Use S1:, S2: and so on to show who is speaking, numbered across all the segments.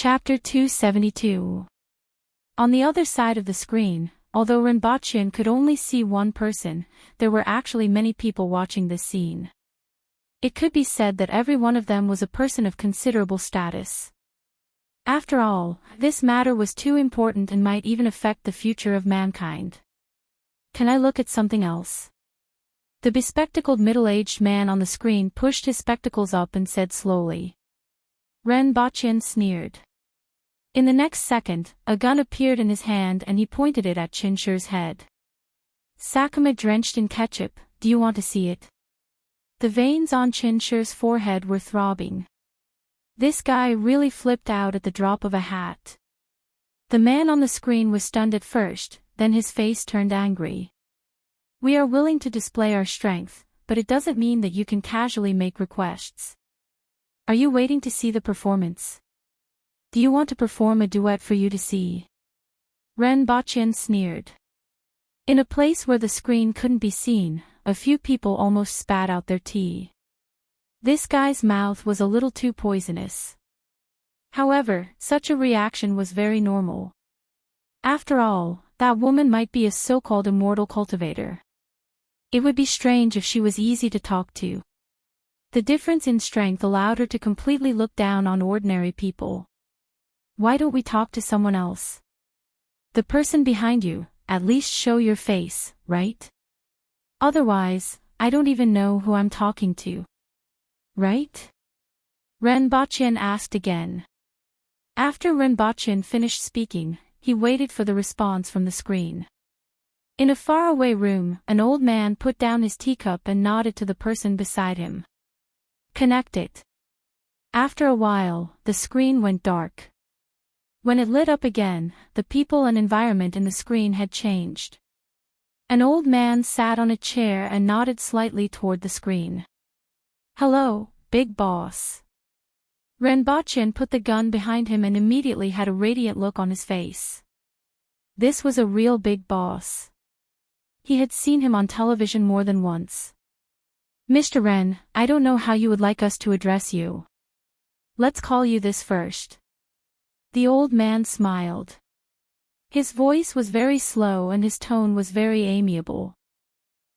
S1: Chapter 272. On the other side of the screen, although Renbochin could only see one person, there were actually many people watching this scene. It could be said that every one of them was a person of considerable status. After all, this matter was too important and might even affect the future of mankind. Can I look at something else? The bespectacled middle-aged man on the screen pushed his spectacles up and said slowly. Renbochin sneered. In the next second, a gun appeared in his hand and he pointed it at Chinshir's head. Sakuma drenched in ketchup, do you want to see it? The veins on Chinshir's forehead were throbbing. This guy really flipped out at the drop of a hat. The man on the screen was stunned at first, then his face turned angry. We are willing to display our strength, but it doesn't mean that you can casually make requests. Are you waiting to see the performance? Do you want to perform a duet for you to see? Renbochin sneered. In a place where the screen couldn't be seen, a few people almost spat out their tea. This guy's mouth was a little too poisonous. However, such a reaction was very normal. After all, that woman might be a so-called immortal cultivator. It would be strange if she was easy to talk to. The difference in strength allowed her to completely look down on ordinary people. Why don't we talk to someone else? The person behind you, at least show your face, right? Otherwise, I don't even know who I'm talking to. Right? Renbochin asked again. After Renbochin finished speaking, he waited for the response from the screen. In a faraway room, an old man put down his teacup and nodded to the person beside him. Connect it. After a while, the screen went dark. When it lit up again, the people and environment in the screen had changed. An old man sat on a chair and nodded slightly toward the screen. Hello, big boss. Renbochin put the gun behind him and immediately had a radiant look on his face. This was a real big boss. He had seen him on television more than once. Mr. Ren, I don't know how you would like us to address you. Let's call you this first. The old man smiled. His voice was very slow and his tone was very amiable.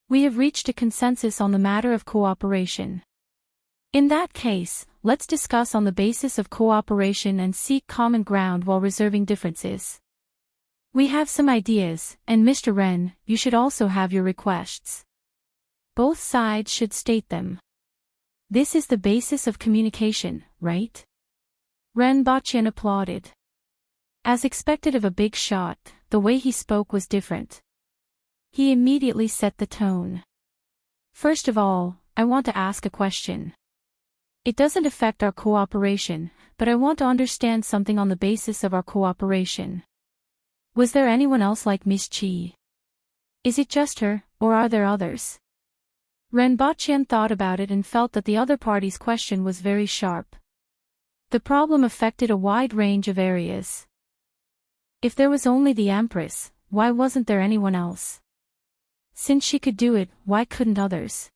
S1: We have reached a consensus on the matter of cooperation. In that case, let's discuss on the basis of cooperation and seek common ground while reserving differences. We have some ideas, and Mr. Ren, you should also have your requests. Both sides should state them. This is the basis of communication, right? Renbochin applauded. As expected of a big shot, the way he spoke was different. He immediately set the tone. First of all, I want to ask a question. It doesn't affect our cooperation, but I want to understand something on the basis of our cooperation. Was there anyone else like Miss Chi? Is it just her, or are there others? Renbochin thought about it and felt that the other party's question was very sharp. The problem affected a wide range of areas. If there was only the Empress, why wasn't there anyone else? Since she could do it, why couldn't others?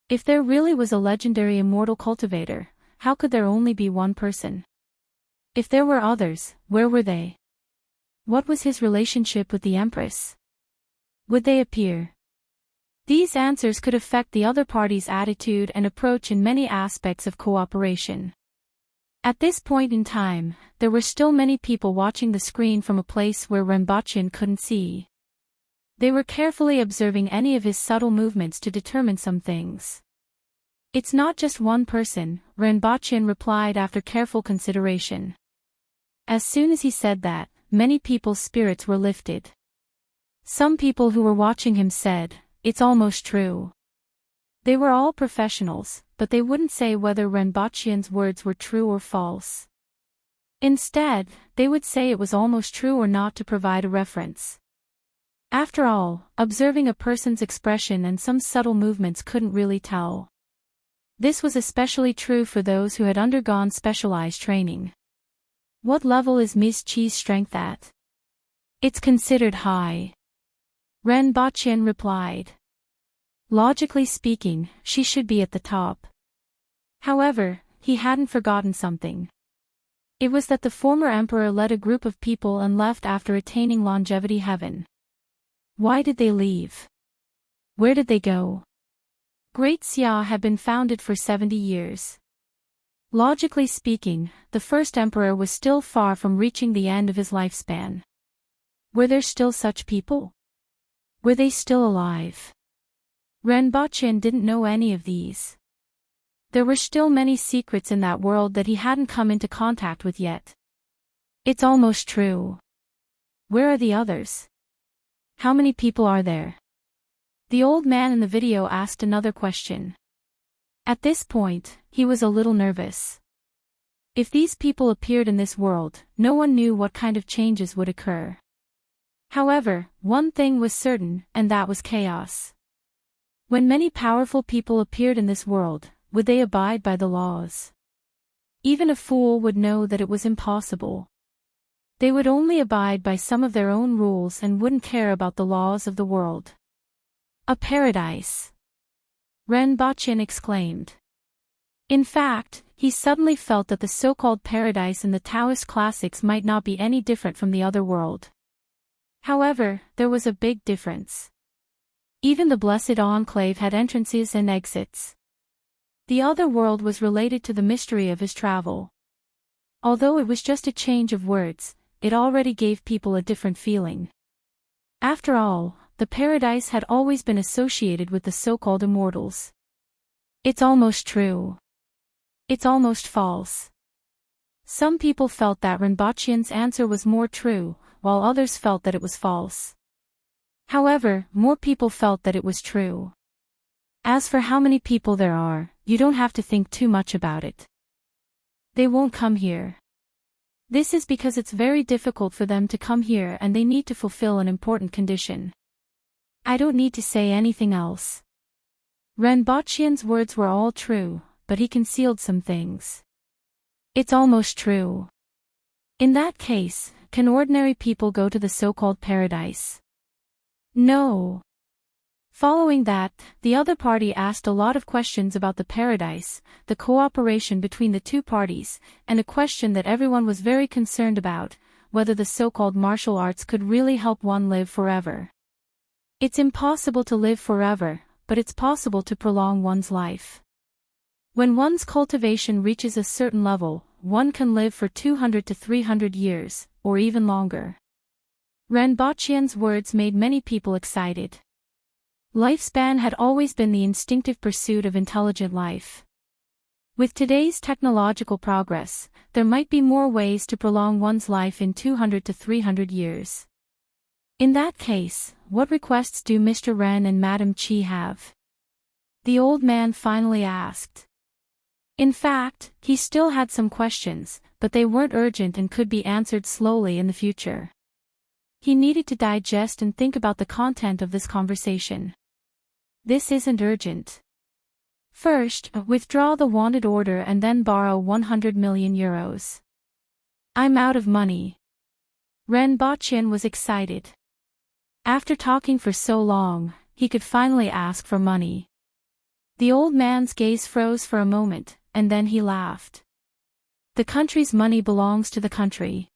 S1: If there really was a legendary immortal cultivator, how could there only be one person? If there were others, where were they? What was his relationship with the Empress? Would they appear? These answers could affect the other party's attitude and approach in many aspects of cooperation. At this point in time, there were still many people watching the screen from a place where Renbochin couldn't see. They were carefully observing any of his subtle movements to determine some things. It's not just one person, Renbochin replied after careful consideration. As soon as he said that, many people's spirits were lifted. Some people who were watching him said, "It's almost true." They were all professionals, but they wouldn't say whether Renbochin's words were true or false. Instead, they would say it was almost true or not to provide a reference. After all, observing a person's expression and some subtle movements couldn't really tell. This was especially true for those who had undergone specialized training. What level is Ms. Chi's strength at? It's considered high. Renbochin replied. Logically speaking, she should be at the top. However, he hadn't forgotten something. It was that the former emperor led a group of people and left after attaining longevity heaven. Why did they leave? Where did they go? Great Xia had been founded for 70 years. Logically speaking, the first emperor was still far from reaching the end of his lifespan. Were there still such people? Were they still alive? Renbochin didn't know any of these. There were still many secrets in that world that he hadn't come into contact with yet. It's almost true. Where are the others? How many people are there? The old man in the video asked another question. At this point, he was a little nervous. If these people appeared in this world, no one knew what kind of changes would occur. However, one thing was certain, and that was chaos. When many powerful people appeared in this world, would they abide by the laws? Even a fool would know that it was impossible. They would only abide by some of their own rules and wouldn't care about the laws of the world. A paradise! Renbochin exclaimed. In fact, he suddenly felt that the so-called paradise in the Taoist classics might not be any different from the other world. However, there was a big difference. Even the Blessed Enclave had entrances and exits. The other world was related to the mystery of his travel. Although it was just a change of words, it already gave people a different feeling. After all, the paradise had always been associated with the so-called immortals. It's almost true. It's almost false. Some people felt that Renbochin's answer was more true, while others felt that it was false. However, more people felt that it was true. As for how many people there are, you don't have to think too much about it. They won't come here. This is because it's very difficult for them to come here and they need to fulfill an important condition. I don't need to say anything else. Renbochin's words were all true, but he concealed some things. It's almost true. In that case, can ordinary people go to the so-called paradise? No. Following that, the other party asked a lot of questions about the paradise, the cooperation between the two parties, and a question that everyone was very concerned about, whether the so-called martial arts could really help one live forever. It's impossible to live forever, but it's possible to prolong one's life. When one's cultivation reaches a certain level, one can live for 200 to 300 years, or even longer. Renbochin's words made many people excited. Lifespan had always been the instinctive pursuit of intelligent life. With today's technological progress, there might be more ways to prolong one's life in 200 to 300 years. In that case, what requests do Mr. Ren and Madam Qi have? The old man finally asked. In fact, he still had some questions, but they weren't urgent and could be answered slowly in the future. He needed to digest and think about the content of this conversation. This isn't urgent. First, withdraw the wanted order and then borrow 100 million euros. I'm out of money. Renbochin was excited. After talking for so long, he could finally ask for money. The old man's gaze froze for a moment, and then he laughed. The country's money belongs to the country.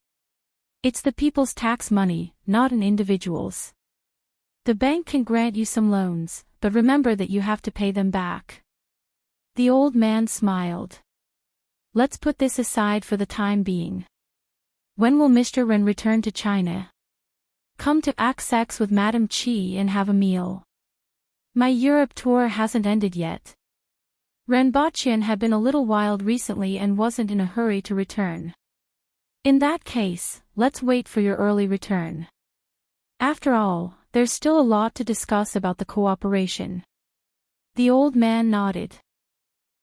S1: It's the people's tax money, not an individual's. The bank can grant you some loans, but remember that you have to pay them back. The old man smiled. Let's put this aside for the time being. When will Mr. Ren return to China? Come to XX with Madam Qi and have a meal. My Europe tour hasn't ended yet. Renbochin had been a little wild recently and wasn't in a hurry to return. In that case, let's wait for your early return. After all, there's still a lot to discuss about the cooperation. The old man nodded.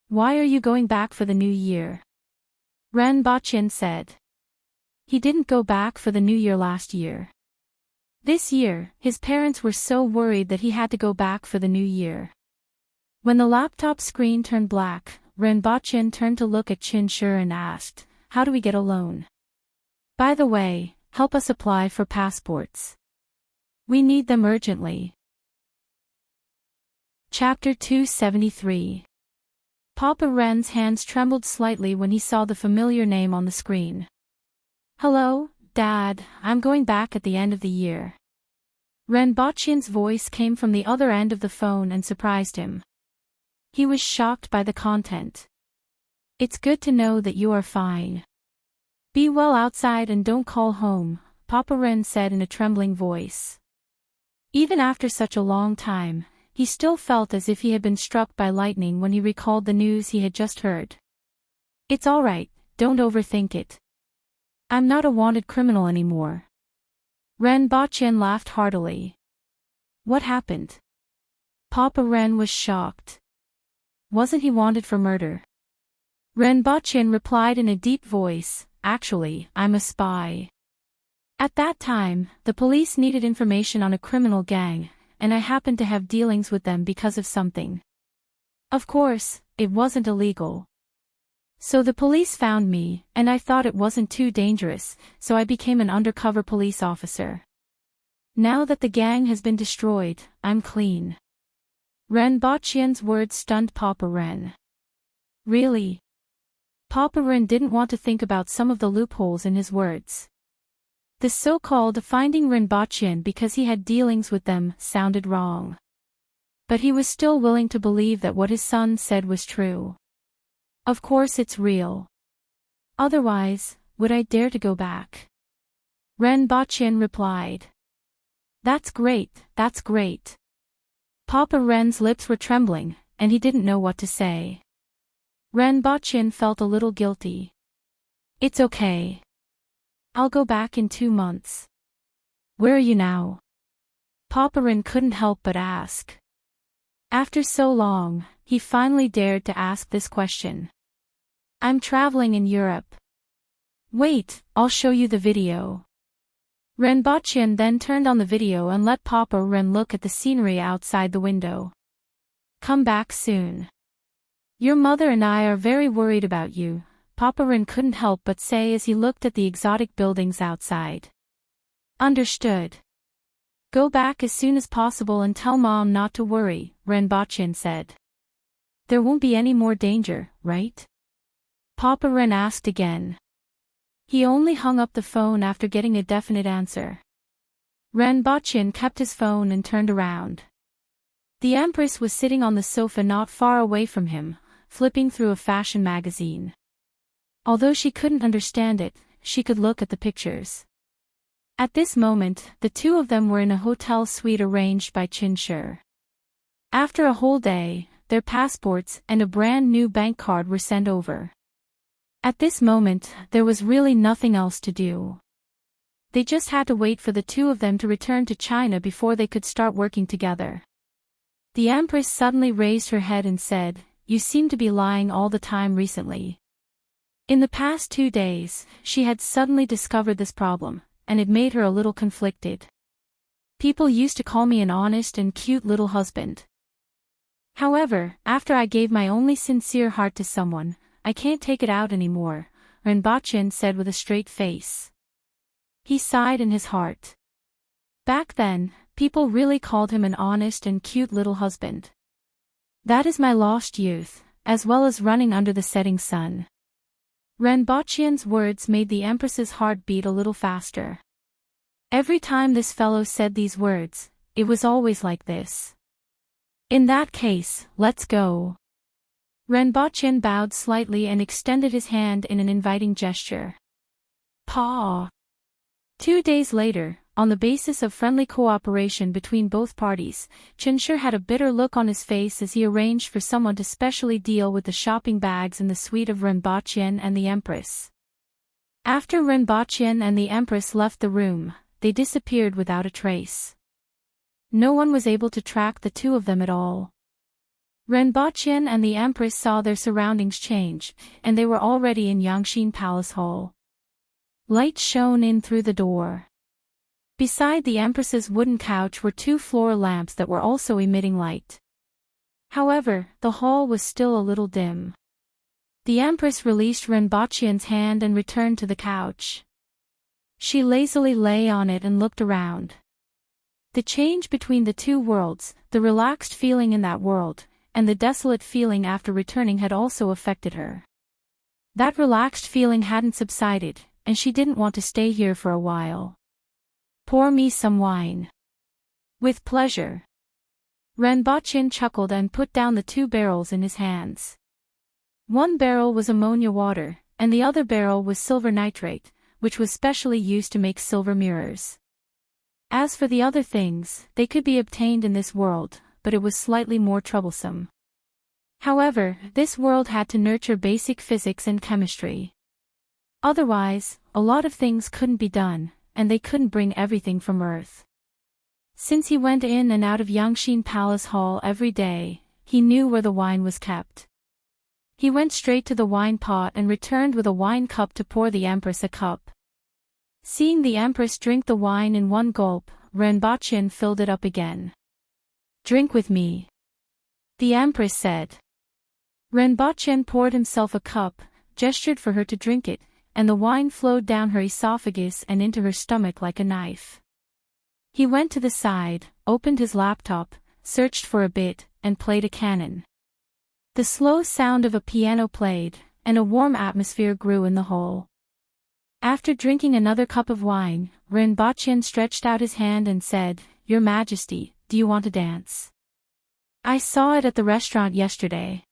S1: Why are you going back for the new year? Renbochin said. He didn't go back for the new year last year. This year, his parents were so worried that he had to go back for the new year. When the laptop screen turned black, Renbochin turned to look at Qin Shi and asked, how do we get a loan? By the way, help us apply for passports. We need them urgently. Chapter 273. Papa Ren's hands trembled slightly when he saw the familiar name on the screen. Hello, Dad, I'm going back at the end of the year. Renbochen's voice came from the other end of the phone and surprised him. He was shocked by the content. It's good to know that you are fine. Be well outside and don't call home, Papa Ren said in a trembling voice. Even after such a long time, he still felt as if he had been struck by lightning when he recalled the news he had just heard. It's all right, don't overthink it. I'm not a wanted criminal anymore. Renbochen laughed heartily. What happened? Papa Ren was shocked. Wasn't he wanted for murder? Renbochen replied in a deep voice, actually, I'm a spy. At that time, the police needed information on a criminal gang, and I happened to have dealings with them because of something. Of course, it wasn't illegal. So the police found me, and I thought it wasn't too dangerous, so I became an undercover police officer. Now that the gang has been destroyed, I'm clean. Renbochen's words stunned Papa Ren. Really? Papa Ren didn't want to think about some of the loopholes in his words. The so-called finding Renbochen because he had dealings with them sounded wrong. But he was still willing to believe that what his son said was true. Of course it's real. Otherwise, would I dare to go back? Renbochen replied. That's great, that's great. Papa Ren's lips were trembling, and he didn't know what to say. Renbochen felt a little guilty. It's okay. I'll go back in 2 months. Where are you now? Papa Ren couldn't help but ask. After so long, he finally dared to ask this question. I'm traveling in Europe. Wait, I'll show you the video. Renbochen then turned on the video and let Papa Ren look at the scenery outside the window. Come back soon. Your mother and I are very worried about you, Papa Ren couldn't help but say as he looked at the exotic buildings outside. Understood. Go back as soon as possible and tell Mom not to worry, Renbochen said. There won't be any more danger, right? Papa Ren asked again. He only hung up the phone after getting a definite answer. Renbochen kept his phone and turned around. The Empress was sitting on the sofa not far away from him, flipping through a fashion magazine. Although she couldn't understand it, she could look at the pictures. At this moment, the two of them were in a hotel suite arranged by Qin. After a whole day, their passports and a brand new bank card were sent over. At this moment, there was really nothing else to do. They just had to wait for the two of them to return to China before they could start working together. The Empress suddenly raised her head and said, You seem to be lying all the time recently. In the past 2 days, she had suddenly discovered this problem, and it made her a little conflicted. People used to call me an honest and cute little husband. However, after I gave my only sincere heart to someone, I can't take it out anymore, Renbochen said with a straight face. He sighed in his heart. Back then, people really called him an honest and cute little husband. That is my lost youth, as well as running under the setting sun. Renbochen's words made the Empress's heart beat a little faster. Every time this fellow said these words, it was always like this. In that case, let's go. Renbochen bowed slightly and extended his hand in an inviting gesture. Pa. 2 days later, on the basis of friendly cooperation between both parties, Qin had a bitter look on his face as he arranged for someone to specially deal with the shopping bags in the suite of Renbochen and the Empress. After Renbochen and the Empress left the room, they disappeared without a trace. No one was able to track the two of them at all. Renbochen and the Empress saw their surroundings change, and they were already in Yangxin Palace Hall. Light shone in through the door. Beside the Empress's wooden couch were 2 floor lamps that were also emitting light. However, the hall was still a little dim. The Empress released Renbochen's hand and returned to the couch. She lazily lay on it and looked around. The change between the two worlds, the relaxed feeling in that world, and the desolate feeling after returning had also affected her. That relaxed feeling hadn't subsided, and she didn't want to stay here for a while. Pour me some wine. With pleasure. Renbochin chuckled and put down the 2 barrels in his hands. One barrel was ammonia water, and the other barrel was silver nitrate, which was specially used to make silver mirrors. As for the other things, they could be obtained in this world, but it was slightly more troublesome. However, this world had to nurture basic physics and chemistry. Otherwise, a lot of things couldn't be done, and they couldn't bring everything from Earth. Since he went in and out of Yangxin Palace Hall every day, he knew where the wine was kept. He went straight to the wine pot and returned with a wine cup to pour the Empress a cup. Seeing the Empress drink the wine in one gulp, Renbochin filled it up again. "Drink with me," the Empress said. Renbochin poured himself a cup, gestured for her to drink it, and the wine flowed down her esophagus and into her stomach like a knife. He went to the side, opened his laptop, searched for a bit, and played a canon. The slow sound of a piano played, and a warm atmosphere grew in the hall. After drinking another cup of wine, Renbochin stretched out his hand and said, "Your Majesty, do you want to dance? I saw it at the restaurant yesterday."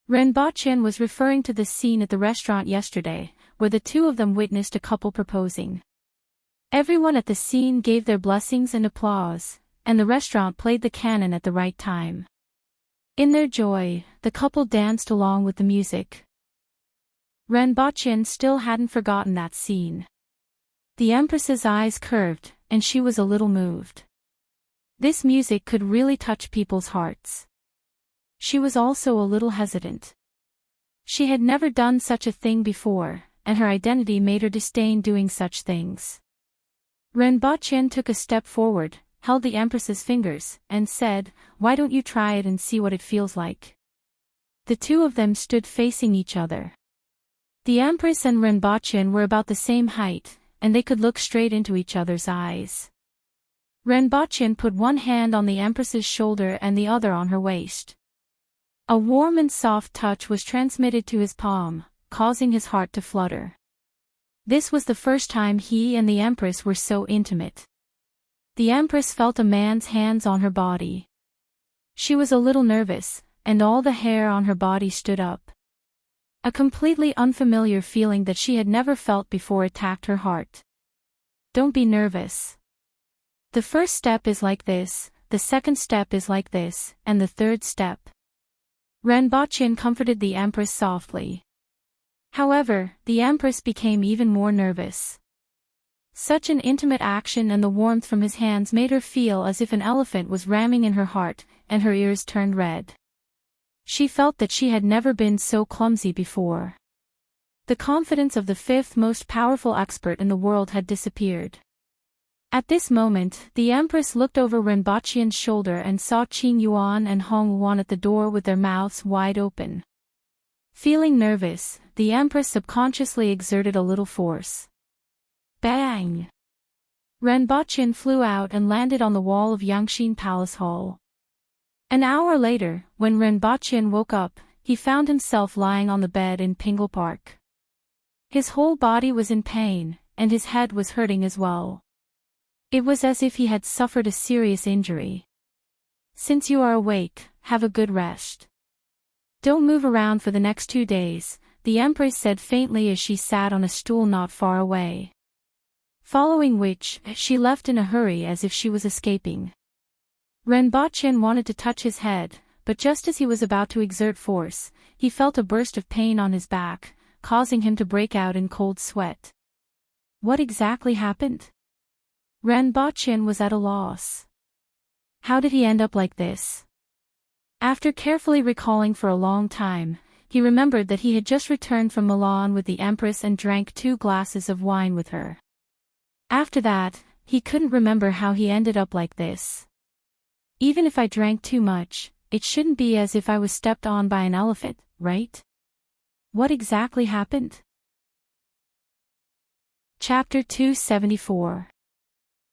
S1: Renbochin was referring to the scene at the restaurant yesterday, where the 2 of them witnessed a couple proposing. Everyone at the scene gave their blessings and applause, and the restaurant played the canon at the right time. In their joy, the couple danced along with the music. Renbochin still hadn't forgotten that scene. The Empress's eyes curved, and she was a little moved. This music could really touch people's hearts. She was also a little hesitant. She had never done such a thing before, and her identity made her disdain doing such things. Renbochin took a step forward, held the Empress's fingers, and said, "Why don't you try it and see what it feels like?" The 2 of them stood facing each other. The Empress and Renbochin were about the same height, and they could look straight into each other's eyes. Renbochin put one hand on the Empress's shoulder and the other on her waist. A warm and soft touch was transmitted to his palm, causing his heart to flutter. This was the first time he and the Empress were so intimate. The Empress felt a man's hands on her body. She was a little nervous, and all the hair on her body stood up. A completely unfamiliar feeling that she had never felt before attacked her heart. "Don't be nervous. The first step is like this, the second step is like this, and the third step." Renbochin comforted the Empress softly. However, the Empress became even more nervous. Such an intimate action and the warmth from his hands made her feel as if an elephant was ramming in her heart, and her ears turned red. She felt that she had never been so clumsy before. The confidence of the 5th most powerful expert in the world had disappeared. At this moment, the Empress looked over Renbochin's shoulder and saw Qing Yuan and Hong Yuan at the door with their mouths wide open. Feeling nervous, the Empress subconsciously exerted a little force. Bang! Renbochin flew out and landed on the wall of Yangxin Palace Hall. An hour later, when Renbochin woke up, he found himself lying on the bed in Pingle Park. His whole body was in pain, and his head was hurting as well. It was as if he had suffered a serious injury. "Since you are awake, have a good rest. Don't move around for the next 2 days, the Empress said faintly as she sat on a stool not far away. Following which, she left in a hurry as if she was escaping. Renbochin wanted to touch his head, but just as he was about to exert force, he felt a burst of pain on his back, causing him to break out in cold sweat. What exactly happened? Renbochin was at a loss. How did he end up like this? After carefully recalling for a long time, he remembered that he had just returned from Milan with the Empress and drank 2 glasses of wine with her. After that, he couldn't remember how he ended up like this. Even if I drank too much, it shouldn't be as if I was stepped on by an elephant, right? What exactly happened? Chapter 274.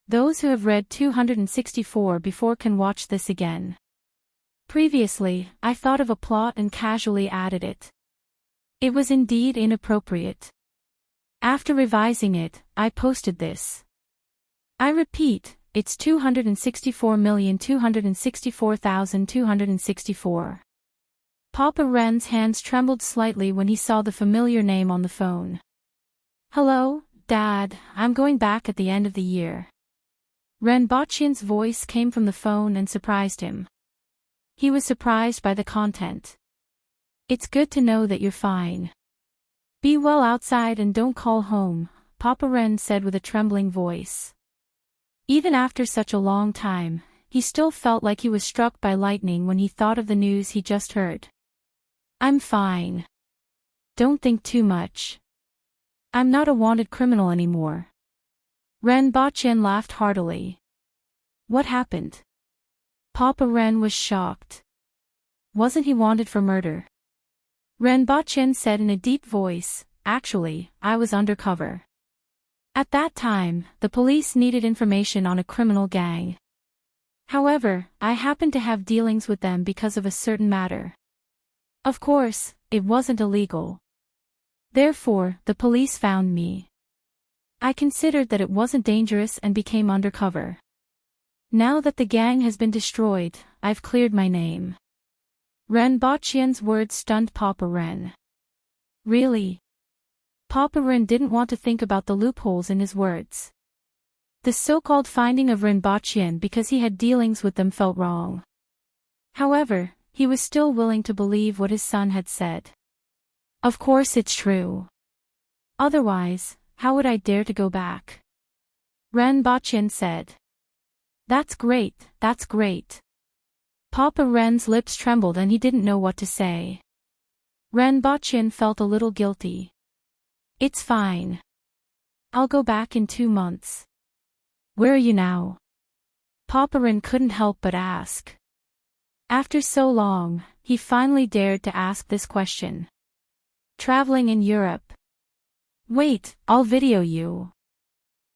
S1: Those who have read 264 before can watch this again. Previously, I thought of a plot and casually added it. It was indeed inappropriate. After revising it, I posted this. I repeat, it's 264,264,264. Papa Ren's hands trembled slightly when he saw the familiar name on the phone. Hello, Dad, I'm going back at the end of the year. Renbochen's voice came from the phone and surprised him. He was surprised by the content. It's good to know that you're fine. Be well outside and don't call home, Papa Ren said with a trembling voice. Even after such a long time, he still felt like he was struck by lightning when he thought of the news he just heard. I'm fine. Don't think too much. I'm not a wanted criminal anymore. Renbochen laughed heartily. What happened? Papa Ren was shocked. Wasn't he wanted for murder? Renbochen said in a deep voice, actually, I was undercover. At that time, the police needed information on a criminal gang. However, I happened to have dealings with them because of a certain matter. Of course, it wasn't illegal. Therefore, the police found me. I considered that it wasn't dangerous and became undercover. Now that the gang has been destroyed, I've cleared my name. Renbochen's words stunned Papa Ren. Really? Papa Ren didn't want to think about the loopholes in his words. The so-called finding of Renbochen because he had dealings with them felt wrong. However, he was still willing to believe what his son had said. Of course it's true. Otherwise, how would I dare to go back? Renbochen said. That's great, that's great. Papa Ren's lips trembled and he didn't know what to say. Renbochen felt a little guilty. It's fine. I'll go back in 2 months. Where are you now? Papa Ren couldn't help but ask. After so long, he finally dared to ask this question. Traveling in Europe. Wait, I'll video you.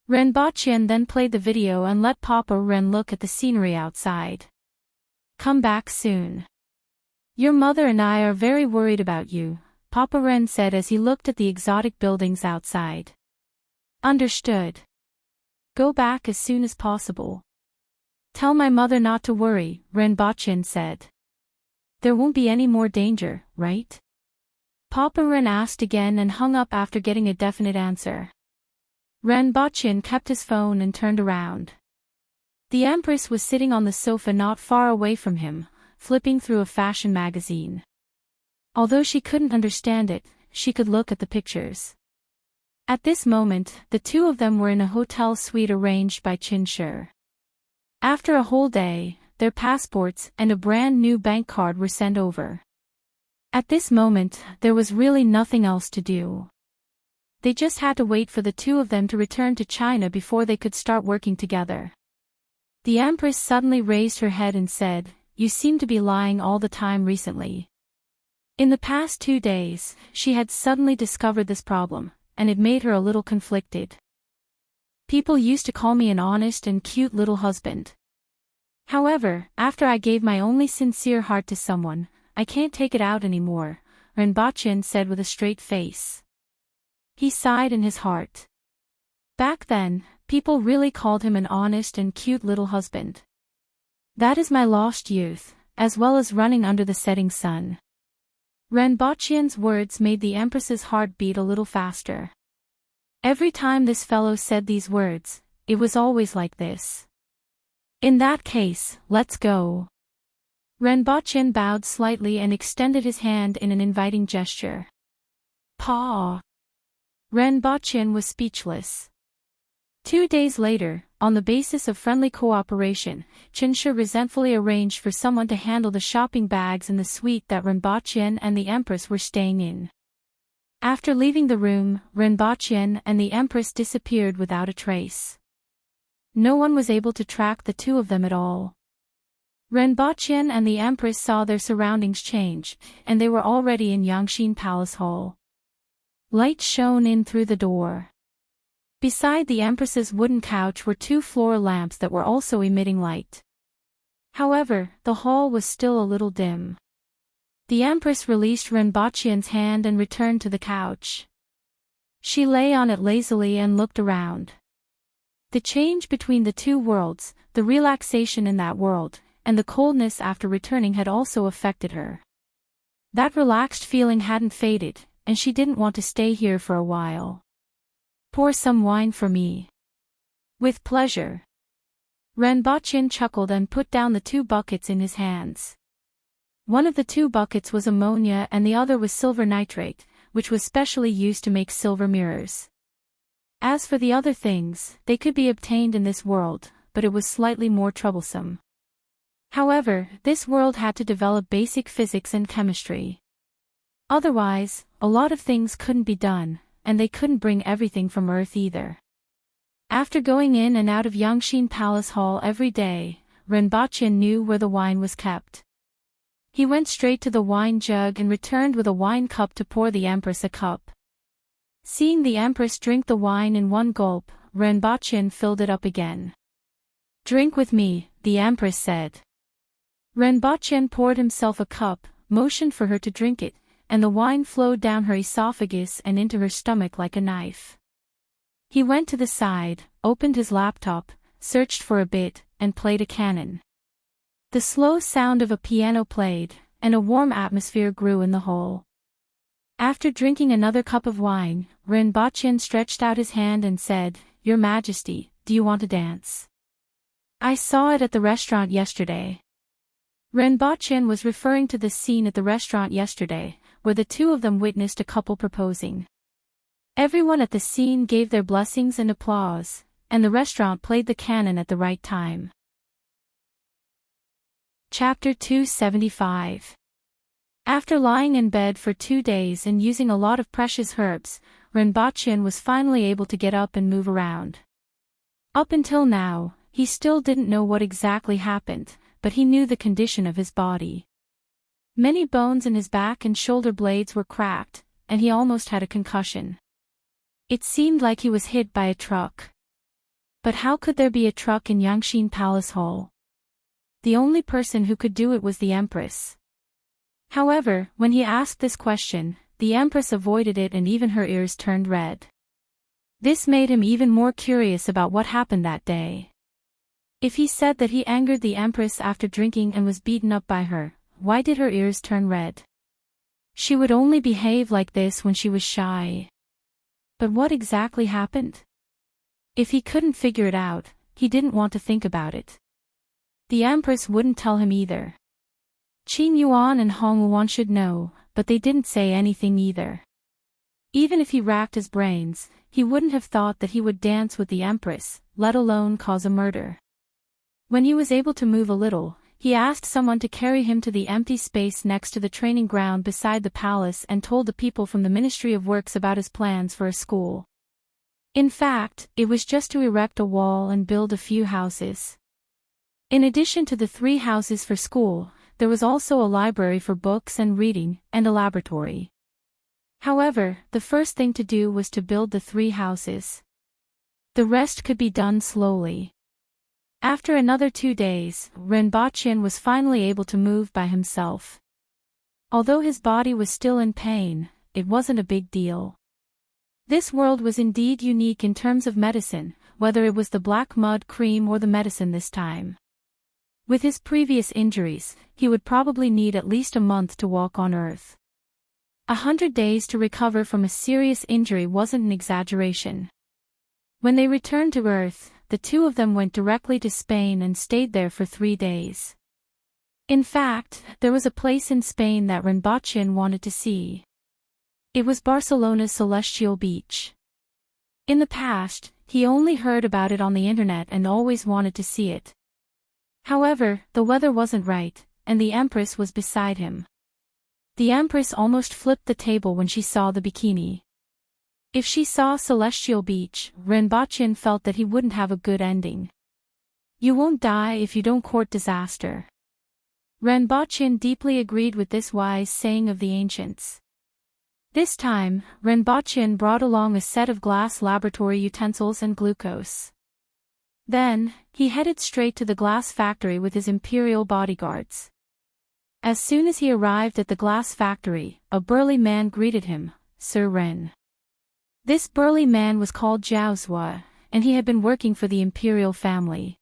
S1: Renbochen then played the video and let Papa Ren look at the scenery outside. Come back soon. Your mother and I are very worried about you, Papa Ren said as he looked at the exotic buildings outside. Understood. Go back as soon as possible. Tell my mother not to worry, Renbochen said. There won't be any more danger, right? Papa Ren asked again and hung up after getting a definite answer. Renbochen kept his phone and turned around. The Empress was sitting on the sofa not far away from him, flipping through a fashion magazine. Although she couldn't understand it, she could look at the pictures. At this moment, the two of them were in a hotel suite arranged by Qin. After a whole day, their passports and a brand new bank card were sent over. At this moment, there was really nothing else to do. They just had to wait for the two of them to return to China before they could start working together. The Empress suddenly raised her head and said, You seem to be lying all the time recently. In the past 2 days, she had suddenly discovered this problem, and it made her a little conflicted. People used to call me an honest and cute little husband. However, after I gave my only sincere heart to someone, I can't take it out anymore, Renbochen said with a straight face. He sighed in his heart. Back then, people really called him an honest and cute little husband. That is my lost youth, as well as running under the setting sun. Renbochen's words made the Empress's heart beat a little faster. Every time this fellow said these words, it was always like this. In that case, let's go. Renbochen bowed slightly and extended his hand in an inviting gesture. Pa! Renbochen was speechless. 2 days later, on the basis of friendly cooperation, Qin resentfully arranged for someone to handle the shopping bags in the suite that Renbochen and the Empress were staying in. After leaving the room, Renbochen and the Empress disappeared without a trace. No one was able to track the two of them at all. Renbochen and the Empress saw their surroundings change, and they were already in Yangxin Palace Hall. Light shone in through the door. Beside the Empress's wooden couch were 2 floor lamps that were also emitting light. However, the hall was still a little dim. The Empress released Renbochen's hand and returned to the couch. She lay on it lazily and looked around. The change between the two worlds, the relaxation in that world, and the coldness after returning had also affected her. That relaxed feeling hadn't faded, and she didn't want to stay here for a while. Pour some wine for me. With pleasure. Renbochin chuckled and put down the 2 buckets in his hands. One of the 2 buckets was ammonia and the other was silver nitrate, which was specially used to make silver mirrors. As for the other things, they could be obtained in this world, but it was slightly more troublesome. However, this world had to develop basic physics and chemistry. Otherwise, a lot of things couldn't be done, and they couldn't bring everything from Earth either. After going in and out of Yangshin Palace Hall every day, Renbochin knew where the wine was kept. He went straight to the wine jug and returned with a wine cup to pour the Empress a cup. Seeing the Empress drink the wine in one gulp, Renbochin filled it up again. "Drink with me," the Empress said. Renbochin poured himself a cup, motioned for her to drink it, and the wine flowed down her esophagus and into her stomach like a knife. He went to the side, opened his laptop, searched for a bit, and played a canon. The slow sound of a piano played, and a warm atmosphere grew in the hall. After drinking another cup of wine, Renbochin stretched out his hand and said, "Your Majesty, do you want to dance? I saw it at the restaurant yesterday." Renbochin was referring to the scene at the restaurant yesterday, where the 2 of them witnessed a couple proposing. Everyone at the scene gave their blessings and applause, and the restaurant played the canon at the right time. Chapter 275. After lying in bed for 2 days and using a lot of precious herbs, Renbochin was finally able to get up and move around. Up until now, he still didn't know what exactly happened, but he knew the condition of his body. Many bones in his back and shoulder blades were cracked, and he almost had a concussion. It seemed like he was hit by a truck. But how could there be a truck in Yangshin Palace Hall? The only person who could do it was the Empress. However, when he asked this question, the Empress avoided it and even her ears turned red. This made him even more curious about what happened that day. If he said that he angered the Empress after drinking and was beaten up by her, why did her ears turn red? She would only behave like this when she was shy. But what exactly happened? If he couldn't figure it out, he didn't want to think about it. The Empress wouldn't tell him either. Qin Yuan and Hong Wuan should know, but they didn't say anything either. Even if he racked his brains, he wouldn't have thought that he would dance with the Empress, let alone cause a murder. When he was able to move a little, he asked someone to carry him to the empty space next to the training ground beside the palace and told the people from the Ministry of Works about his plans for a school. In fact, it was just to erect a wall and build a few houses. In addition to the 3 houses for school, there was also a library for books and reading, and a laboratory. However, the first thing to do was to build the 3 houses. The rest could be done slowly. After another 2 days, Renbochin was finally able to move by himself. Although his body was still in pain, it wasn't a big deal. This world was indeed unique in terms of medicine, whether it was the black mud cream or the medicine this time. With his previous injuries, he would probably need at least a month to walk on Earth. 100 days to recover from a serious injury wasn't an exaggeration. When they returned to Earth, the 2 of them went directly to Spain and stayed there for 3 days. In fact, there was a place in Spain that Renbochin wanted to see. It was Barcelona's Celestial Beach. In the past, he only heard about it on the internet and always wanted to see it. However, the weather wasn't right, and the Empress was beside him. The Empress almost flipped the table when she saw the bikini. If she saw Celestial Beach, Renbochin felt that he wouldn't have a good ending. "You won't die if you don't court disaster." Renbochin deeply agreed with this wise saying of the ancients. This time, Renbochin brought along a set of glass laboratory utensils and glucose. Then, he headed straight to the glass factory with his imperial bodyguards. As soon as he arrived at the glass factory, a burly man greeted him, "Sir Ren." This burly man was called Zhao, and he had been working for the imperial family.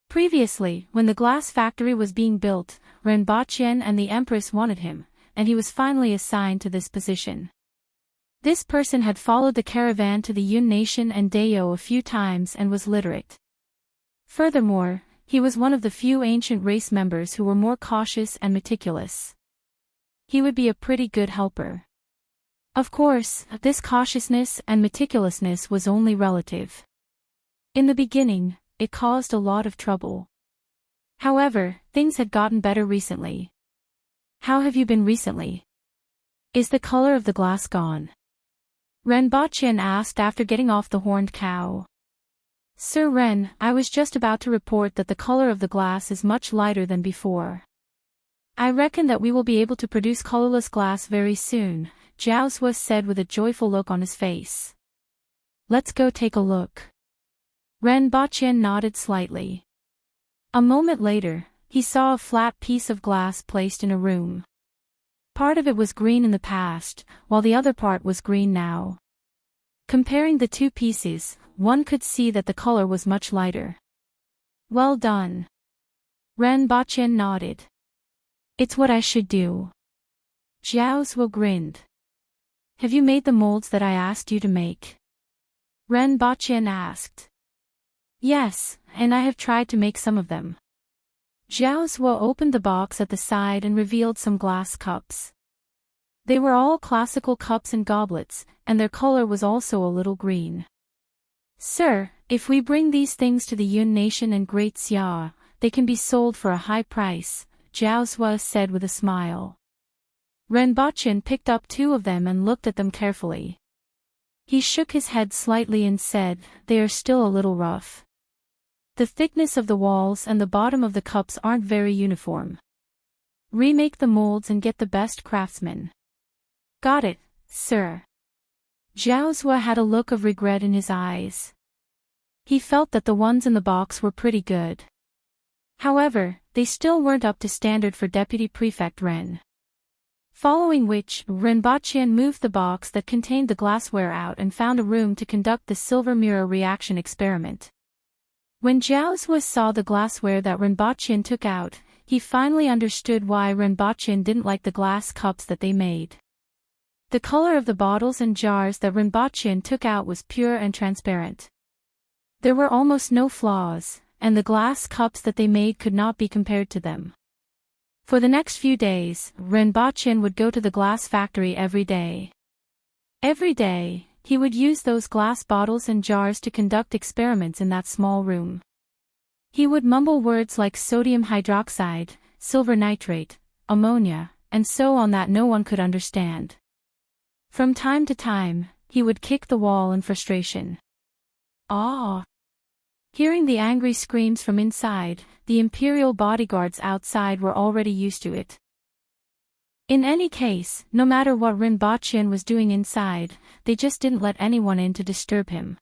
S1: Previously, when the glass factory was being built, Renbaqian and the Empress wanted him, and he was finally assigned to this position. This person had followed the caravan to the Yun Nation and Dayo a few times and was literate. Furthermore, he was one of the few ancient race members who were more cautious and meticulous. He would be a pretty good helper. Of course, this cautiousness and meticulousness was only relative. In the beginning, it caused a lot of trouble. However, things had gotten better recently. How have you been recently? Is the color of the glass gone? Renbaqian asked after getting off the horned cow. Sir Ren, I was just about to report that the color of the glass is much lighter than before. I reckon that we will be able to produce colorless glass very soon, Zhao said with a joyful look on his face. Let's go take a look. Renbaqian nodded slightly. A moment later, he saw a flat piece of glass placed in a room. Part of it was green in the past, while the other part was green now. Comparing the two pieces, one could see that the color was much lighter. Well done. Renbaqian nodded. It's what I should do. Zhao grinned. Have you made the molds that I asked you to make? Renbaqian asked. Yes, and I have tried to make some of them. Zhao opened the box at the side and revealed some glass cups. They were all classical cups and goblets, and their color was also a little green. Sir, if we bring these things to the Yun Nation and Great Xia, they can be sold for a high price, Zhao said with a smile. Renbaqian picked up two of them and looked at them carefully. He shook his head slightly and said, they are still a little rough. The thickness of the walls and the bottom of the cups aren't very uniform. Remake the molds and get the best craftsmen. Got it, sir. Zhao had a look of regret in his eyes. He felt that the ones in the box were pretty good. However, they still weren't up to standard for Deputy Prefect Ren. Following which, Renbaqian moved the box that contained the glassware out and found a room to conduct the silver mirror reaction experiment. When Zhao saw the glassware that Renbaqian took out, he finally understood why Renbaqian didn't like the glass cups that they made. The color of the bottles and jars that Renbaqian took out was pure and transparent. There were almost no flaws, and the glass cups that they made could not be compared to them. For the next few days, Renbaqian would go to the glass factory every day. Every day, he would use those glass bottles and jars to conduct experiments in that small room. He would mumble words like sodium hydroxide, silver nitrate, ammonia, and so on that no one could understand. From time to time, he would kick the wall in frustration. Ah! Hearing the angry screams from inside, the imperial bodyguards outside were already used to it. In any case, no matter what Renbaqian was doing inside, they just didn't let anyone in to disturb him.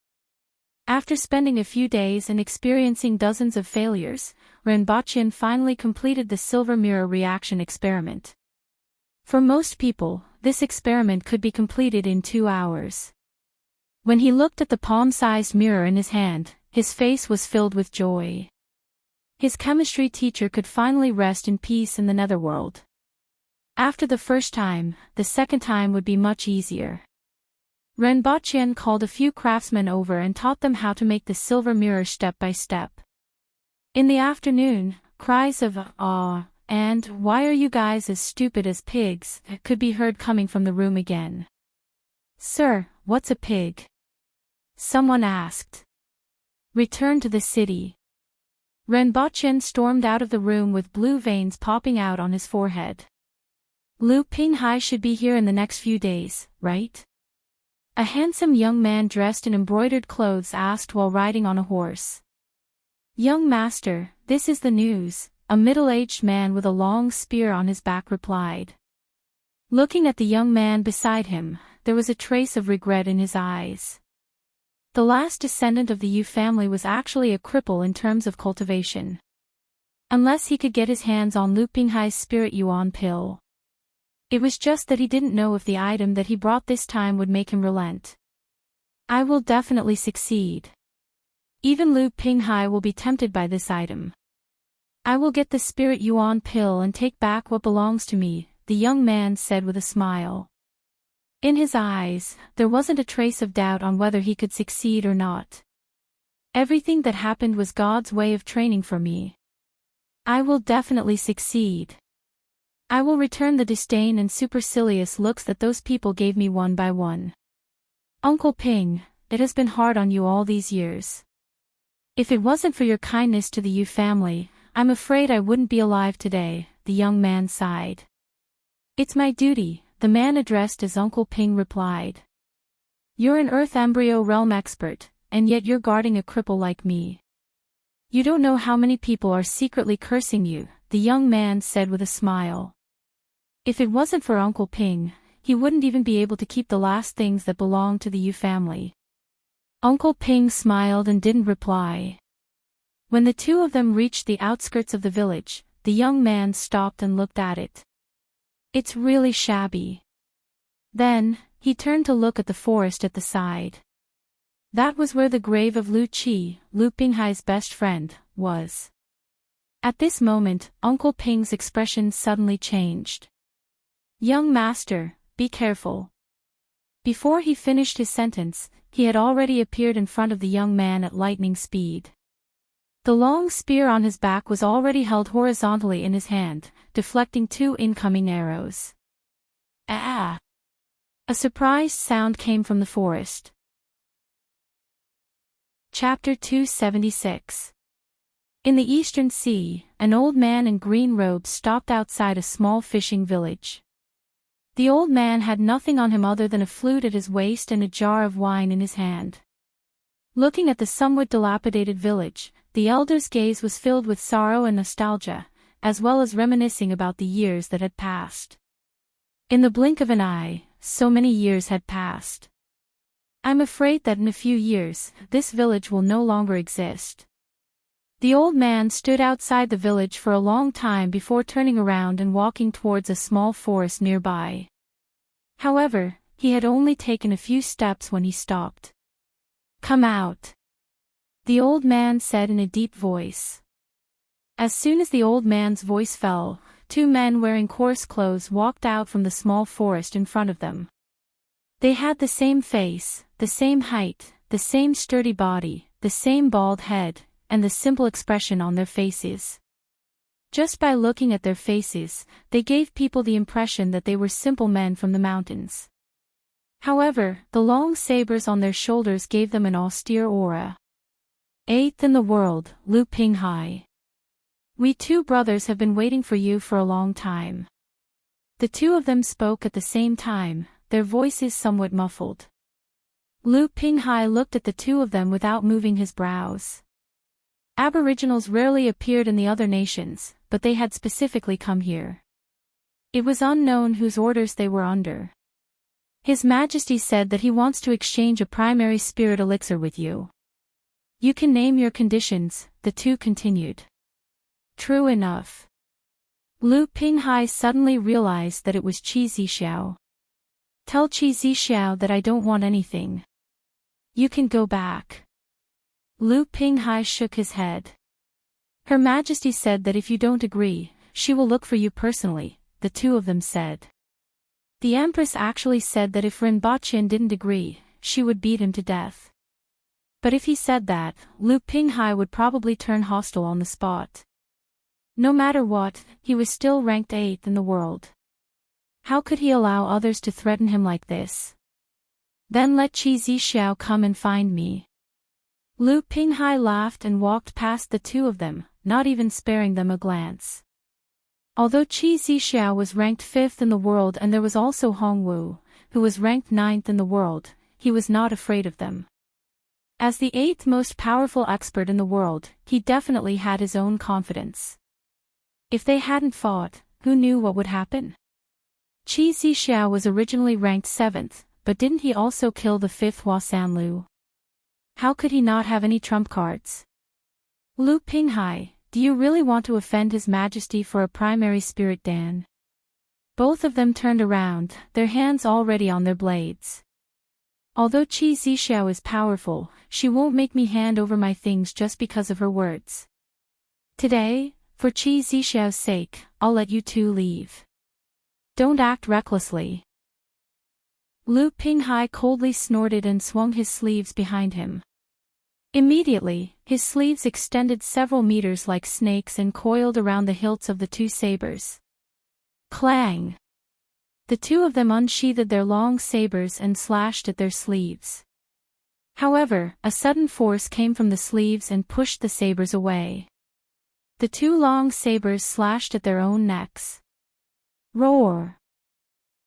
S1: After spending a few days and experiencing dozens of failures, Renbaqian finally completed the silver mirror reaction experiment. For most people, this experiment could be completed in 2 hours. When he looked at the palm-sized mirror in his hand, his face was filled with joy. His chemistry teacher could finally rest in peace in the netherworld. After the first time, the second time would be much easier. Renbaqian called a few craftsmen over and taught them how to make the silver mirror step by step. In the afternoon, cries of "Aw," and "Why are you guys as stupid as pigs?" could be heard coming from the room again. Sir, what's a pig? Someone asked. Return to the city. Renbaqian stormed out of the room with blue veins popping out on his forehead. Lu Pinghai should be here in the next few days, right? A handsome young man dressed in embroidered clothes asked while riding on a horse. Young master, this is the news, a middle-aged man with a long spear on his back replied. Looking at the young man beside him, there was a trace of regret in his eyes. The last descendant of the Yu family was actually a cripple in terms of cultivation. Unless he could get his hands on Lu Pinghai's spirit yuan pill. It was just that he didn't know if the item that he brought this time would make him relent. I will definitely succeed. Even Lu Pinghai will be tempted by this item. I will get the Spirit Yuan pill and take back what belongs to me, the young man said with a smile. In his eyes, there wasn't a trace of doubt on whether he could succeed or not. Everything that happened was God's way of training for me. I will definitely succeed. I will return the disdain and supercilious looks that those people gave me one by one. Uncle Ping, it has been hard on you all these years. If it wasn't for your kindness to the Yu family, I'm afraid I wouldn't be alive today, the young man sighed. It's my duty, the man addressed as Uncle Ping replied. You're an Earth Embryo Realm expert, and yet you're guarding a cripple like me. You don't know how many people are secretly cursing you, the young man said with a smile. If it wasn't for Uncle Ping, he wouldn't even be able to keep the last things that belonged to the Yu family. Uncle Ping smiled and didn't reply. When the two of them reached the outskirts of the village, the young man stopped and looked at it. It's really shabby. Then, he turned to look at the forest at the side. That was where the grave of Lu Qi, Lu Pinghai's best friend, was. At this moment, Uncle Ping's expression suddenly changed. Young master, be careful. Before he finished his sentence, he had already appeared in front of the young man at lightning speed. The long spear on his back was already held horizontally in his hand, deflecting 2 incoming arrows. Ah! A surprised sound came from the forest. Chapter 276. In the eastern sea, an old man in green robes stopped outside a small fishing village. The old man had nothing on him other than a flute at his waist and a jar of wine in his hand. Looking at the somewhat dilapidated village, the elder's gaze was filled with sorrow and nostalgia, as well as reminiscing about the years that had passed. In the blink of an eye, so many years had passed. I'm afraid that in a few years, this village will no longer exist. The old man stood outside the village for a long time before turning around and walking towards a small forest nearby. However, he had only taken a few steps when he stopped. Come out, the old man said in a deep voice. As soon as the old man's voice fell, 2 men wearing coarse clothes walked out from the small forest in front of them. They had the same face, the same height, the same sturdy body, the same bald head, and the simple expression on their faces. Just by looking at their faces, they gave people the impression that they were simple men from the mountains. However, the long sabers on their shoulders gave them an austere aura. 8th in the world, Lu Pinghai. We 2 brothers have been waiting for you for a long time. The 2 of them spoke at the same time, their voices somewhat muffled. Lu Pinghai looked at the 2 of them without moving his brows. Aboriginals rarely appeared in the other nations, but they had specifically come here. It was unknown whose orders they were under. His Majesty said that he wants to exchange a primary spirit elixir with you. You can name your conditions, the 2 continued. True enough. Lu Pinghai suddenly realized that it was Qi Zixiao. Tell Qi Zixiao that I don't want anything. You can go back. Lu Pinghai shook his head. Her Majesty said that if you don't agree, she will look for you personally, the 2 of them said. The Empress actually said that if Rinpochen didn't agree, she would beat him to death. But if he said that, Lu Pinghai would probably turn hostile on the spot. No matter what, he was still ranked 8th in the world. How could he allow others to threaten him like this? Then let Qi Zixiao come and find me. Lu Pinghai laughed and walked past the 2 of them, not even sparing them a glance. Although Qi Zixiao was ranked 5th in the world and there was also Hongwu, who was ranked 9th in the world, he was not afraid of them. As the 8th most powerful expert in the world, he definitely had his own confidence. If they hadn't fought, who knew what would happen? Qi Zixiao was originally ranked 7th, but didn't he also kill the 5th Hua Sanlu? How could he not have any trump cards? Lu Pinghai, do you really want to offend His Majesty for a primary spirit, Dan? Both of them turned around, their hands already on their blades. Although Qi Zixiao is powerful, she won't make me hand over my things just because of her words. Today, for Qi Zixiao's sake, I'll let you two leave. Don't act recklessly. Lu Pinghai coldly snorted and swung his sleeves behind him. Immediately, his sleeves extended several meters like snakes and coiled around the hilts of the two sabers. Clang! The two of them unsheathed their long sabers and slashed at their sleeves. However, a sudden force came from the sleeves and pushed the sabers away. The two long sabers slashed at their own necks. Roar!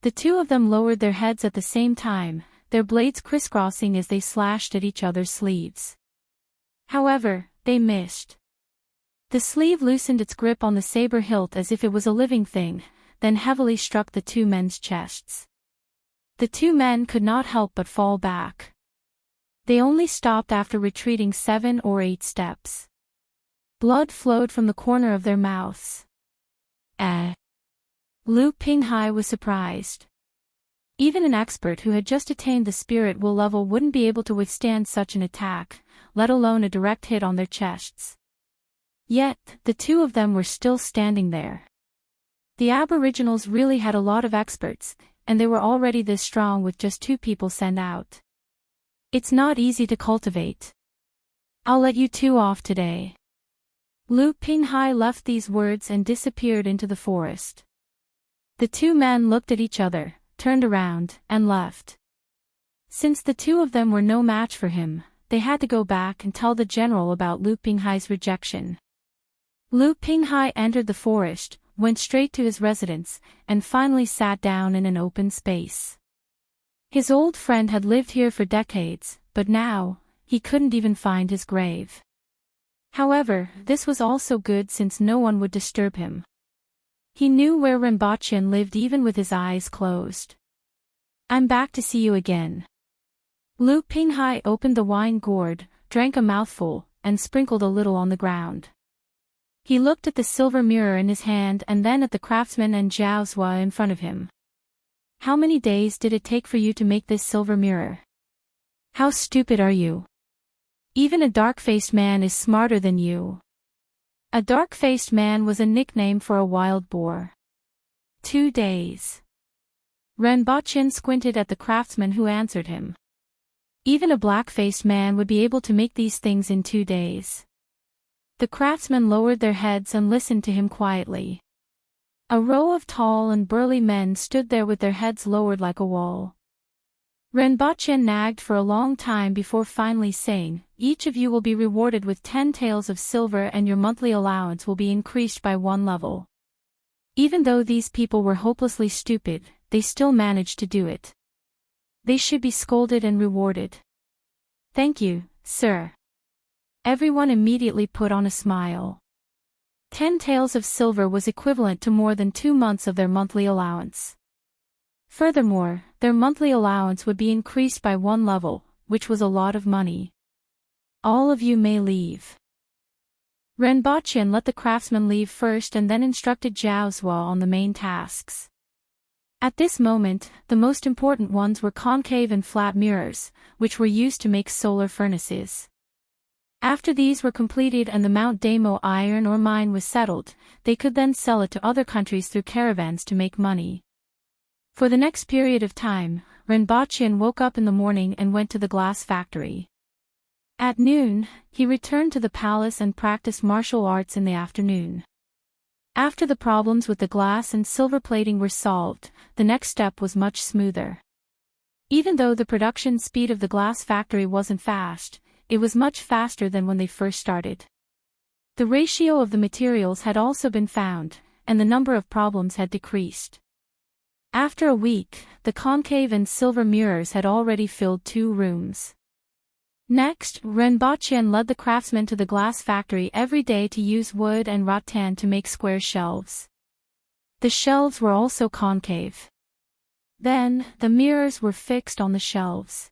S1: The two of them lowered their heads at the same time, their blades crisscrossing as they slashed at each other's sleeves. However, they missed. The sleeve loosened its grip on the saber hilt as if it was a living thing, then heavily struck the two men's chests. The two men could not help but fall back. They only stopped after retreating 7 or 8 steps. Blood flowed from the corner of their mouths. Lu Pinghai was surprised. Even an expert who had just attained the spirit will level wouldn't be able to withstand such an attack, let alone a direct hit on their chests. Yet, the two of them were still standing there. The Aboriginals really had a lot of experts, and they were already this strong with just 2 people sent out. It's not easy to cultivate. I'll let you two off today. Lu Pinghai left these words and disappeared into the forest. The two men looked at each other, turned around, and left. Since the two of them were no match for him, they had to go back and tell the general about Lu Pinghai's rejection. Lu Pinghai entered the forest, went straight to his residence, and finally sat down in an open space. His old friend had lived here for decades, but now, he couldn't even find his grave. However, this was also good since no one would disturb him. He knew where Rinpoche lived even with his eyes closed. I'm back to see you again. Lu Pinghai opened the wine gourd, drank a mouthful, and sprinkled a little on the ground. He looked at the silver mirror in his hand and then at the craftsman and Zhao Zhua in front of him. How many days did it take for you to make this silver mirror? How stupid are you? Even a dark-faced man is smarter than you. A dark-faced man was a nickname for a wild boar. 2 days. Rinpoche squinted at the craftsman who answered him. Even a black-faced man would be able to make these things in 2 days. The craftsmen lowered their heads and listened to him quietly. A row of tall and burly men stood there with their heads lowered like a wall. Rinpoche nagged for a long time before finally saying, each of you will be rewarded with 10 taels of silver and your monthly allowance will be increased by 1 level. Even though these people were hopelessly stupid, they still managed to do it. They should be scolded and rewarded. Thank you, sir. Everyone immediately put on a smile. 10 taels of silver was equivalent to more than 2 months of their monthly allowance. Furthermore, their monthly allowance would be increased by 1 level, which was a lot of money. All of you may leave. Rinpoche let the craftsman leave first and then instructed Zhao Zhua on the main tasks. At this moment, the most important ones were concave and flat mirrors, which were used to make solar furnaces. After these were completed and the Mount Damo iron ore mine was settled, they could then sell it to other countries through caravans to make money. For the next period of time, Rinpoche woke up in the morning and went to the glass factory. At noon, he returned to the palace and practiced martial arts in the afternoon. After the problems with the glass and silver plating were solved, the next step was much smoother. Even though the production speed of the glass factory wasn't fast, it was much faster than when they first started. The ratio of the materials had also been found, and the number of problems had decreased. After a week, the concave and silver mirrors had already filled 2 rooms. Next, Rinpoche led the craftsmen to the glass factory every day to use wood and rattan to make square shelves. The shelves were also concave. Then, the mirrors were fixed on the shelves.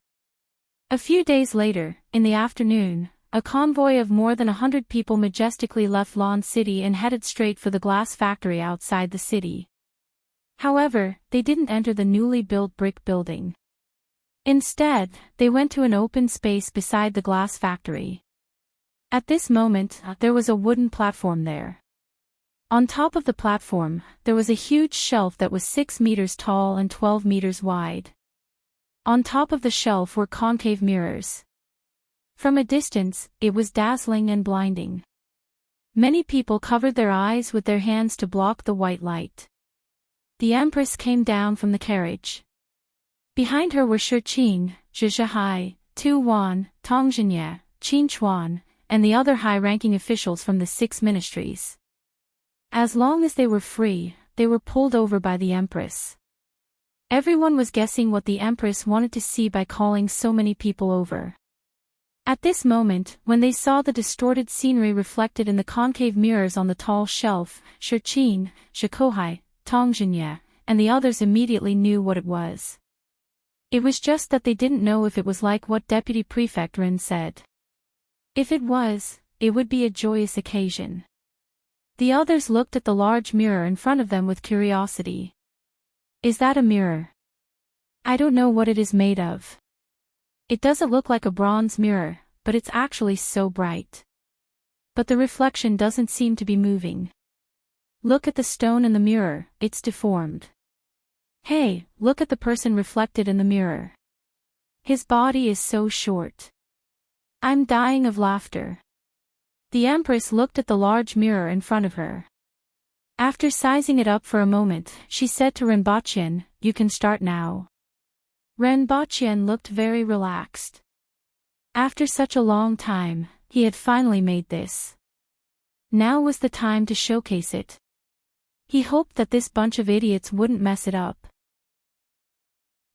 S1: A few days later, in the afternoon, a convoy of more than 100 people majestically left Lan City and headed straight for the glass factory outside the city. However, they didn't enter the newly built brick building. Instead, they went to an open space beside the glass factory. At this moment, there was a wooden platform there. On top of the platform, there was a huge shelf that was 6 meters tall and 12 meters wide. On top of the shelf were concave mirrors. From a distance, it was dazzling and blinding. Many people covered their eyes with their hands to block the white light. The Empress came down from the carriage. Behind her were Shirqing, Zhizhihai, Tu Wan, Tong Zhinya, Qin Chuan, and the other high-ranking officials from the 6 ministries. As long as they were free, they were pulled over by the Empress. Everyone was guessing what the Empress wanted to see by calling so many people over. At this moment, when they saw the distorted scenery reflected in the concave mirrors on the tall shelf, Shirqing, Zhikohai, Tong Zhinya, and the others immediately knew what it was. It was just that they didn't know if it was like what Deputy Prefect Ren said. If it was, it would be a joyous occasion. The others looked at the large mirror in front of them with curiosity. Is that a mirror? I don't know what it is made of. It doesn't look like a bronze mirror, but it's actually so bright. But the reflection doesn't seem to be moving. Look at the stone in the mirror, it's deformed. Hey, look at the person reflected in the mirror. His body is so short. I'm dying of laughter. The Empress looked at the large mirror in front of her. After sizing it up for a moment, she said to Renbaqian, "You can start now." Renbaqian looked very relaxed. After such a long time, he had finally made this. Now was the time to showcase it. He hoped that this bunch of idiots wouldn't mess it up.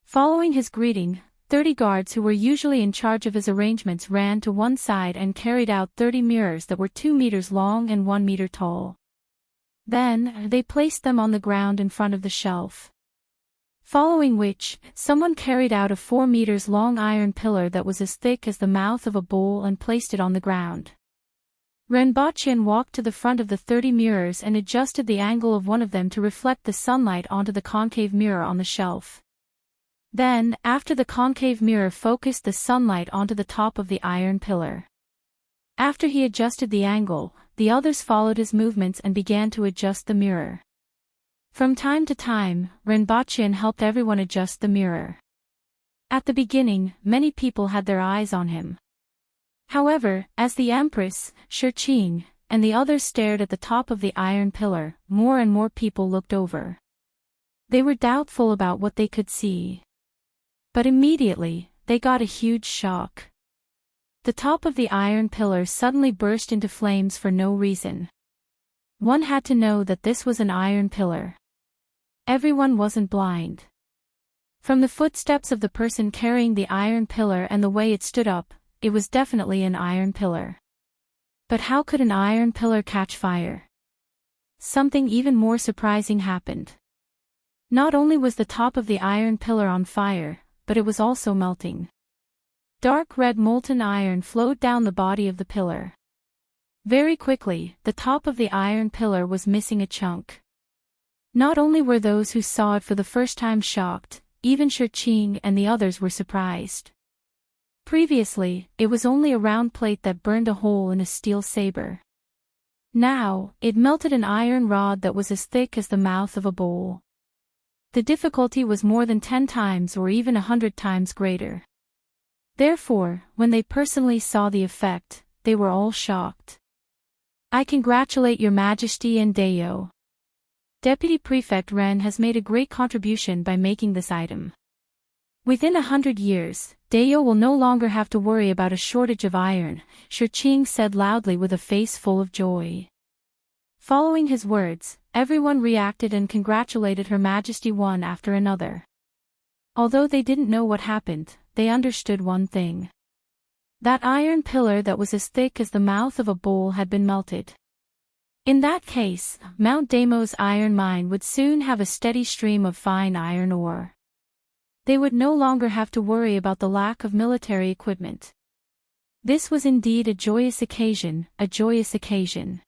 S1: Following his greeting, 30 guards who were usually in charge of his arrangements ran to one side and carried out 30 mirrors that were 2 meters long and 1 meter tall. Then, they placed them on the ground in front of the shelf. Following which, someone carried out a 4 meters long iron pillar that was as thick as the mouth of a bowl and placed it on the ground. Renbaqian walked to the front of the 30 mirrors and adjusted the angle of one of them to reflect the sunlight onto the concave mirror on the shelf. Then, after the concave mirror focused the sunlight onto the top of the iron pillar. After he adjusted the angle, the others followed his movements and began to adjust the mirror. From time to time, Renbaqian helped everyone adjust the mirror. At the beginning, many people had their eyes on him. However, as the Empress, Shirqing, and the others stared at the top of the iron pillar, more and more people looked over. They were doubtful about what they could see. But immediately, they got a huge shock. The top of the iron pillar suddenly burst into flames for no reason. One had to know that this was an iron pillar. Everyone wasn't blind. From the footsteps of the person carrying the iron pillar and the way it stood up, it was definitely an iron pillar. But how could an iron pillar catch fire? Something even more surprising happened. Not only was the top of the iron pillar on fire, but it was also melting. Dark red molten iron flowed down the body of the pillar. Very quickly, the top of the iron pillar was missing a chunk. Not only were those who saw it for the first time shocked, even Shirqing and the others were surprised. Previously, it was only a round plate that burned a hole in a steel saber. Now, it melted an iron rod that was as thick as the mouth of a bowl. The difficulty was more than 10 times or even 100 times greater. Therefore, when they personally saw the effect, they were all shocked. I congratulate Your Majesty and Dayo. Deputy Prefect Ren has made a great contribution by making this item. Within 100 years, Dayo will no longer have to worry about a shortage of iron, Shirqing said loudly with a face full of joy. Following his words, everyone reacted and congratulated Her Majesty one after another. Although they didn't know what happened, they understood one thing. That iron pillar that was as thick as the mouth of a bowl had been melted. In that case, Mount Damo's iron mine would soon have a steady stream of fine iron ore. They would no longer have to worry about the lack of military equipment. This was indeed a joyous occasion, a joyous occasion.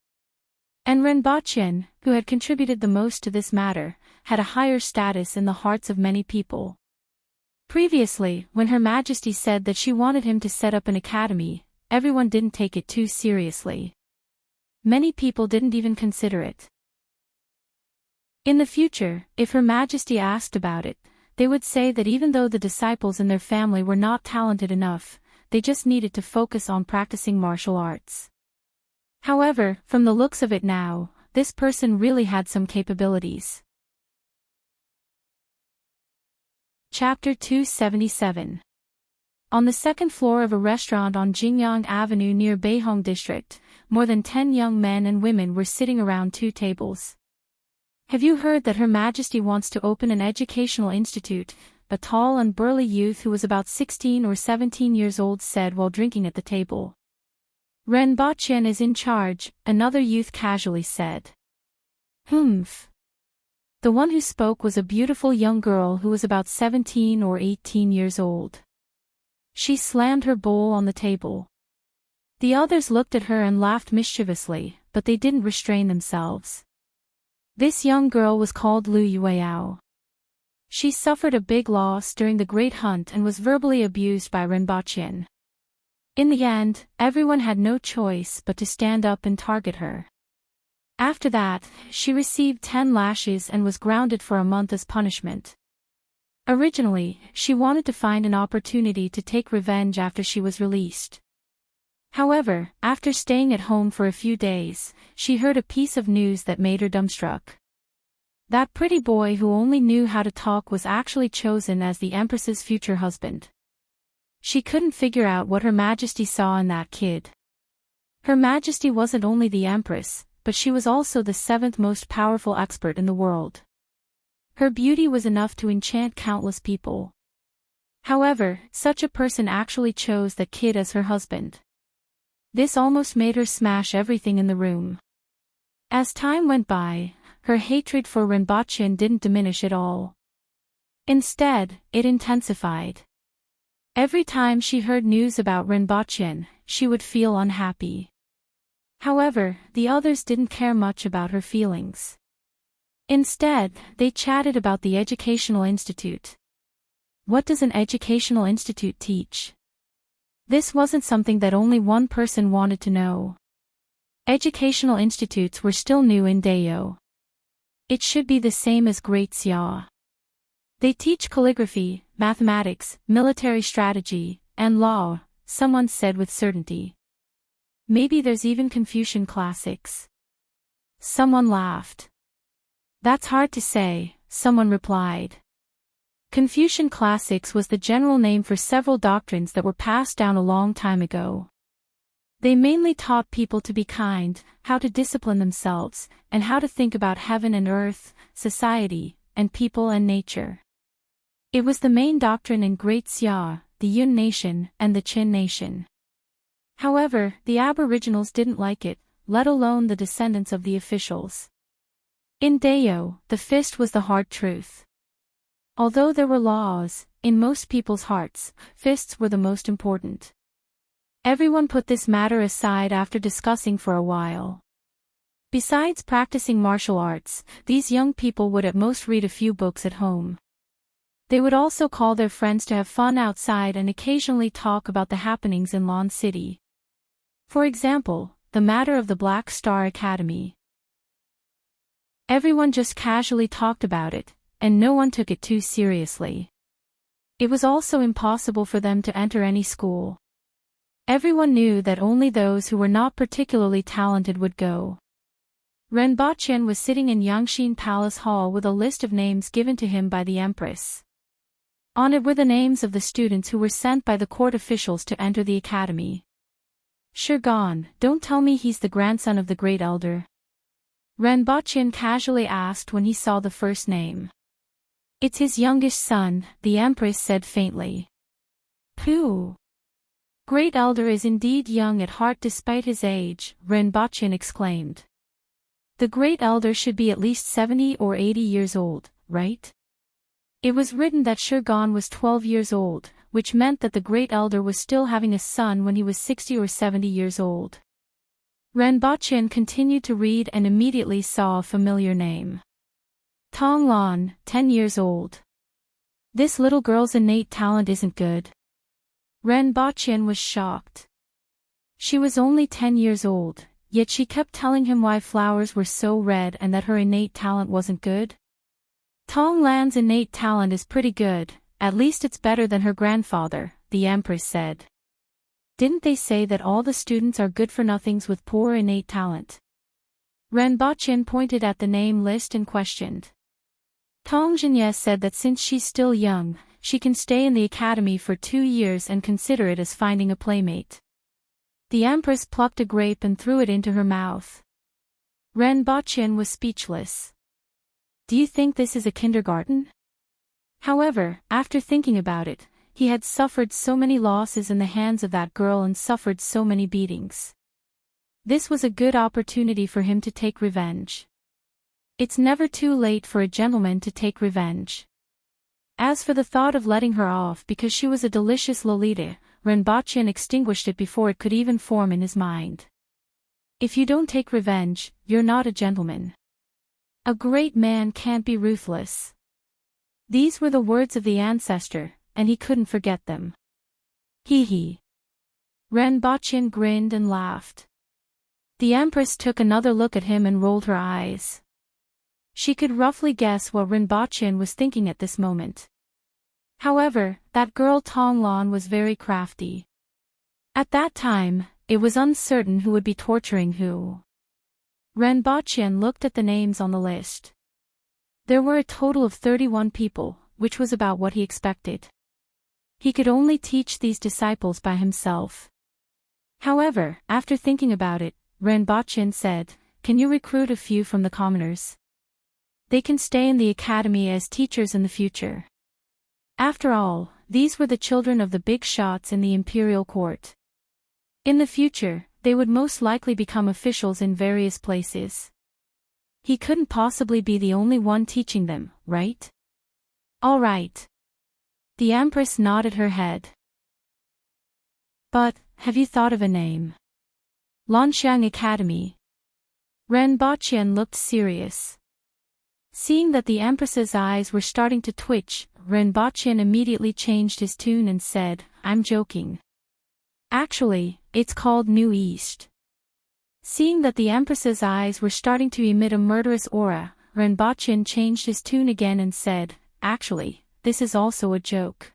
S1: And Renbaqian, who had contributed the most to this matter, had a higher status in the hearts of many people. Previously, when Her Majesty said that she wanted him to set up an academy, everyone didn't take it too seriously. Many people didn't even consider it. In the future, if Her Majesty asked about it, they would say that even though the disciples in their family were not talented enough, they just needed to focus on practicing martial arts. However, from the looks of it now, this person really had some capabilities. Chapter 277. On the second floor of a restaurant on Jingyang Avenue near Beihong District, more than 10 young men and women were sitting around 2 tables. Have you heard that Her Majesty wants to open an educational institute? A tall and burly youth who was about 16 or 17 years old said while drinking at the table. Ren Baqian is in charge, another youth casually said. Humph. The one who spoke was a beautiful young girl who was about 17 or 18 years old. She slammed her bowl on the table. The others looked at her and laughed mischievously, but they didn't restrain themselves. This young girl was called Lu Yueyao. She suffered a big loss during the Great Hunt and was verbally abused by Ren Baqian. In the end, everyone had no choice but to stand up and target her. After that, she received 10 lashes and was grounded for a month as punishment. Originally, she wanted to find an opportunity to take revenge after she was released. However, after staying at home for a few days, she heard a piece of news that made her dumbstruck. That pretty boy who only knew how to talk was actually chosen as the Empress's future husband. She couldn't figure out what Her Majesty saw in that kid. Her Majesty wasn't only the Empress, but she was also the 7th most powerful expert in the world. Her beauty was enough to enchant countless people. However, such a person actually chose that kid as her husband. This almost made her smash everything in the room. As time went by, her hatred for Ren Baqian didn't diminish at all. Instead, it intensified. Every time she heard news about Ren Baqian, she would feel unhappy. However, the others didn't care much about her feelings. Instead, they chatted about the educational institute. What does an educational institute teach? This wasn't something that only one person wanted to know. Educational institutes were still new in Dayo. It should be the same as Great Xia. They teach calligraphy, mathematics, military strategy, and law, someone said with certainty. Maybe there's even Confucian classics. Someone laughed. That's hard to say, someone replied. Confucian classics was the general name for several doctrines that were passed down a long time ago. They mainly taught people to be kind, how to discipline themselves, and how to think about heaven and earth, society, and people and nature. It was the main doctrine in Great Xia, the Yun nation, and the Qin nation. However, the aboriginals didn't like it, let alone the descendants of the officials. In Dayo, the fist was the hard truth. Although there were laws, in most people's hearts, fists were the most important. Everyone put this matter aside after discussing for a while. Besides practicing martial arts, these young people would at most read a few books at home. They would also call their friends to have fun outside and occasionally talk about the happenings in Lon City. For example, the matter of the Black Star Academy. Everyone just casually talked about it, and no one took it too seriously. It was also impossible for them to enter any school. Everyone knew that only those who were not particularly talented would go. Ren Baqian was sitting in Yangxin Palace Hall with a list of names given to him by the Empress. On it were the names of the students who were sent by the court officials to enter the academy. Shirgan, don't tell me he's the grandson of the Great Elder. Ren Baqian casually asked when he saw the first name. It's his youngest son, the Empress said faintly. Pooh! Great Elder is indeed young at heart despite his age, Ren Baqian exclaimed. The Great Elder should be at least 70 or 80 years old, right? It was written that Shirgan was 12 years old, which meant that the Great Elder was still having a son when he was 60 or 70 years old. Ren Baqian continued to read and immediately saw a familiar name. Tong Lan, 10 years old. This little girl's innate talent isn't good. Ren Bachyan was shocked. She was only 10 years old, yet she kept telling him why flowers were so red and that her innate talent wasn't good. Tong Lan's innate talent is pretty good, at least it's better than her grandfather, the Empress said. Didn't they say that all the students are good-for-nothings with poor innate talent? Ren Bachyan pointed at the name list and questioned. Tong Jinye said that since she's still young, she can stay in the academy for 2 years and consider it as finding a playmate. The Empress plucked a grape and threw it into her mouth. Ren Bachyan was speechless. Do you think this is a kindergarten? However, after thinking about it, he had suffered so many losses in the hands of that girl and suffered so many beatings. This was a good opportunity for him to take revenge. It's never too late for a gentleman to take revenge. As for the thought of letting her off because she was a delicious Lolita, Ren Bachyan extinguished it before it could even form in his mind. If you don't take revenge, you're not a gentleman. A great man can't be ruthless. These were the words of the ancestor, and he couldn't forget them. Hee hee. Ren Bachyan grinned and laughed. The Empress took another look at him and rolled her eyes. She could roughly guess what Ren Bachyan was thinking at this moment. However, that girl Tong Lan was very crafty. At that time, it was uncertain who would be torturing who. Ren Bachyan looked at the names on the list. There were a total of 31 people, which was about what he expected. He could only teach these disciples by himself. However, after thinking about it, Ren Bachyan said, "Can you recruit a few from the commoners? They can stay in the academy as teachers in the future." After all, these were the children of the big shots in the imperial court. In the future, they would most likely become officials in various places. He couldn't possibly be the only one teaching them, right? All right. The Empress nodded her head. But, have you thought of a name? Lanxiang Academy. Ren Bachyan looked serious. Seeing that the Empress's eyes were starting to twitch, Ren Bachyan immediately changed his tune and said, "I'm joking. Actually, it's called New East." Seeing that the Empress's eyes were starting to emit a murderous aura, Ren Bachyan changed his tune again and said, "Actually, this is also a joke.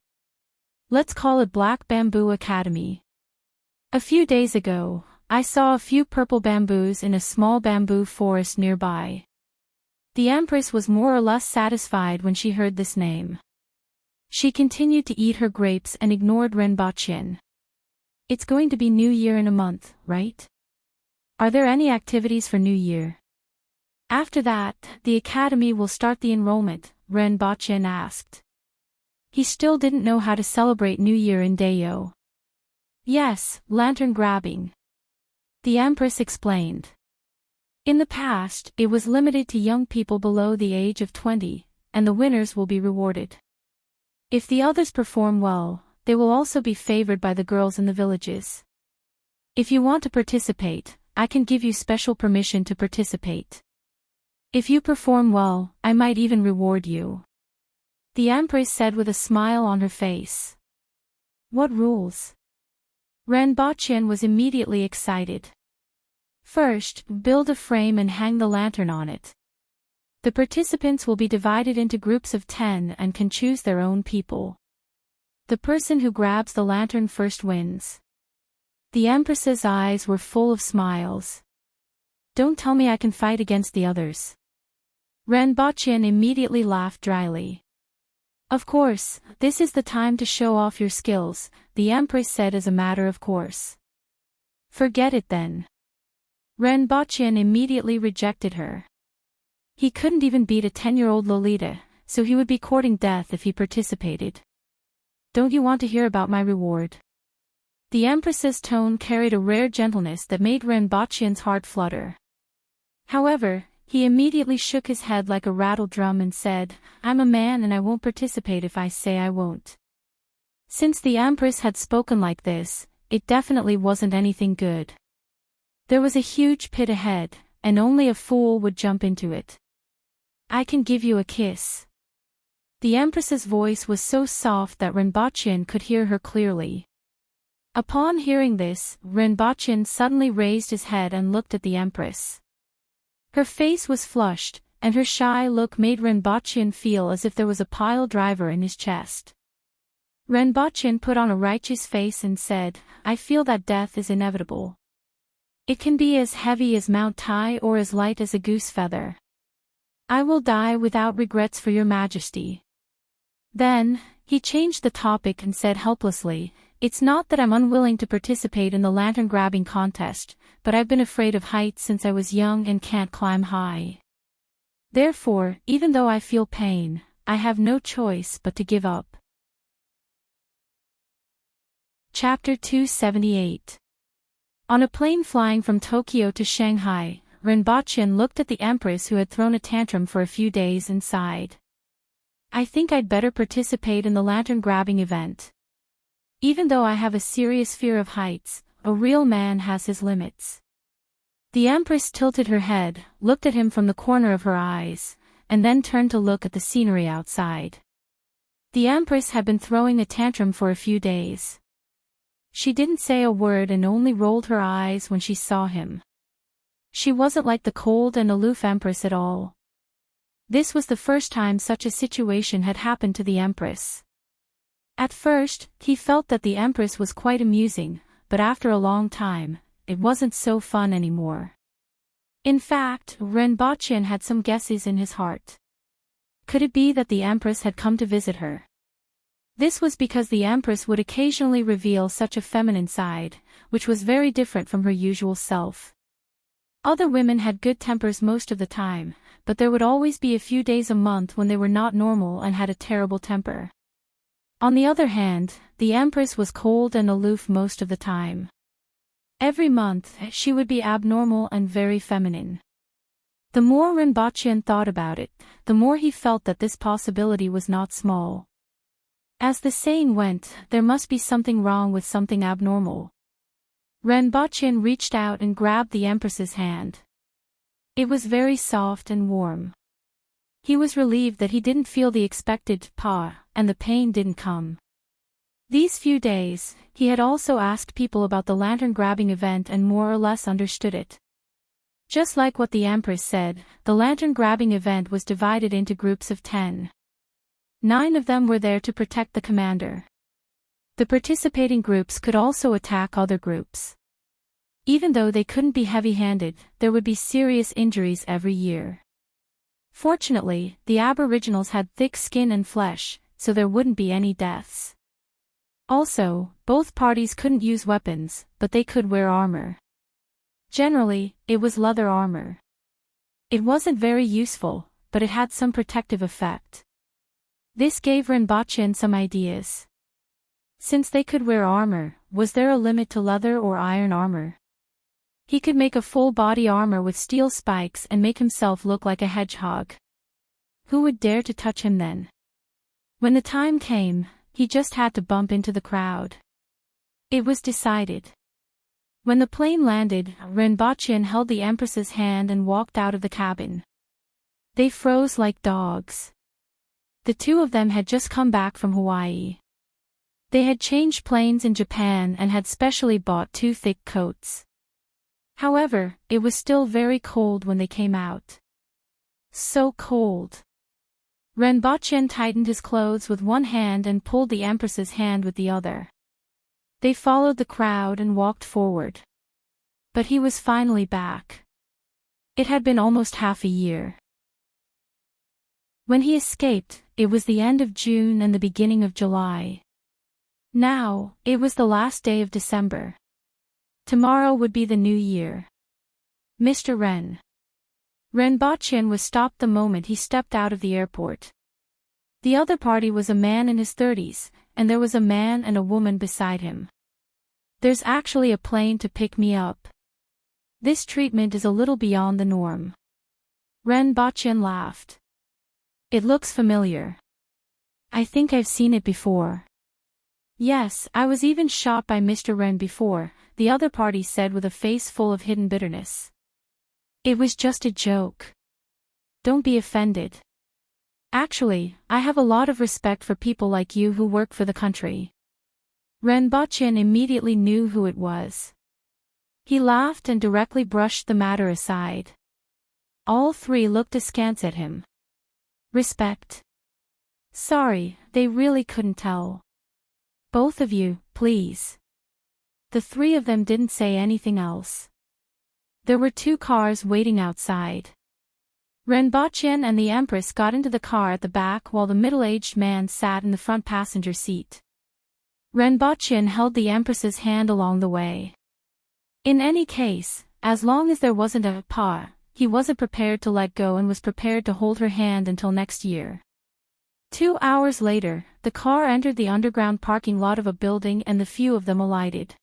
S1: Let's call it Black Bamboo Academy. A few days ago, I saw a few purple bamboos in a small bamboo forest nearby." The Empress was more or less satisfied when she heard this name. She continued to eat her grapes and ignored Ren Bachyan. It's going to be New Year in a month, right? Are there any activities for New Year? After that, the academy will start the enrollment, Ren Bachyan asked. He still didn't know how to celebrate New Year in Dayo. Yes, lantern grabbing. The Empress explained. In the past, it was limited to young people below the age of 20, and the winners will be rewarded. If the others perform well, they will also be favored by the girls in the villages. If you want to participate, I can give you special permission to participate. If you perform well, I might even reward you. The Empress said with a smile on her face. What rules? Ren Bachyan was immediately excited. First, build a frame and hang the lantern on it. The participants will be divided into groups of 10 and can choose their own people. The person who grabs the lantern first wins. The Empress's eyes were full of smiles. Don't tell me I can fight against the others. Ren Bachyan immediately laughed dryly. Of course, this is the time to show off your skills, the Empress said as a matter of course. Forget it then. Ren Bachyan immediately rejected her. He couldn't even beat a 10-year-old Lolita, so he would be courting death if he participated. Don't you want to hear about my reward? The Empress's tone carried a rare gentleness that made Ren Bachyan's heart flutter. However, he immediately shook his head like a rattled drum and said, I'm a man and I won't participate if I say I won't. Since the Empress had spoken like this, it definitely wasn't anything good. There was a huge pit ahead, and only a fool would jump into it. I can give you a kiss. The Empress's voice was so soft that Renbochin could hear her clearly. Upon hearing this, Renbochin suddenly raised his head and looked at the Empress. Her face was flushed, and her shy look made Renbochin feel as if there was a pile driver in his chest. Renbochin put on a righteous face and said, "I feel that death is inevitable. It can be as heavy as Mount Tai or as light as a goose feather. I will die without regrets for your majesty." Then, he changed the topic and said helplessly, "It's not that I'm unwilling to participate in the lantern-grabbing contest, but I've been afraid of heights since I was young and can't climb high. Therefore, even though I feel pain, I have no choice but to give up." Chapter 278. On a plane flying from Tokyo to Shanghai, Renbochin looked at the Empress who had thrown a tantrum for a few days and sighed. "I think I'd better participate in the lantern-grabbing event. Even though I have a serious fear of heights, a real man has his limits." The Empress tilted her head, looked at him from the corner of her eyes, and then turned to look at the scenery outside. The Empress had been throwing a tantrum for a few days. She didn't say a word and only rolled her eyes when she saw him. She wasn't like the cold and aloof Empress at all. This was the first time such a situation had happened to the Empress. At first, he felt that the Empress was quite amusing, but after a long time, it wasn't so fun anymore. In fact, Renbochin had some guesses in his heart. Could it be that the Empress had come to visit her? This was because the Empress would occasionally reveal such a feminine side, which was very different from her usual self. Other women had good tempers most of the time, but there would always be a few days a month when they were not normal and had a terrible temper. On the other hand, the Empress was cold and aloof most of the time. Every month, she would be abnormal and very feminine. The more Renbochin thought about it, the more he felt that this possibility was not small. As the saying went, there must be something wrong with something abnormal. Renbochin reached out and grabbed the Empress's hand. It was very soft and warm. He was relieved that he didn't feel the expected paw, and the pain didn't come. These few days, he had also asked people about the lantern-grabbing event and more or less understood it. Just like what the Empress said, the lantern-grabbing event was divided into groups of 10. 9 of them were there to protect the commander. The participating groups could also attack other groups. Even though they couldn't be heavy-handed, there would be serious injuries every year. Fortunately, the Aboriginals had thick skin and flesh, so there wouldn't be any deaths. Also, both parties couldn't use weapons, but they could wear armor. Generally, it was leather armor. It wasn't very useful, but it had some protective effect. This gave Renbochin some ideas. Since they could wear armor, was there a limit to leather or iron armor? He could make a full-body armor with steel spikes and make himself look like a hedgehog. Who would dare to touch him then? When the time came, he just had to bump into the crowd. It was decided. When the plane landed, Renbochin held the Empress's hand and walked out of the cabin. They froze like dogs. The two of them had just come back from Hawaii. They had changed planes in Japan and had specially bought 2 thick coats. However, it was still very cold when they came out. So cold. Renbochin tightened his clothes with one hand and pulled the Empress's hand with the other. They followed the crowd and walked forward. But he was finally back. It had been almost half a year. When he escaped, it was the end of June and the beginning of July. Now, it was the last day of December. Tomorrow would be the new year. Mr. Renbochin was stopped the moment he stepped out of the airport. The other party was a man in his 30s, and there was a man and a woman beside him. "There's actually a plane to pick me up. This treatment is a little beyond the norm." Renbochin laughed. "It looks familiar. I think I've seen it before." "Yes, I was even shot by Mr. Ren before," the other party said with a face full of hidden bitterness. "It was just a joke. Don't be offended." Actually, I have a lot of respect for people like you who work for the country. Renbochin immediately knew who it was. He laughed and directly brushed the matter aside. All three looked askance at him. Respect? Sorry, they really couldn't tell. Both of you, please. The three of them didn't say anything else. There were 2 cars waiting outside. Renbochin and the Empress got into the car at the back while the middle-aged man sat in the front passenger seat. Renbochin held the Empress's hand along the way. In any case, as long as there wasn't a par, he wasn't prepared to let go and was prepared to hold her hand until next year. 2 hours later, the car entered the underground parking lot of a building and the few of them alighted.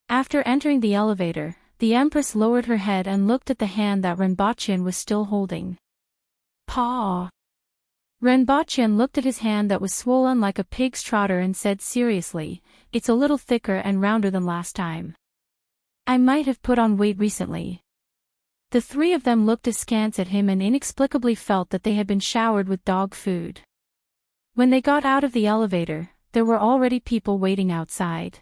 S1: After entering the elevator, the Empress lowered her head and looked at the hand that Renbochin was still holding. Pa. Renbochin looked at his hand that was swollen like a pig's trotter and said seriously, "It's a little thicker and rounder than last time. I might have put on weight recently." The three of them looked askance at him and inexplicably felt that they had been showered with dog food. When they got out of the elevator, there were already people waiting outside.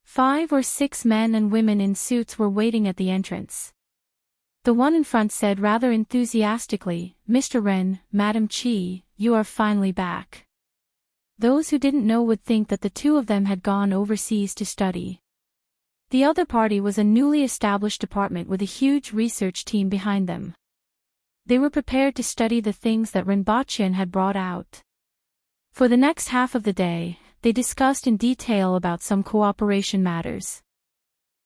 S1: 5 or 6 men and women in suits were waiting at the entrance. The one in front said rather enthusiastically, "Mr. Ren, Madam Chi, you are finally back." Those who didn't know would think that the 2 of them had gone overseas to study. The other party was a newly established department with a huge research team behind them. They were prepared to study the things that Renbochin had brought out. For the next half of the day, they discussed in detail about some cooperation matters.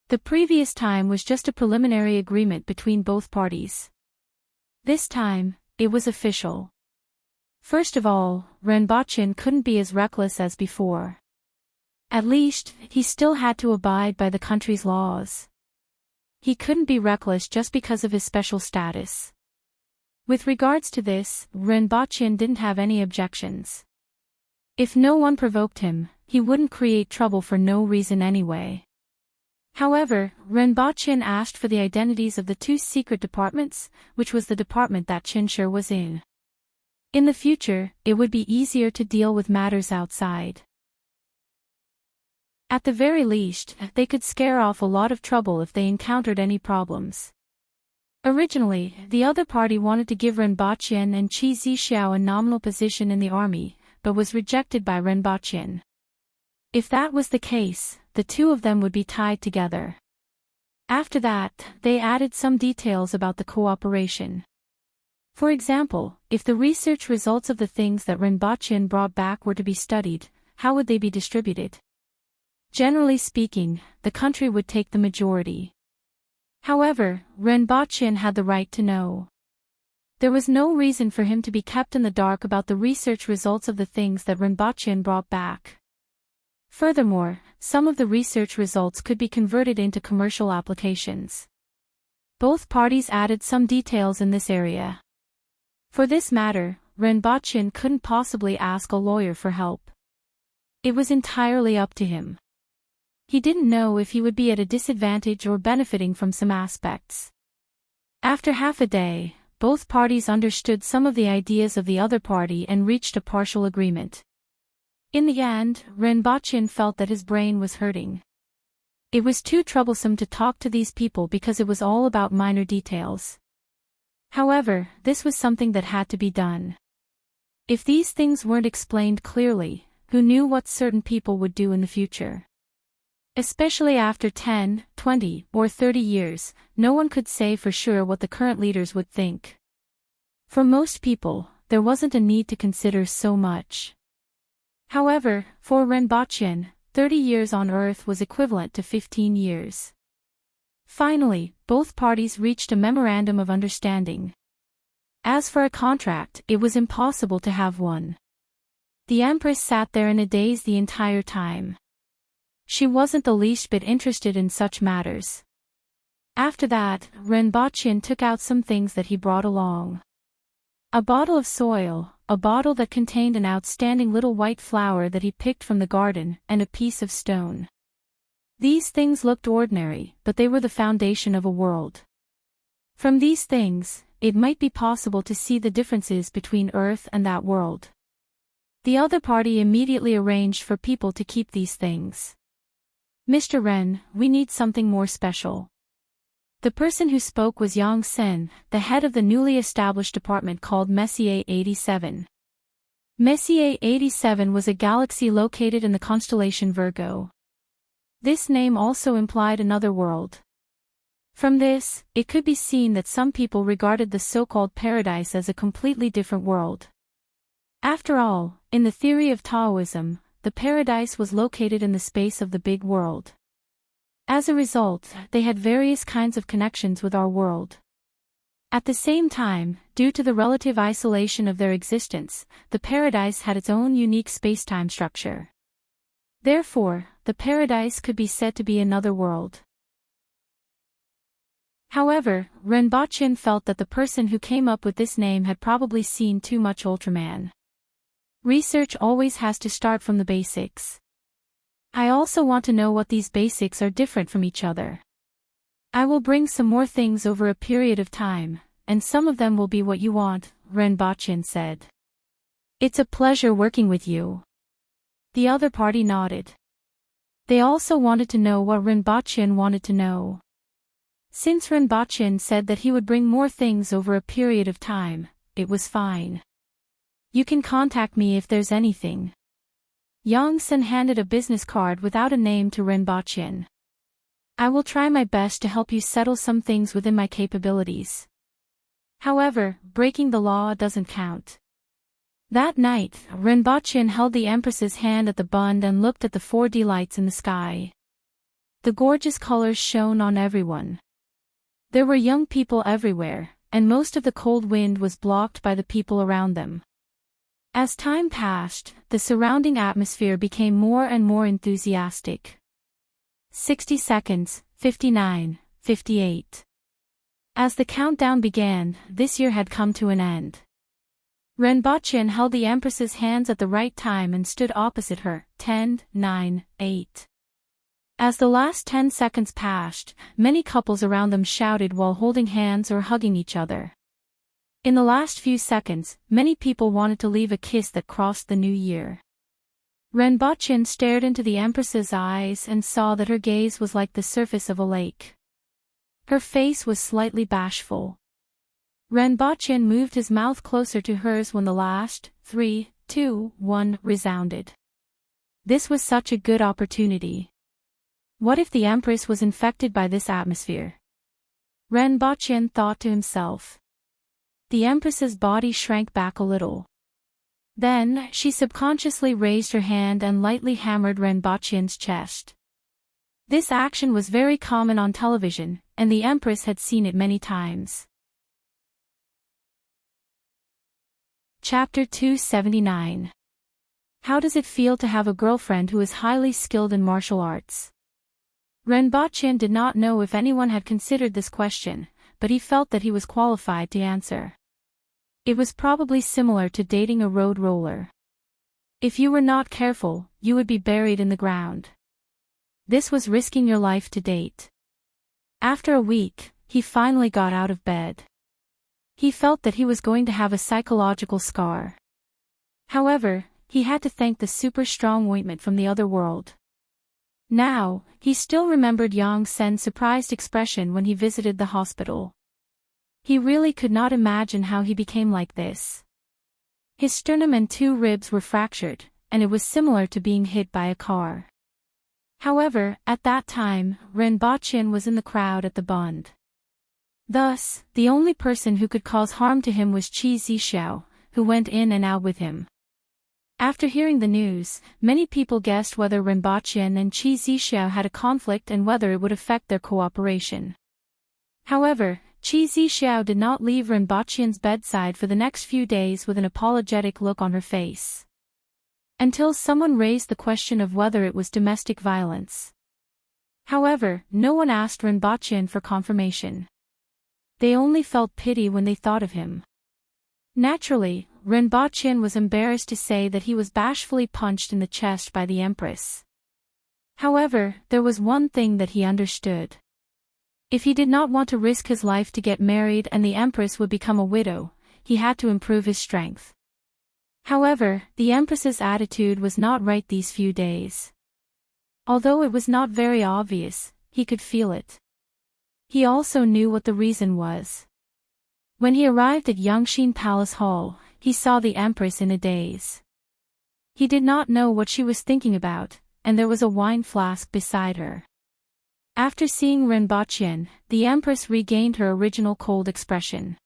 S1: The previous time was just a preliminary agreement between both parties. This time, it was official. First of all, Renbochin couldn't be as reckless as before. At least, he still had to abide by the country's laws. He couldn't be reckless just because of his special status. With regards to this, Renbochin didn't have any objections. If no one provoked him, he wouldn't create trouble for no reason anyway. However, Renbochin asked for the identities of the 2 secret departments, which was the department that Chinshir was in. In the future, it would be easier to deal with matters outside. At the very least, they could scare off a lot of trouble if they encountered any problems. Originally, the other party wanted to give Renbochin and Qi Zixiao a nominal position in the army, but was rejected by Renbochin. If that was the case, the 2 of them would be tied together. After that, they added some details about the cooperation. For example, if the research results of the things that Renbochin brought back were to be studied, how would they be distributed? Generally speaking, the country would take the majority. However, Renbochin had the right to know. There was no reason for him to be kept in the dark about the research results of the things that Renbochin brought back. Furthermore, some of the research results could be converted into commercial applications. Both parties added some details in this area. For this matter, Renbochin couldn't possibly ask a lawyer for help. It was entirely up to him. He didn't know if he would be at a disadvantage or benefiting from some aspects. After half a day, both parties understood some of the ideas of the other party and reached a partial agreement. In the end, Renbochin felt that his brain was hurting. It was too troublesome to talk to these people because it was all about minor details. However, this was something that had to be done. If these things weren't explained clearly, who knew what certain people would do in the future? Especially after 10, 20, or 30 years, no one could say for sure what the current leaders would think. For most people, there wasn't a need to consider so much. However, for Renbochin, 30 years on Earth was equivalent to 15 years. Finally, both parties reached a memorandum of understanding. As for a contract, it was impossible to have one. The Empress sat there in a daze the entire time. She wasn't the least bit interested in such matters. After that, Renbochin took out some things that he brought along. A bottle of soil, a bottle that contained an outstanding little white flower that he picked from the garden, and a piece of stone. These things looked ordinary, but they were the foundation of a world. From these things, it might be possible to see the differences between Earth and that world. The other party immediately arranged for people to keep these things. Mr. Ren, we need something more special. The person who spoke was Yang Sen, the head of the newly established department called Messier 87. Messier 87 was a galaxy located in the constellation Virgo. This name also implied another world. From this, it could be seen that some people regarded the so-called paradise as a completely different world. After all, in the theory of Taoism, the paradise was located in the space of the big world. As a result, they had various kinds of connections with our world. At the same time, due to the relative isolation of their existence, the paradise had its own unique space-time structure. Therefore, the paradise could be said to be another world. However, Renbochin felt that the person who came up with this name had probably seen too much Ultraman. Research always has to start from the basics. I also want to know what these basics are different from each other. I will bring some more things over a period of time, and some of them will be what you want, Renbochin said. It's a pleasure working with you. The other party nodded. They also wanted to know what Renbochin wanted to know. Since Renbochin said that he would bring more things over a period of time, it was fine. You can contact me if there's anything. Yang Sen handed a business card without a name to Renbochin. I will try my best to help you settle some things within my capabilities. However, breaking the law doesn't count. That night, Renbochin held the Empress's hand at the bund and looked at the 4D lights in the sky. The gorgeous colors shone on everyone. There were young people everywhere, and most of the cold wind was blocked by the people around them. As time passed, the surrounding atmosphere became more and more enthusiastic. 60 seconds, 59, 58. As the countdown began, this year had come to an end. Renbochin held the Empress's hands at the right time and stood opposite her, 10, 9, 8. As the last 10 seconds passed, many couples around them shouted while holding hands or hugging each other. In the last few seconds, many people wanted to leave a kiss that crossed the new year. Renbochin stared into the Empress's eyes and saw that her gaze was like the surface of a lake. Her face was slightly bashful. Renbochin moved his mouth closer to hers when the last 3, 2, 1 resounded. This was such a good opportunity. What if the Empress was infected by this atmosphere? Renbochin thought to himself. The Empress's body shrank back a little. Then, she subconsciously raised her hand and lightly hammered Renbochin's chest. This action was very common on television, and the Empress had seen it many times. Chapter 279. How does it feel to have a girlfriend who is highly skilled in martial arts? Renbochin did not know if anyone had considered this question, but he felt that he was qualified to answer. It was probably similar to dating a road roller. If you were not careful, you would be buried in the ground. This was risking your life to date. After a week, he finally got out of bed. He felt that he was going to have a psychological scar. However, he had to thank the super strong ointment from the other world. Now, he still remembered Yang Sen's surprised expression when he visited the hospital. He really could not imagine how he became like this. His sternum and 2 ribs were fractured, and it was similar to being hit by a car. However, at that time, Renbochin was in the crowd at the bund. Thus, the only person who could cause harm to him was Qi Zixiao, who went in and out with him. After hearing the news, many people guessed whether Renbochin and Qi Zixiao had a conflict and whether it would affect their cooperation. However, Qi Zixiao did not leave Renbochin's bedside for the next few days with an apologetic look on her face. Until someone raised the question of whether it was domestic violence. However, no one asked Renbochin for confirmation. They only felt pity when they thought of him. Naturally, Renbochin was embarrassed to say that he was bashfully punched in the chest by the Empress. However, there was one thing that he understood. If he did not want to risk his life to get married and the Empress would become a widow, he had to improve his strength. However, the Empress's attitude was not right these few days. Although it was not very obvious, he could feel it. He also knew what the reason was. When he arrived at Yangxin Palace Hall, he saw the Empress in a daze. He did not know what she was thinking about, and there was a wine flask beside her. After seeing Renbaqian, the Empress regained her original cold expression.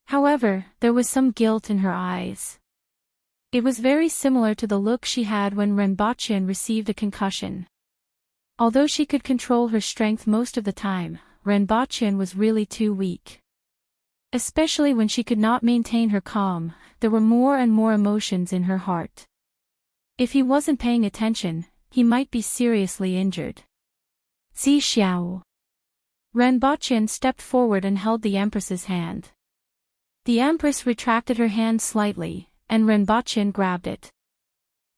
S1: However, there was some guilt in her eyes. It was very similar to the look she had when Renbaqian received a concussion. Although she could control her strength most of the time, Renbaqian was really too weak. Especially when she could not maintain her calm, there were more and more emotions in her heart. If he wasn't paying attention, he might be seriously injured. Zi Xiao. Renbaqian stepped forward and held the Empress's hand. The Empress retracted her hand slightly, and Renbaqian grabbed it.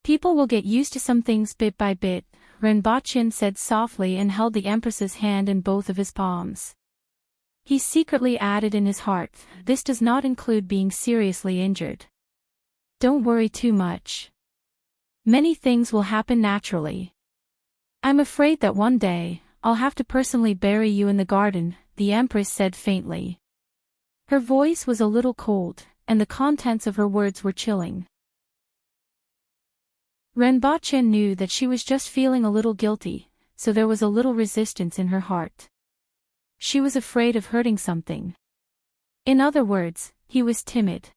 S1: People will get used to some things bit by bit, Renbaqian said softly and held the Empress's hand in both of his palms. He secretly added in his heart, this does not include being seriously injured. Don't worry too much. Many things will happen naturally. I'm afraid that one day, I'll have to personally bury you in the garden, the Empress said faintly. Her voice was a little cold, and the contents of her words were chilling. Renbaqian knew that she was just feeling a little guilty, so there was a little resistance in her heart. She was afraid of hurting something. In other words, he was timid.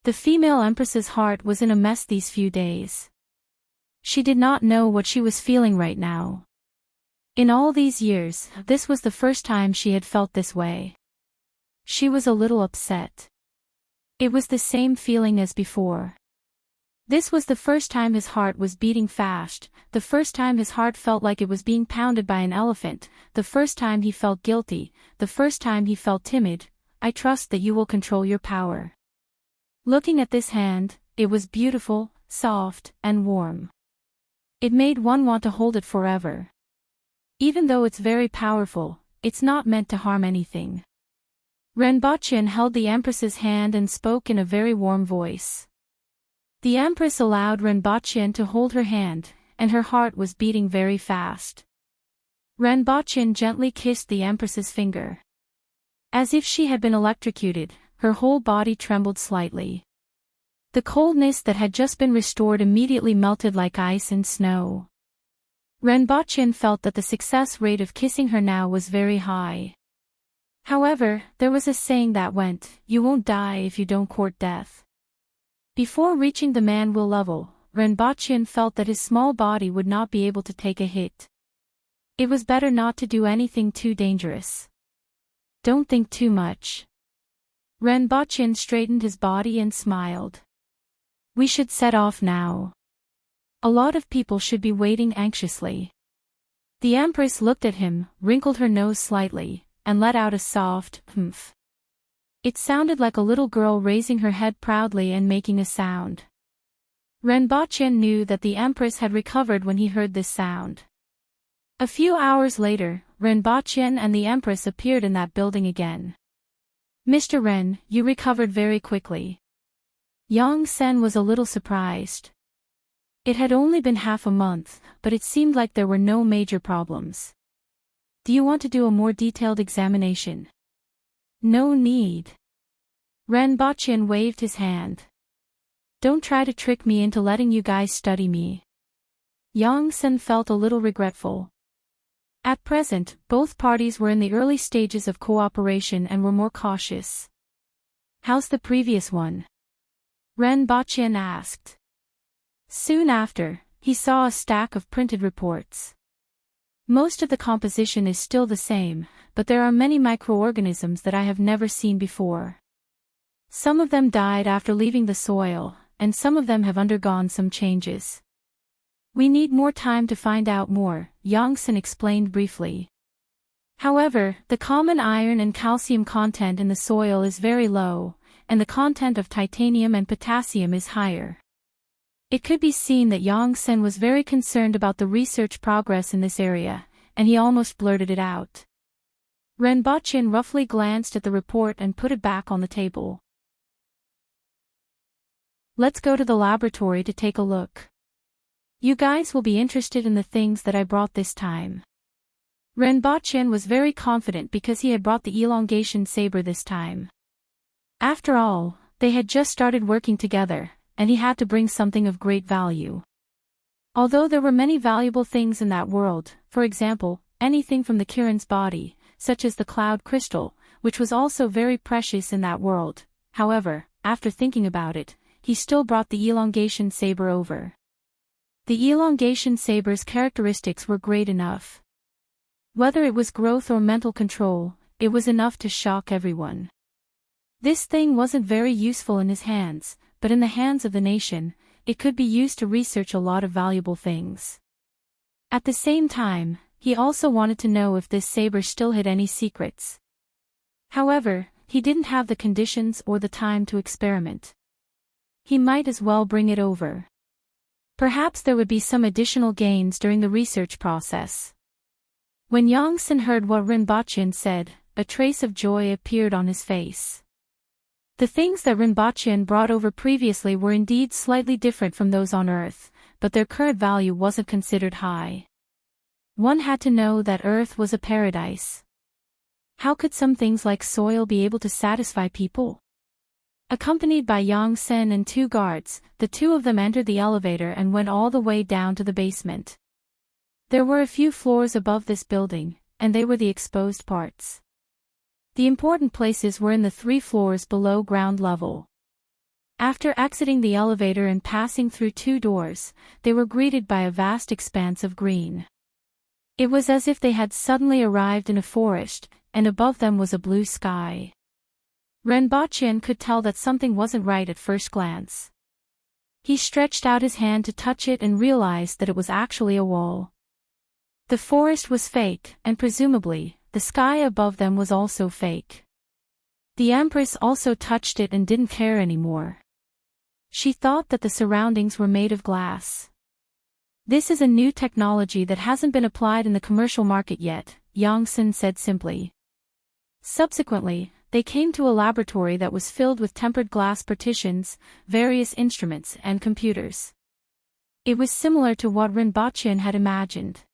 S1: The female Empress's heart was in a mess these few days. She did not know what she was feeling right now. In all these years, this was the first time she had felt this way. She was a little upset. It was the same feeling as before. This was the first time his heart was beating fast, the first time his heart felt like it was being pounded by an elephant, the first time he felt guilty, the first time he felt timid. I trust that you will control your power. Looking at this hand, it was beautiful, soft, and warm. It made one want to hold it forever. Even though it's very powerful, it's not meant to harm anything. Renbaqian held the Empress's hand and spoke in a very warm voice. The Empress allowed Renbaqian to hold her hand, and her heart was beating very fast. Renbaqian gently kissed the Empress's finger. As if she had been electrocuted, her whole body trembled slightly. The coldness that had just been restored immediately melted like ice and snow. Renbaqian felt that the success rate of kissing her now was very high. However, there was a saying that went, you won't die if you don't court death. Before reaching the man-will level, Renbaqian felt that his small body would not be able to take a hit. It was better not to do anything too dangerous. Don't think too much. Renbaqian straightened his body and smiled. We should set off now. A lot of people should be waiting anxiously. The Empress looked at him, wrinkled her nose slightly, and let out a soft, humph. It sounded like a little girl raising her head proudly and making a sound. Renbaqian knew that the Empress had recovered when he heard this sound. A few hours later, Renbaqian and the Empress appeared in that building again. Mr. Ren, you recovered very quickly. Yang Sen was a little surprised. It had only been half a month, but it seemed like there were no major problems. Do you want to do a more detailed examination? No need. Renbaqian waved his hand. Don't try to trick me into letting you guys study me. Yang Sen felt a little regretful. At present, both parties were in the early stages of cooperation and were more cautious. How's the previous one? Renbaqian asked. Soon after, he saw a stack of printed reports. Most of the composition is still the same, but there are many microorganisms that I have never seen before. Some of them died after leaving the soil, and some of them have undergone some changes. We need more time to find out more, Yang Sen explained briefly. However, the common iron and calcium content in the soil is very low, and the content of titanium and potassium is higher. It could be seen that Yang Sen was very concerned about the research progress in this area, and he almost blurted it out. Renbochin roughly glanced at the report and put it back on the table. Let's go to the laboratory to take a look. You guys will be interested in the things that I brought this time. Renbochin was very confident because he had brought the elongation saber this time. After all, they had just started working together, and he had to bring something of great value. Although there were many valuable things in that world, for example, anything from the Kirin's body, such as the cloud crystal, which was also very precious in that world, however, after thinking about it, he still brought the elongation saber over. The elongation saber's characteristics were great enough. Whether it was growth or mental control, it was enough to shock everyone. This thing wasn't very useful in his hands, but in the hands of the nation, it could be used to research a lot of valuable things. At the same time, he also wanted to know if this saber still hid any secrets. However, he didn't have the conditions or the time to experiment. He might as well bring it over. Perhaps there would be some additional gains during the research process. When Yongsan heard what Renbochin said, a trace of joy appeared on his face. The things that Renbochin brought over previously were indeed slightly different from those on Earth, but their current value wasn't considered high. One had to know that Earth was a paradise. How could some things like soil be able to satisfy people? Accompanied by Yongsan and 2 guards, the 2 of them entered the elevator and went all the way down to the basement. There were a few floors above this building, and they were the exposed parts. The important places were in the 3 floors below ground level. After exiting the elevator and passing through 2 doors, they were greeted by a vast expanse of green. It was as if they had suddenly arrived in a forest, and above them was a blue sky. Renbochin could tell that something wasn't right at first glance. He stretched out his hand to touch it and realized that it was actually a wall. The forest was fake, and presumably, the sky above them was also fake. The Empress also touched it and didn't care anymore. She thought that the surroundings were made of glass. This is a new technology that hasn't been applied in the commercial market yet, Yongsan said simply. Subsequently, they came to a laboratory that was filled with tempered glass partitions, various instruments and computers. It was similar to what Renbochin had imagined.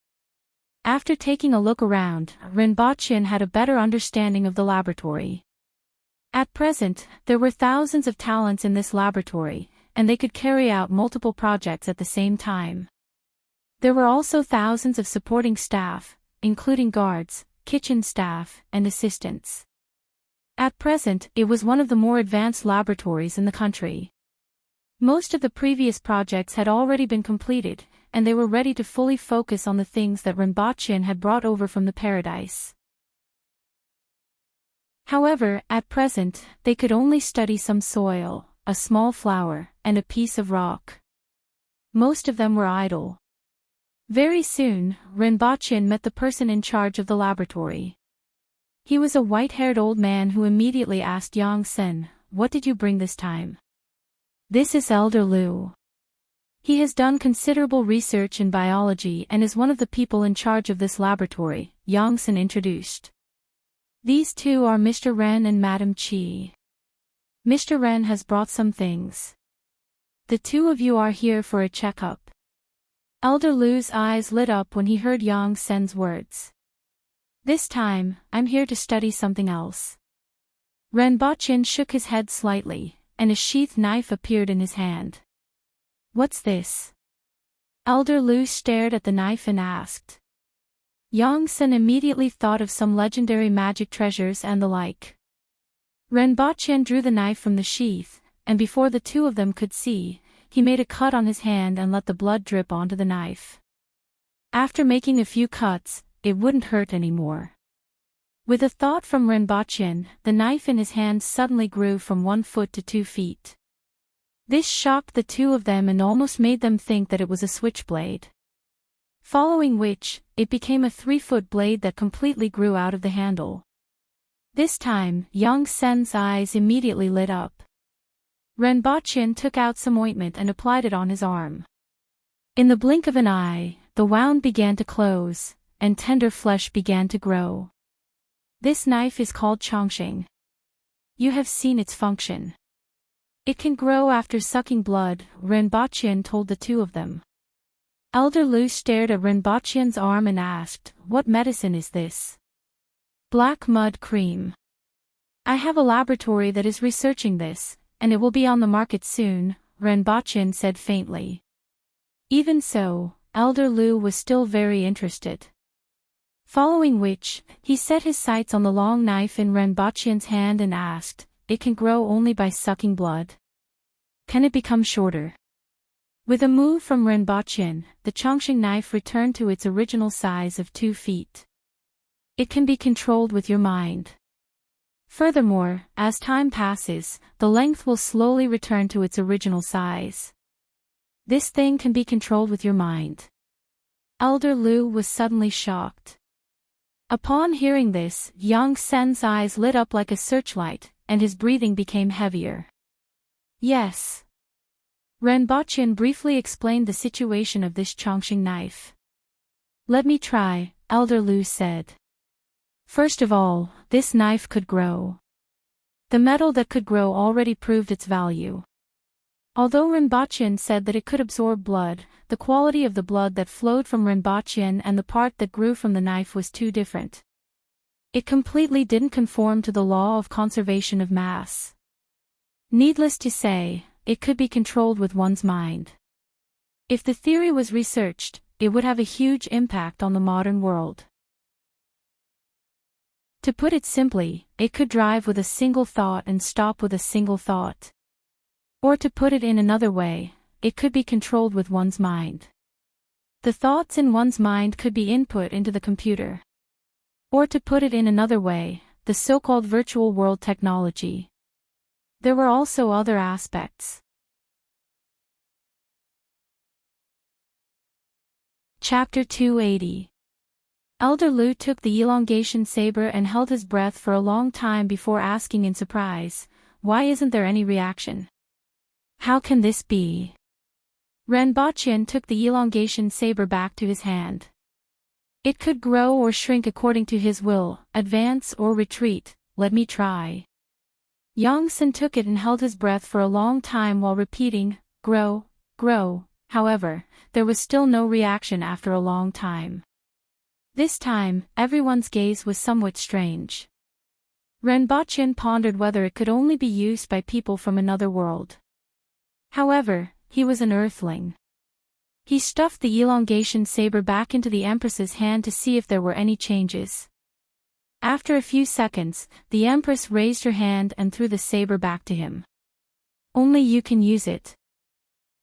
S1: After taking a look around, Renbochin had a better understanding of the laboratory. At present, there were thousands of talents in this laboratory, and they could carry out multiple projects at the same time. There were also thousands of supporting staff, including guards, kitchen staff, and assistants. At present, it was one of the more advanced laboratories in the country. Most of the previous projects had already been completed, and they were ready to fully focus on the things that Renbochin had brought over from the paradise. However, at present, they could only study some soil, a small flower, and a piece of rock. Most of them were idle. Very soon, Renbochin met the person in charge of the laboratory. He was a white-haired old man who immediately asked Yongsan, "What did you bring this time?" "This is Elder Lu. He has done considerable research in biology and is one of the people in charge of this laboratory," Yongsan introduced. "These 2 are Mr. Ren and Madam Qi. Mr. Ren has brought some things. The 2 of you are here for a checkup." Elder Lu's eyes lit up when he heard Yongsan's words. "This time, I'm here to study something else." Renbochin shook his head slightly, and a sheath knife appeared in his hand. "What's this?" Elder Lu stared at the knife and asked. Yongsan immediately thought of some legendary magic treasures and the like. Renbochin drew the knife from the sheath, and before the 2 of them could see, he made a cut on his hand and let the blood drip onto the knife. After making a few cuts, it wouldn't hurt anymore. With a thought from Renbochin, the knife in his hand suddenly grew from 1 foot to 2 feet. This shocked the 2 of them and almost made them think that it was a switchblade. Following which, it became a 3-foot blade that completely grew out of the handle. This time, Yongsan's eyes immediately lit up. Renbochin took out some ointment and applied it on his arm. In the blink of an eye, the wound began to close, and tender flesh began to grow. This knife is called Enchanting. You have seen its function. It can grow after sucking blood, Rinpoche told the two of them. Elder Lu stared at Rinpoche's arm and asked, "What medicine is this?" "Black mud cream. I have a laboratory that is researching this, and it will be on the market soon," Rinpoche said faintly. Even so, Elder Lu was still very interested. Following which, he set his sights on the long knife in Rinpoche's hand and asked, "It can grow only by sucking blood. Can it become shorter?" With a move from Rinpoche, the Enchanting knife returned to its original size of 2 feet. It can be controlled with your mind. Furthermore, as time passes, the length will slowly return to its original size. This thing can be controlled with your mind. Elder Lu was suddenly shocked. Upon hearing this, Yang Sen's eyes lit up like a searchlight, and his breathing became heavier. "Yes." Rinpoche briefly explained the situation of this Enchanting knife. "Let me try," Elder Lu said. First of all, this knife could grow. The metal that could grow already proved its value. Although Rinpoche said that it could absorb blood, the quality of the blood that flowed from Rinpoche and the part that grew from the knife was too different. It completely didn't conform to the law of conservation of mass. Needless to say, it could be controlled with one's mind. If the theory was researched, it would have a huge impact on the modern world. To put it simply, it could drive with a single thought and stop with a single thought. Or to put it in another way, it could be controlled with one's mind. The thoughts in one's mind could be input into the computer. Or to put it in another way, the so-called virtual world technology. There were also other aspects. Chapter 280. Elder Lu took the elongation saber and held his breath for a long time before asking in surprise, "Why isn't there any reaction? How can this be?" Rinpoche took the elongation saber back to his hand. "It could grow or shrink according to his will, advance or retreat, let me try." Yang Sen took it and held his breath for a long time while repeating, "Grow, grow." However, there was still no reaction after a long time. This time, everyone's gaze was somewhat strange. Rinpoche pondered whether it could only be used by people from another world. However, he was an earthling. He stuffed the elongation saber back into the Empress's hand to see if there were any changes. After a few seconds, the Empress raised her hand and threw the saber back to him. "Only you can use it.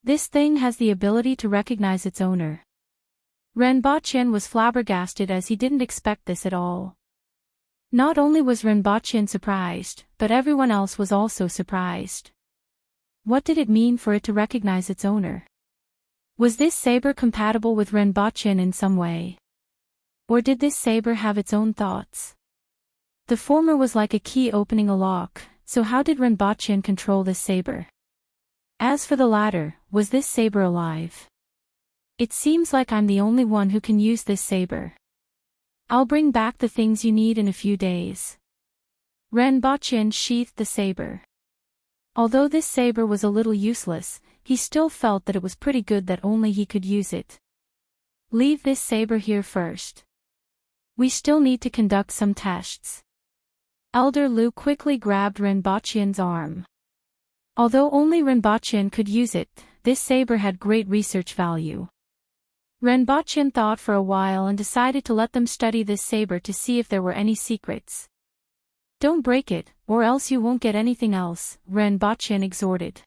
S1: This thing has the ability to recognize its owner." Rinpoche was flabbergasted as he didn't expect this at all. Not only was Rinpoche surprised, but everyone else was also surprised. What did it mean for it to recognize its owner? Was this saber compatible with Rinpoche in some way? Or did this saber have its own thoughts? The former was like a key opening a lock, so how did Rinpoche control this saber? As for the latter, was this saber alive? "It seems like I'm the only one who can use this saber. I'll bring back the things you need in a few days." Rinpoche sheathed the saber. Although this saber was a little useless, he still felt that it was pretty good that only he could use it. "Leave this saber here first. We still need to conduct some tests." Elder Lu quickly grabbed Rinpoche's arm. Although only Rinpoche could use it, this saber had great research value. Rinpoche thought for a while and decided to let them study this saber to see if there were any secrets. "Don't break it, or else you won't get anything else," Rinpoche exhorted.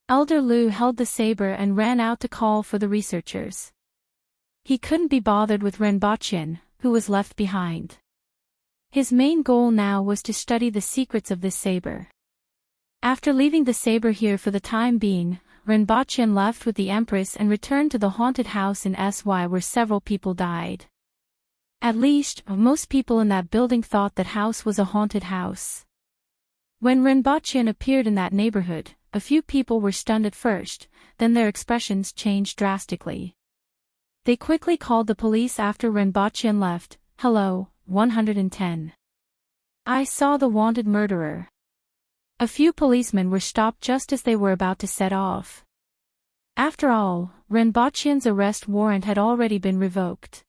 S1: Elder Lu held the saber and ran out to call for the researchers. He couldn't be bothered with Rinpoche, who was left behind. His main goal now was to study the secrets of this saber. After leaving the saber here for the time being, Rinpoche left with the Empress and returned to the haunted house in SY where several people died. At least, most people in that building thought that house was a haunted house. When Rinpoche appeared in that neighborhood, a few people were stunned at first, then their expressions changed drastically. They quickly called the police after Rinpoche left. "Hello, 110. I saw the wanted murderer. A few policemen were stopped just as they were about to set off. After all, Renbochen's arrest warrant had already been revoked.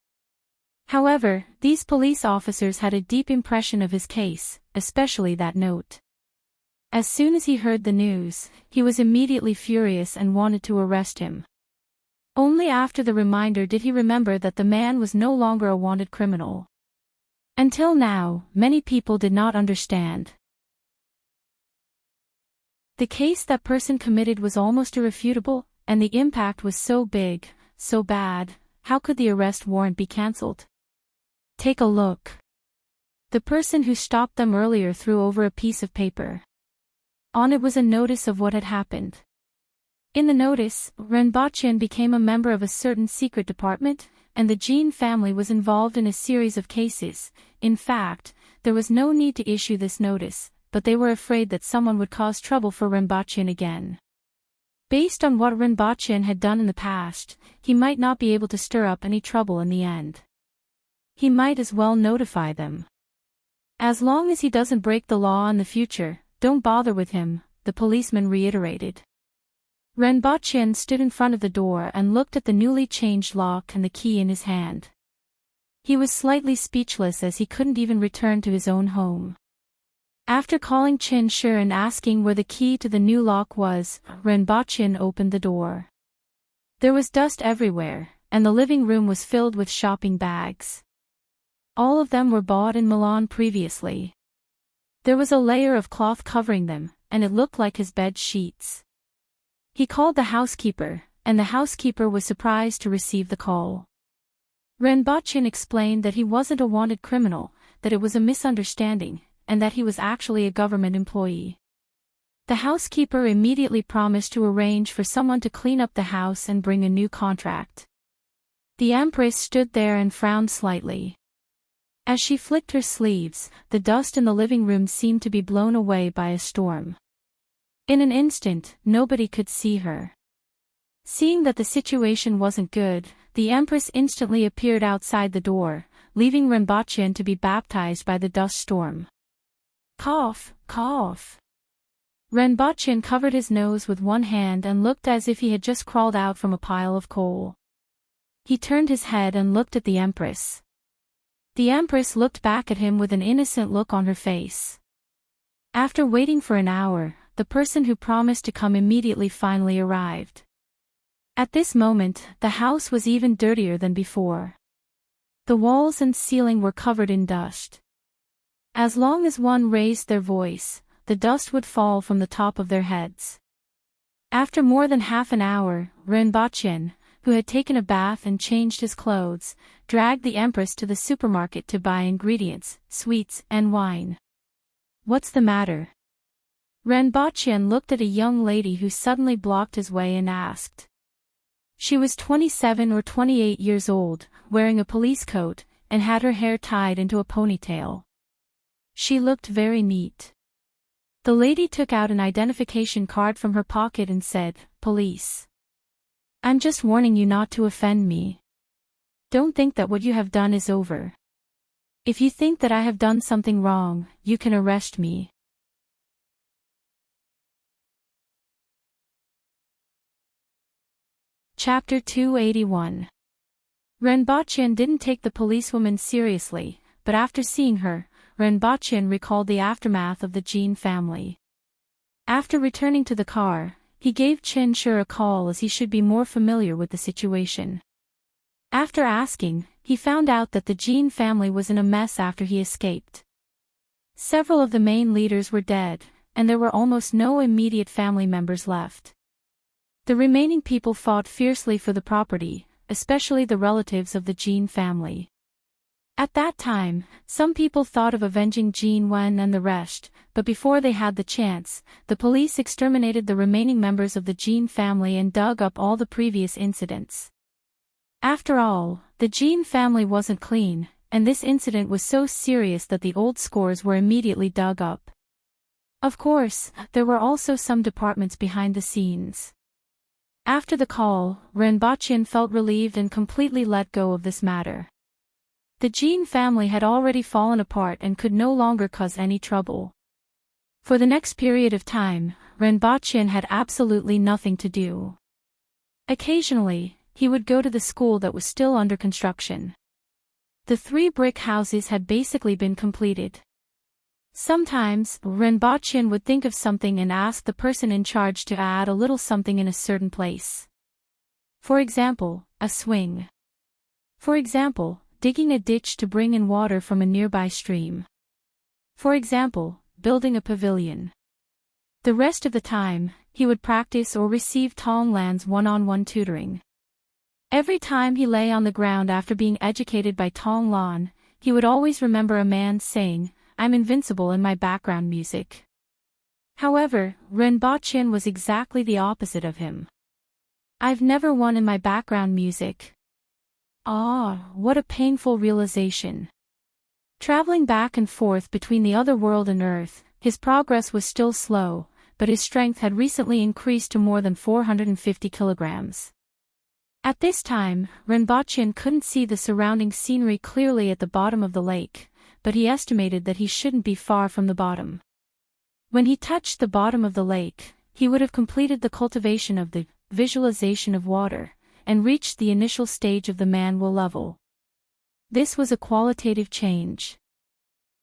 S1: However, these police officers had a deep impression of his case, especially that note. As soon as he heard the news, he was immediately furious and wanted to arrest him. Only after the reminder did he remember that the man was no longer a wanted criminal. Until now, many people did not understand. The case that person committed was almost irrefutable, and the impact was so big, so bad, how could the arrest warrant be cancelled? Take a look. The person who stopped them earlier threw over a piece of paper. On it was a notice of what had happened. In the notice, Renbochen became a member of a certain secret department, and the Jean family was involved in a series of cases. In fact, there was no need to issue this notice, but they were afraid that someone would cause trouble for Renbochen again. Based on what Renbochen had done in the past, he might not be able to stir up any trouble in the end. He might as well notify them. As long as he doesn't break the law in the future, don't bother with him, the policeman reiterated. Renbochen stood in front of the door and looked at the newly changed lock and the key in his hand. He was slightly speechless as he couldn't even return to his own home. After calling Chen Shi and asking where the key to the new lock was, Renbochen opened the door. There was dust everywhere, and the living room was filled with shopping bags. All of them were bought in Milan previously. There was a layer of cloth covering them, and it looked like his bed sheets. He called the housekeeper, and the housekeeper was surprised to receive the call. Renbochen explained that he wasn't a wanted criminal, that it was a misunderstanding, and that he was actually a government employee. The housekeeper immediately promised to arrange for someone to clean up the house and bring a new contract. The Empress stood there and frowned slightly. As she flicked her sleeves, the dust in the living room seemed to be blown away by a storm. In an instant, nobody could see her. Seeing that the situation wasn't good, the Empress instantly appeared outside the door, leaving Renbochen to be baptized by the dust storm. Cough, cough. Renbochen covered his nose with one hand and looked as if he had just crawled out from a pile of coal. He turned his head and looked at the Empress. The Empress looked back at him with an innocent look on her face. After waiting for an hour, the person who promised to come immediately finally arrived. At this moment, the house was even dirtier than before. The walls and ceiling were covered in dust. As long as one raised their voice, the dust would fall from the top of their heads. After more than half an hour, Renbochen, who had taken a bath and changed his clothes, dragged the Empress to the supermarket to buy ingredients, sweets, and wine. What's the matter? Renbochen looked at a young lady who suddenly blocked his way and asked. She was 27 or 28 years old, wearing a police coat, and had her hair tied into a ponytail. She looked very neat. The lady took out an identification card from her pocket and said, "Police. I'm just warning you not to offend me. Don't think that what you have done is over. If you think that I have done something wrong, you can arrest me." Chapter 281. Renbochen didn't take the policewoman seriously, but after seeing her, Renbochen recalled the aftermath of the Jean family. After returning to the car, he gave Chen Shi a call as he should be more familiar with the situation. After asking, he found out that the Jean family was in a mess after he escaped. Several of the main leaders were dead, and there were almost no immediate family members left. The remaining people fought fiercely for the property, especially the relatives of the Jean family. At that time, some people thought of avenging Jean Wen and the rest, but before they had the chance, the police exterminated the remaining members of the Jean family and dug up all the previous incidents. After all, the Jean family wasn't clean, and this incident was so serious that the old scores were immediately dug up. Of course, there were also some departments behind the scenes. After the call, Renbochen felt relieved and completely let go of this matter. The Jin family had already fallen apart and could no longer cause any trouble. For the next period of time, Renbochin had absolutely nothing to do. Occasionally, he would go to the school that was still under construction. The 3 brick houses had basically been completed. Sometimes, Renbochin would think of something and ask the person in charge to add a little something in a certain place. For example, a swing. For example, digging a ditch to bring in water from a nearby stream. For example, building a pavilion. The rest of the time, he would practice or receive Tonglan's one-on-one tutoring. Every time he lay on the ground after being educated by Tonglan, he would always remember a man saying, "I'm invincible," in my background music. However, Renbochin was exactly the opposite of him. "I've never won in my background music." Ah, what a painful realization. Traveling back and forth between the other world and Earth, his progress was still slow, but his strength had recently increased to more than 450 kilograms. At this time, Renbochin couldn't see the surrounding scenery clearly at the bottom of the lake, but he estimated that he shouldn't be far from the bottom. When he touched the bottom of the lake, he would have completed the cultivation of the visualization of water, and reached the initial stage of the man-will level. This was a qualitative change.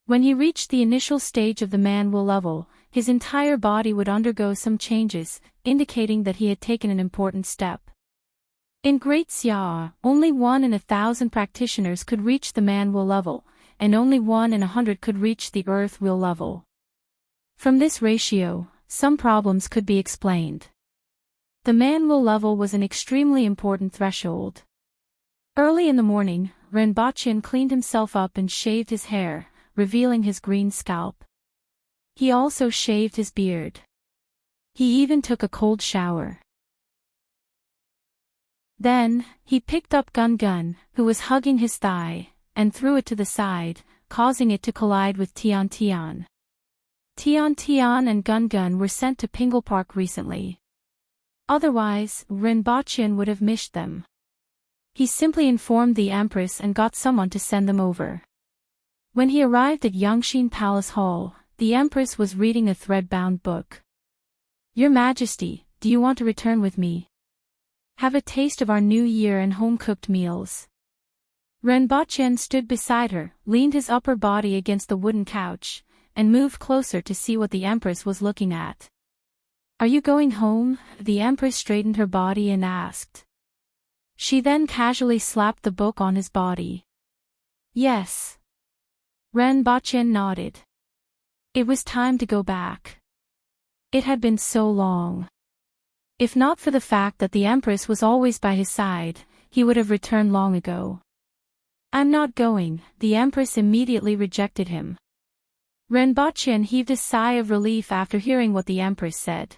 S1: When he reached the initial stage of the man-will level, his entire body would undergo some changes, indicating that he had taken an important step. In Great Xia, only 1 in 1,000 practitioners could reach the man-will level, and only 1 in 100 could reach the earth-will level. From this ratio, some problems could be explained. The man-will level was an extremely important threshold. Early in the morning, Renbochin cleaned himself up and shaved his hair, revealing his green scalp. He also shaved his beard. He even took a cold shower. Then, he picked up Gun, who was hugging his thigh, and threw it to the side, causing it to collide with Tian. Tian and Gun were sent to Pingle Park recently. Otherwise, Renbochin would have missed them. He simply informed the Empress and got someone to send them over. When he arrived at Yangxin Palace Hall, the Empress was reading a thread-bound book. "Your Majesty, do you want to return with me? Have a taste of our new year and home-cooked meals." Renbochin stood beside her, leaned his upper body against the wooden couch, and moved closer to see what the Empress was looking at. "Are you going home?" the Empress straightened her body and asked. She then casually slapped the book on his body. "Yes." Renbochin nodded. It was time to go back. It had been so long. If not for the fact that the Empress was always by his side, he would have returned long ago. "I'm not going," the Empress immediately rejected him. Renbochin heaved a sigh of relief after hearing what the Empress said.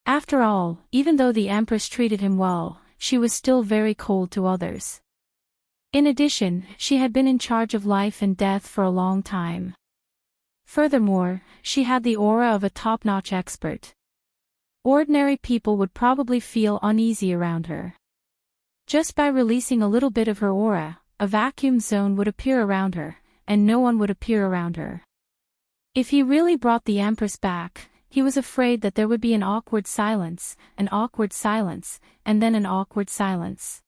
S1: After all, even though the Empress treated him well, she was still very cold to others. In addition, she had been in charge of life and death for a long time. Furthermore, she had the aura of a top-notch expert. Ordinary people would probably feel uneasy around her. Just by releasing a little bit of her aura, a vacuum zone would appear around her, and no one would appear around her. If he really brought the Empress back, he was afraid that there would be an awkward silence, and then an awkward silence.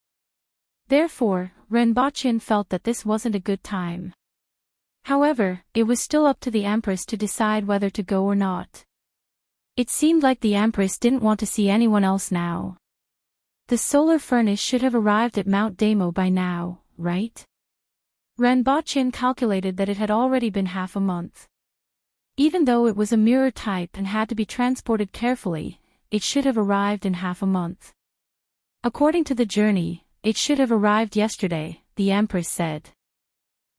S1: Therefore, Renbochin felt that this wasn't a good time. However, it was still up to the Empress to decide whether to go or not. It seemed like the Empress didn't want to see anyone else now. The solar furnace should have arrived at Mount Damo by now, right? Renbochin calculated that it had already been half a month. Even though it was a mirror type and had to be transported carefully, it should have arrived in half a month. According to the journey, it should have arrived yesterday, the Empress said.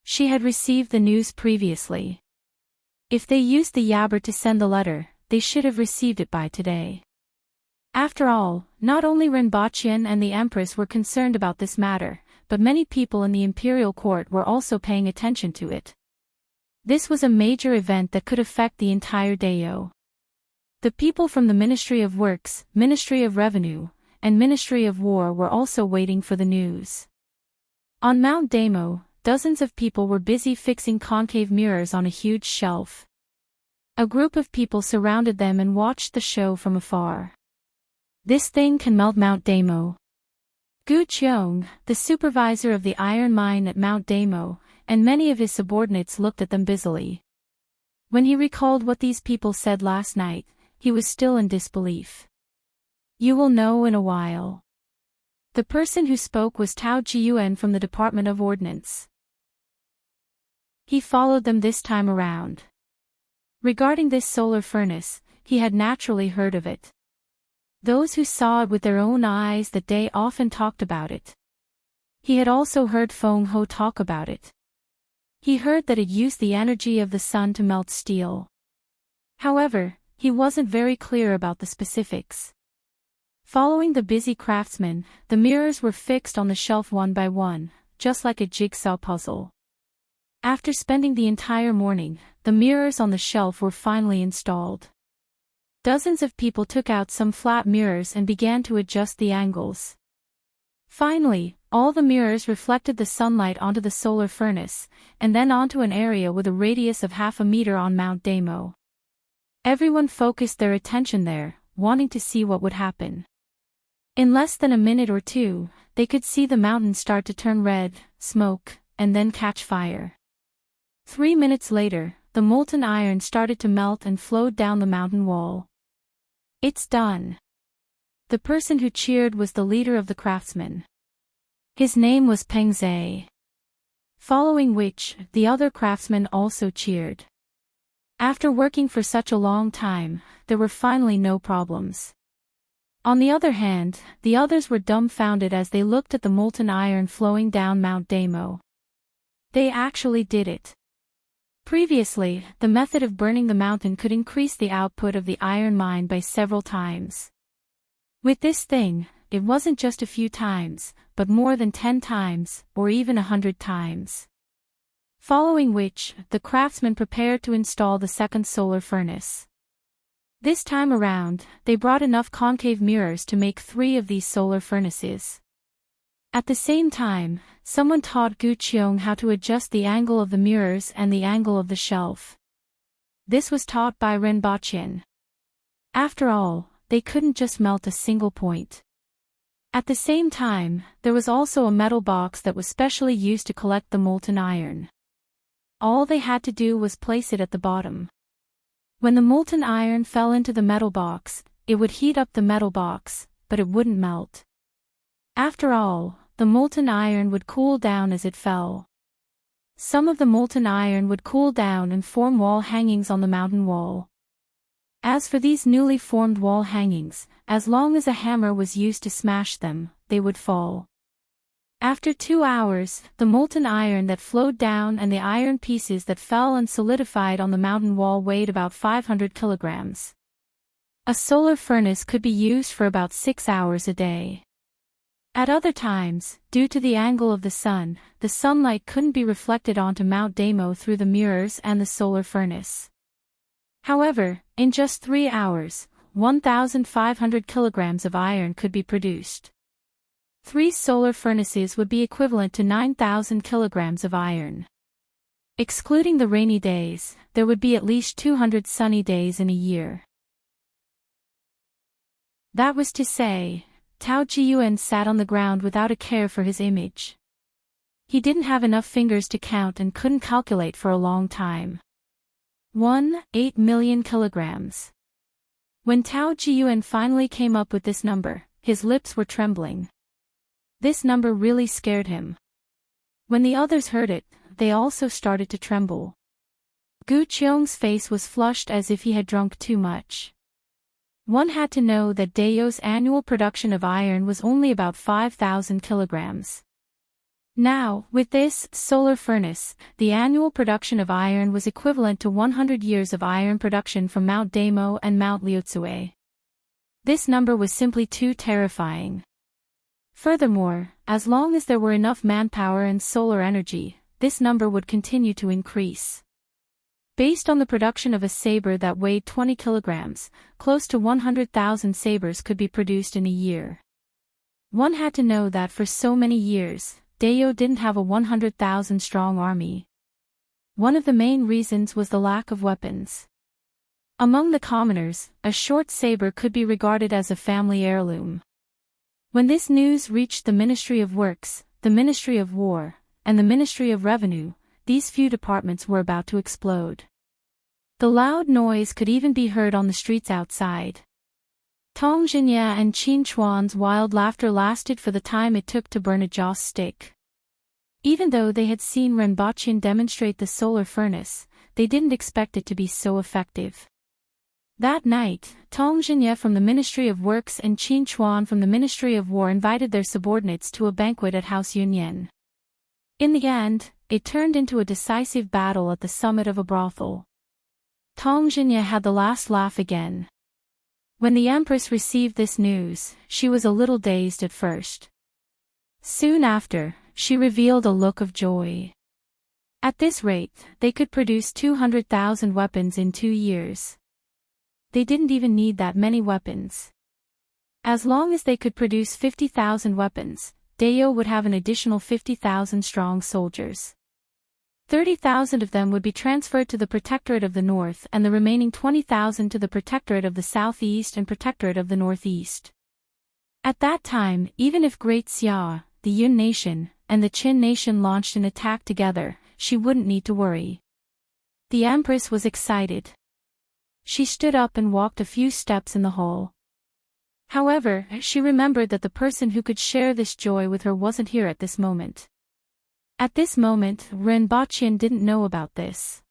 S1: She had received the news previously. If they used the Yabber to send the letter, they should have received it by today. After all, not only Renbochin and the Empress were concerned about this matter, but many people in the imperial court were also paying attention to it. This was a major event that could affect the entire Dao. The people from the Ministry of Works, Ministry of Revenue, and Ministry of War were also waiting for the news. On Mount Damo, dozens of people were busy fixing concave mirrors on a huge shelf. A group of people surrounded them and watched the show from afar. "This thing can melt Mount Damo." Gu Qiong, the supervisor of the iron mine at Mount Damo, and many of his subordinates looked at them busily. When he recalled what these people said last night, he was still in disbelief. "You will know in a while." The person who spoke was Tao Jiyuan from the Department of Ordnance. He followed them this time around. Regarding this solar furnace, he had naturally heard of it. Those who saw it with their own eyes that day often talked about it. He had also heard Feng Ho talk about it. He heard that it used the energy of the sun to melt steel. However, he wasn't very clear about the specifics. Following the busy craftsmen, the mirrors were fixed on the shelf one by one, just like a jigsaw puzzle. After spending the entire morning, the mirrors on the shelf were finally installed. Dozens of people took out some flat mirrors and began to adjust the angles. Finally, all the mirrors reflected the sunlight onto the solar furnace, and then onto an area with a radius of 0.5 meter on Mount Damo. Everyone focused their attention there, wanting to see what would happen. In less than a minute or two, they could see the mountain start to turn red, smoke, and then catch fire. 3 minutes later, the molten iron started to melt and flowed down the mountain wall. "It's done." The person who cheered was the leader of the craftsmen. His name was Peng Zhe. Following which, the other craftsmen also cheered. After working for such a long time, there were finally no problems. On the other hand, the others were dumbfounded as they looked at the molten iron flowing down Mount Damo. They actually did it. Previously, the method of burning the mountain could increase the output of the iron mine by several times. With this thing, it wasn't just a few times, but more than 10 times, or even 100 times. Following which, the craftsmen prepared to install the second solar furnace. This time around, they brought enough concave mirrors to make 3 of these solar furnaces. At the same time, someone taught Gu Qiong how to adjust the angle of the mirrors and the angle of the shelf. This was taught by Ren Baqian. After all, they couldn't just melt a single point. At the same time, there was also a metal box that was specially used to collect the molten iron. All they had to do was place it at the bottom. When the molten iron fell into the metal box, it would heat up the metal box, but it wouldn't melt. After all, the molten iron would cool down as it fell. Some of the molten iron would cool down and form wall hangings on the mountain wall. As for these newly formed wall hangings, as long as a hammer was used to smash them, they would fall. After 2 hours, the molten iron that flowed down and the iron pieces that fell and solidified on the mountain wall weighed about 500 kilograms. A solar furnace could be used for about 6 hours a day. At other times, due to the angle of the sun, the sunlight couldn't be reflected onto Mount Damo through the mirrors and the solar furnace. However, in just 3 hours, 1,500 kilograms of iron could be produced. 3 solar furnaces would be equivalent to 9,000 kilograms of iron. Excluding the rainy days, there would be at least 200 sunny days in a year. That was to say, Tao Jiyuan sat on the ground without a care for his image. He didn't have enough fingers to count and couldn't calculate for a long time. 8 million kilograms. When Tao Jiyuan finally came up with this number, his lips were trembling. This number really scared him. When the others heard it, they also started to tremble. Gu Qiong's face was flushed as if he had drunk too much. One had to know that Dayo's annual production of iron was only about 5,000 kilograms. Now, with this solar furnace, the annual production of iron was equivalent to 100 years of iron production from Mount Damo and Mount Liuzue. This number was simply too terrifying. Furthermore, as long as there were enough manpower and solar energy, this number would continue to increase. Based on the production of a saber that weighed 20 kilograms, close to 100,000 sabers could be produced in a year. One had to know that for so many years, Dayo didn't have a 100,000-strong army. One of the main reasons was the lack of weapons. Among the commoners, a short saber could be regarded as a family heirloom. When this news reached the Ministry of Works, the Ministry of War, and the Ministry of Revenue, these few departments were about to explode. The loud noise could even be heard on the streets outside. Tong Jinya and Qin Chuan's wild laughter lasted for the time it took to burn a joss stick. Even though they had seen Renbaqian demonstrate the solar furnace, they didn't expect it to be so effective. That night, Tong Jinya from the Ministry of Works and Qin Chuan from the Ministry of War invited their subordinates to a banquet at House Yunyan. In the end, it turned into a decisive battle at the summit of a brothel. Tong Jinya had the last laugh again. When the Empress received this news, she was a little dazed at first. Soon after, she revealed a look of joy. At this rate, they could produce 200,000 weapons in 2 years. They didn't even need that many weapons. As long as they could produce 50,000 weapons, Dayo would have an additional 50,000 strong soldiers. 30,000 of them would be transferred to the Protectorate of the North and the remaining 20,000 to the Protectorate of the Southeast and Protectorate of the Northeast. At that time, even if Great Xia, the Yun nation, and the Qin nation launched an attack together, she wouldn't need to worry. The Empress was excited. She stood up and walked a few steps in the hall. However, she remembered that the person who could share this joy with her wasn't here at this moment. At this moment, Renbaqian didn't know about this.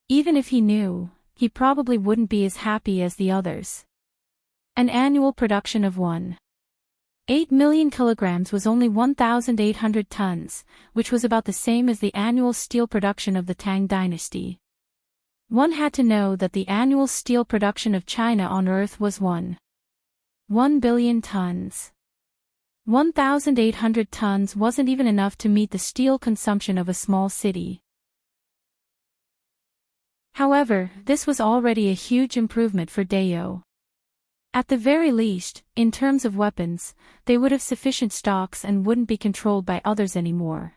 S1: Even if he knew, he probably wouldn't be as happy as the others. An annual production of 1.8 million kilograms was only 1,800 tons, which was about the same as the annual steel production of the Tang dynasty. One had to know that the annual steel production of China on Earth was 1 billion tons. 1,800 tons wasn't even enough to meet the steel consumption of a small city. However, this was already a huge improvement for Dayo. At the very least, in terms of weapons, they would have sufficient stocks and wouldn't be controlled by others anymore.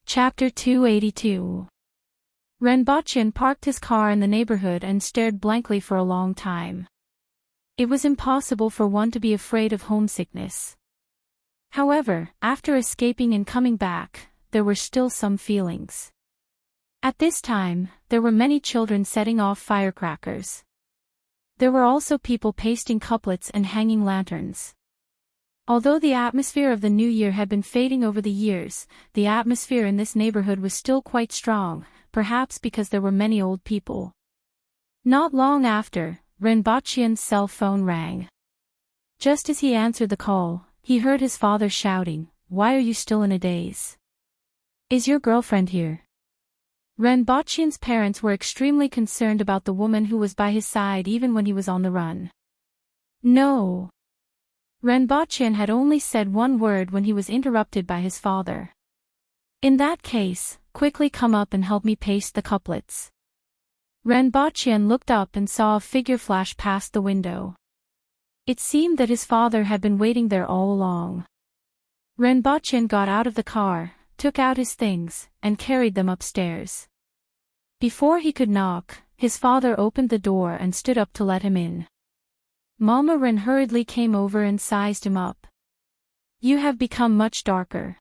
S1: Chapter 282. Renbaqian parked his car in the neighborhood and stared blankly for a long time. It was impossible for one to be afraid of homesickness. However, after escaping and coming back, there were still some feelings. At this time, there were many children setting off firecrackers. There were also people pasting couplets and hanging lanterns. Although the atmosphere of the new year had been fading over the years, the atmosphere in this neighborhood was still quite strong, perhaps because there were many old people. Not long after, Renbaqian's cell phone rang. Just as he answered the call, he heard his father shouting, "Why are you still in a daze? Is your girlfriend here?" Renbaqian's parents were extremely concerned about the woman who was by his side even when he was on the run. No. Renbaqian had only said one word when he was interrupted by his father. "In that case, quickly come up and help me paste the couplets." Renbaqian looked up and saw a figure flash past the window. It seemed that his father had been waiting there all along. Renbaqian got out of the car, took out his things, and carried them upstairs. Before he could knock, his father opened the door and stood up to let him in. Mama Ren hurriedly came over and sized him up. "You have become much darker.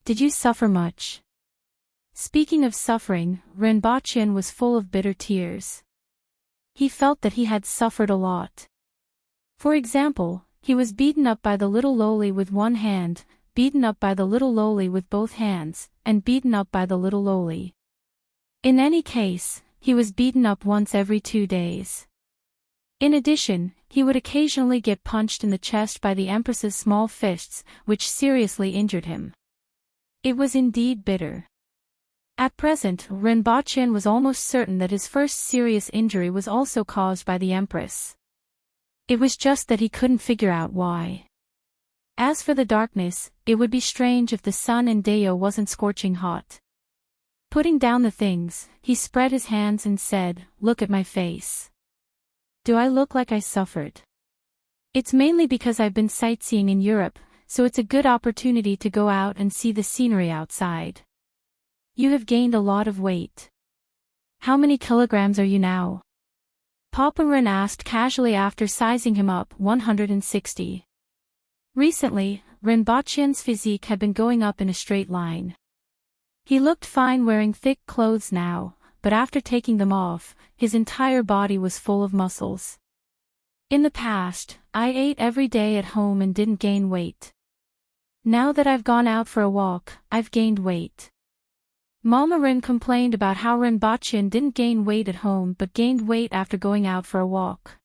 S1: Did you suffer much?" Speaking of suffering, Renbaqian was full of bitter tears. He felt that he had suffered a lot. For example, he was beaten up by the little loli with one hand, beaten up by the little loli with both hands, and beaten up by the little loli. In any case, he was beaten up once every 2 days. In addition, he would occasionally get punched in the chest by the Empress's small fists, which seriously injured him. It was indeed bitter. At present, Renbaqian was almost certain that his first serious injury was also caused by the Empress. It was just that he couldn't figure out why. As for the darkness, it would be strange if the sun in Dayo wasn't scorching hot. Putting down the things, he spread his hands and said, "Look at my face. Do I look like I suffered?" It's mainly because I've been sightseeing in Europe, so it's a good opportunity to go out and see the scenery outside. You have gained a lot of weight. How many kilograms are you now? Papa Ren asked casually after sizing him up. 160. Recently, Renbachian's physique had been going up in a straight line. He looked fine wearing thick clothes now, but after taking them off, his entire body was full of muscles. In the past, I ate every day at home and didn't gain weight. Now that I've gone out for a walk, I've gained weight. Mama Ren complained about how Renbachian didn't gain weight at home but gained weight after going out for a walk.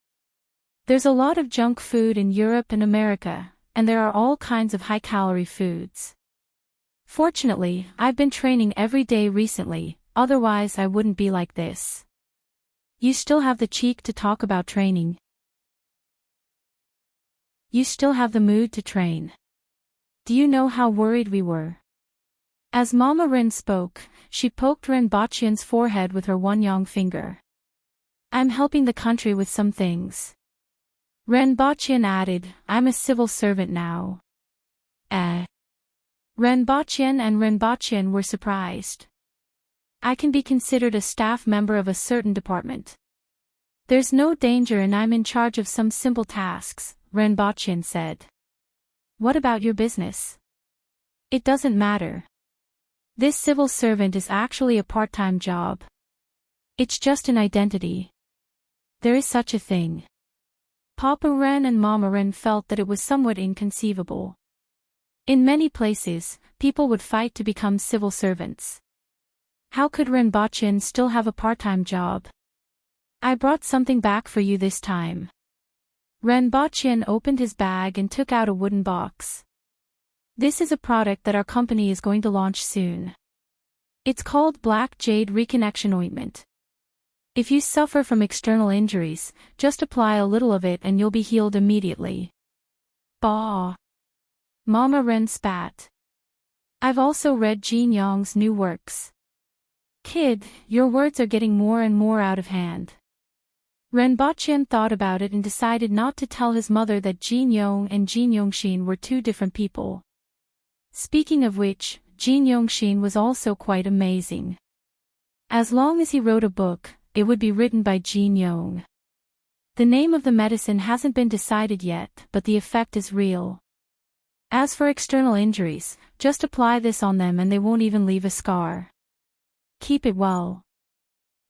S1: There's a lot of junk food in Europe and America, and there are all kinds of high-calorie foods. Fortunately, I've been training every day recently, otherwise I wouldn't be like this. You still have the cheek to talk about training. You still have the mood to train. Do you know how worried we were? As Mama Ren spoke, she poked Renbachian's forehead with her one young finger. I'm helping the country with some things. Renbachian added, I'm a civil servant now. Renbachian and Renbachian were surprised. I can be considered a staff member of a certain department. There's no danger and I'm in charge of some simple tasks, Renbachian said. What about your business? It doesn't matter. This civil servant is actually a part-time job. It's just an identity. There is such a thing. Papa Ren and Mama Ren felt that it was somewhat inconceivable. In many places, people would fight to become civil servants. How could Renbachian still have a part-time job? I brought something back for you this time. Renbachian opened his bag and took out a wooden box. This is a product that our company is going to launch soon. It's called Black Jade Reconnection Ointment. If you suffer from external injuries, just apply a little of it and you'll be healed immediately. Bah! Mama Ren spat. I've also read Jin Yong's new works. Kid, your words are getting more and more out of hand. Renbachian thought about it and decided not to tell his mother that Jin Yong and Jin Yongshin were two different people. Speaking of which, Jin Yongshin was also quite amazing. As long as he wrote a book, it would be written by Jin Yong. The name of the medicine hasn't been decided yet, but the effect is real. As for external injuries, just apply this on them and they won't even leave a scar. Keep it well.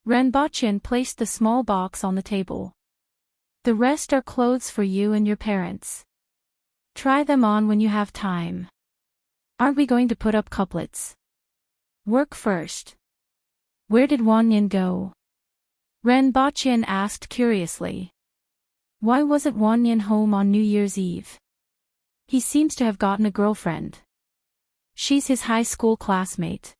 S1: Renbachian placed the small box on the table. The rest are clothes for you and your parents. Try them on when you have time. Aren't we going to put up couplets? Work first. Where did Wanyan go? Renbachian asked curiously. Why wasn't Wanyan home on New Year's Eve? He seems to have gotten a girlfriend. She's his high school classmate.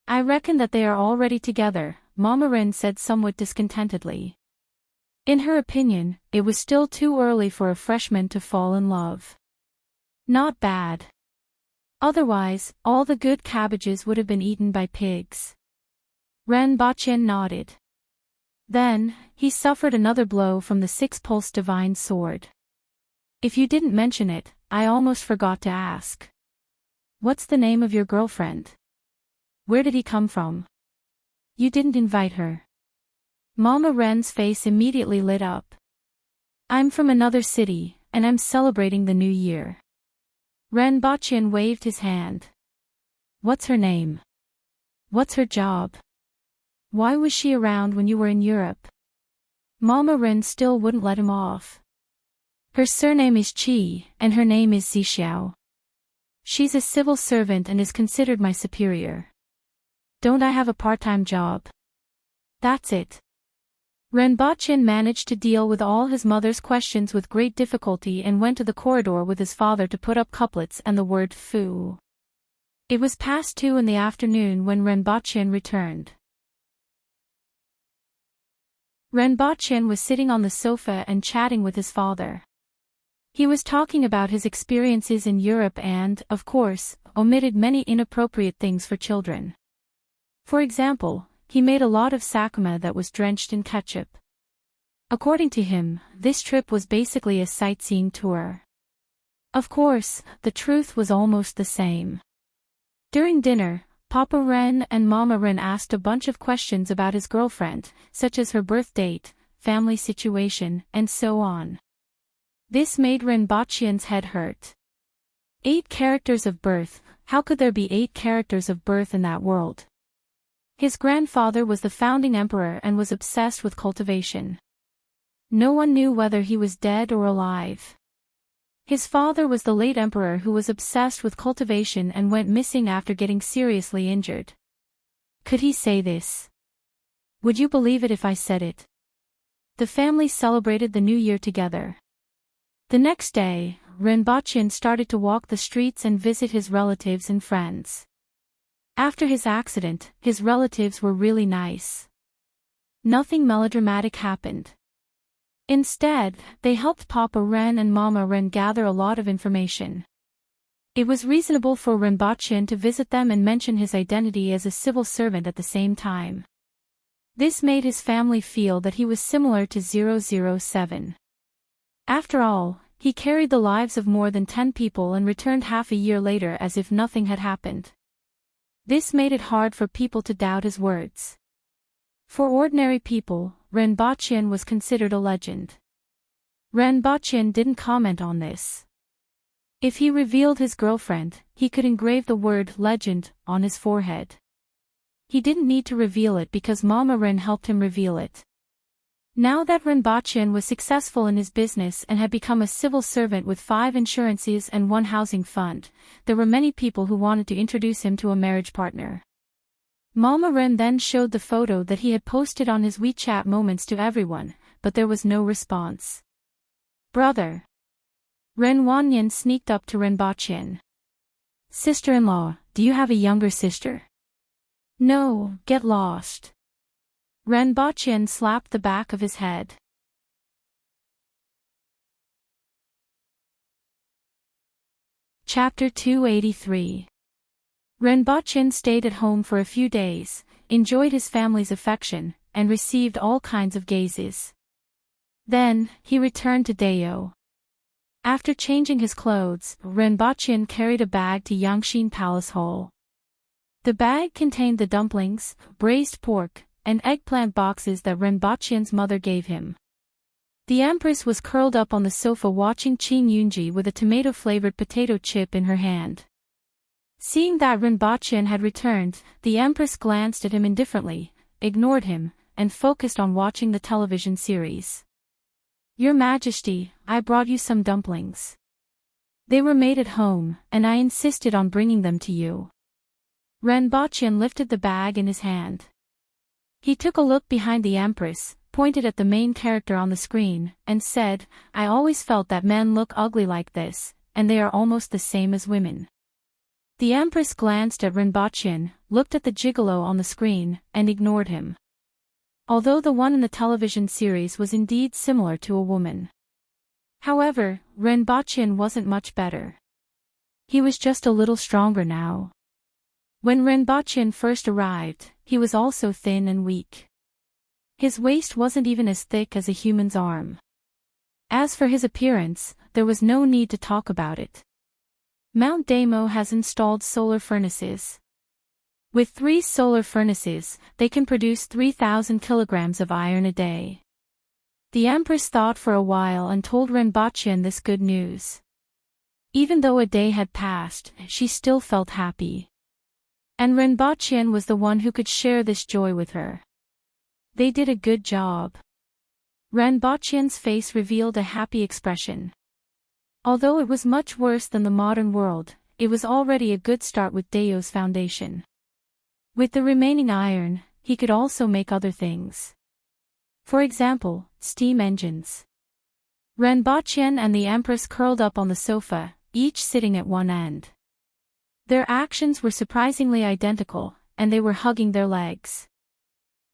S1: I reckon that they are already together, Mama Ren said somewhat discontentedly. In her opinion, it was still too early for a freshman to fall in love. Not bad. Otherwise, all the good cabbages would have been eaten by pigs. Renbachian nodded. Then, he suffered another blow from the six-pulse divine sword. If you didn't mention it, I almost forgot to ask. What's the name of your girlfriend? Where did he come from? You didn't invite her. Mama Ren's face immediately lit up. I'm from another city, and I'm celebrating the new year. Renbachian waved his hand. What's her name? What's her job? Why was she around when you were in Europe? Mama Ren still wouldn't let him off. Her surname is Qi, and her name is Zixiao. She's a civil servant and is considered my superior. Don't I have a part-time job? That's it. Renbachian managed to deal with all his mother's questions with great difficulty and went to the corridor with his father to put up couplets and the word fu. It was past 2 in the afternoon when Renbachian returned. Renbachian was sitting on the sofa and chatting with his father. He was talking about his experiences in Europe and, of course, omitted many inappropriate things for children. For example, he made a lot of sakuma that was drenched in ketchup. According to him, this trip was basically a sightseeing tour. Of course, the truth was almost the same. During dinner, Papa Ren and Mama Ren asked a bunch of questions about his girlfriend, such as her birth date, family situation, and so on. This made Renbachian's head hurt. 8 characters of birth, how could there be 8 characters of birth in that world? His grandfather was the founding emperor and was obsessed with cultivation. No one knew whether he was dead or alive. His father was the late emperor who was obsessed with cultivation and went missing after getting seriously injured. Could he say this? Would you believe it if I said it? The family celebrated the new year together. The next day, Renbachian started to walk the streets and visit his relatives and friends. After his accident, his relatives were really nice. Nothing melodramatic happened. Instead, they helped Papa Ren and Mama Ren gather a lot of information. It was reasonable for Renbachian to visit them and mention his identity as a civil servant at the same time. This made his family feel that he was similar to 007. After all, he carried the lives of more than 10 people and returned half a year later as if nothing had happened. This made it hard for people to doubt his words. For ordinary people, Renbachian was considered a legend. Renbachian didn't comment on this. If he revealed his girlfriend, he could engrave the word legend on his forehead. He didn't need to reveal it because Mama Ren helped him reveal it. Now that Renbachian was successful in his business and had become a civil servant with 5 insurances and 1 housing fund, there were many people who wanted to introduce him to a marriage partner. Mama Ren then showed the photo that he had posted on his WeChat moments to everyone, but there was no response. Brother. Ren Wanyan sneaked up to Renbachian. Sister-in-law, do you have a younger sister? No, get lost. Renbachian slapped the back of his head. Chapter 283. Renbachian stayed at home for a few days, enjoyed his family's affection, and received all kinds of gazes. Then, he returned to Deo. After changing his clothes, Renbachian carried a bag to Yangshin Palace Hall. The bag contained the dumplings, braised pork, and eggplant boxes that Renbachian's mother gave him. The Empress was curled up on the sofa watching Qing Yunji with a tomato-flavored potato chip in her hand. Seeing that Renbachian had returned, the Empress glanced at him indifferently, ignored him, and focused on watching the television series. Your Majesty, I brought you some dumplings. They were made at home, and I insisted on bringing them to you. Renbachian lifted the bag in his hand. He took a look behind the Empress, pointed at the main character on the screen, and said, I always felt that men look ugly like this, and they are almost the same as women. The Empress glanced at Renbachian, looked at the gigolo on the screen, and ignored him. Although the one in the television series was indeed similar to a woman. However, Renbachian wasn't much better. He was just a little stronger now. When Renbachian first arrived, he was also thin and weak. His waist wasn't even as thick as a human's arm. As for his appearance, there was no need to talk about it. Mount Damo has installed solar furnaces. With 3 solar furnaces, they can produce 3,000 kilograms of iron a day. The Empress thought for a while and told Renbachian this good news. Even though a day had passed, she still felt happy. And Renbachian was the one who could share this joy with her. They did a good job. Renbachian's face revealed a happy expression. Although it was much worse than the modern world, it was already a good start with Deo's foundation. With the remaining iron, he could also make other things. For example, steam engines. Renbachian and the Empress curled up on the sofa, each sitting at one end. Their actions were surprisingly identical, and they were hugging their legs.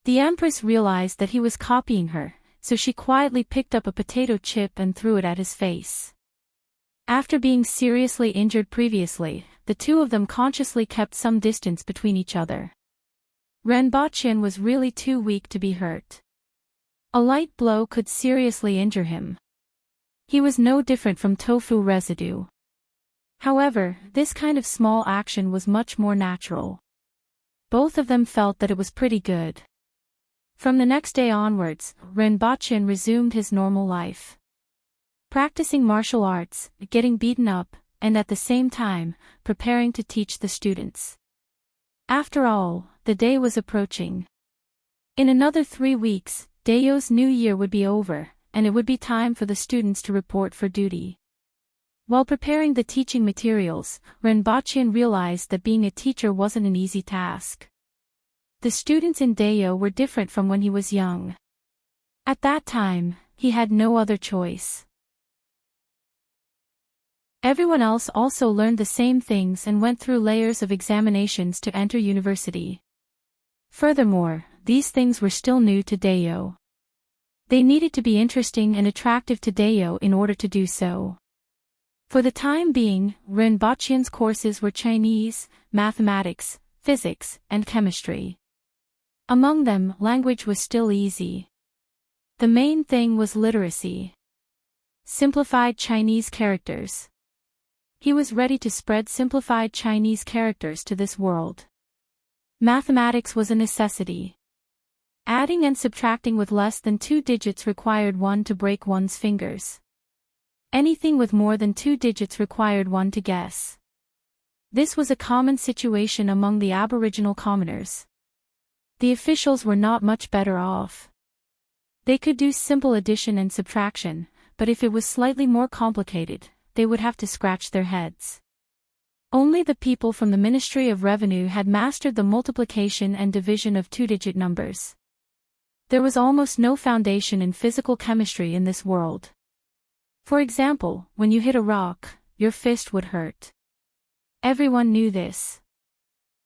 S1: The Empress realized that he was copying her, so she quietly picked up a potato chip and threw it at his face. After being seriously injured previously, the two of them consciously kept some distance between each other. Renbachian was really too weak to be hurt. A light blow could seriously injure him. He was no different from tofu residue. However, this kind of small action was much more natural. Both of them felt that it was pretty good. From the next day onwards, Renbochin resumed his normal life. Practicing martial arts, getting beaten up, and at the same time, preparing to teach the students. After all, the day was approaching. In another 3 weeks, Dayo's new year would be over, and it would be time for the students to report for duty. While preparing the teaching materials, Renbochin realized that being a teacher wasn't an easy task. The students in Dayo were different from when he was young. At that time, he had no other choice. Everyone else also learned the same things and went through layers of examinations to enter university. Furthermore, these things were still new to Dayo. They needed to be interesting and attractive to Dayo in order to do so. For the time being, Renbochin's courses were Chinese, mathematics, physics, and chemistry. Among them, language was still easy. The main thing was literacy. Simplified Chinese characters. He was ready to spread simplified Chinese characters to this world. Mathematics was a necessity. Adding and subtracting with less than 2 digits required one to break one's fingers. Anything with more than 2 digits required one to guess. This was a common situation among the Aboriginal commoners. The officials were not much better off. They could do simple addition and subtraction, but if it was slightly more complicated, they would have to scratch their heads. Only the people from the Ministry of Revenue had mastered the multiplication and division of 2-digit numbers. There was almost no foundation in physical chemistry in this world. For example, when you hit a rock, your fist would hurt. Everyone knew this.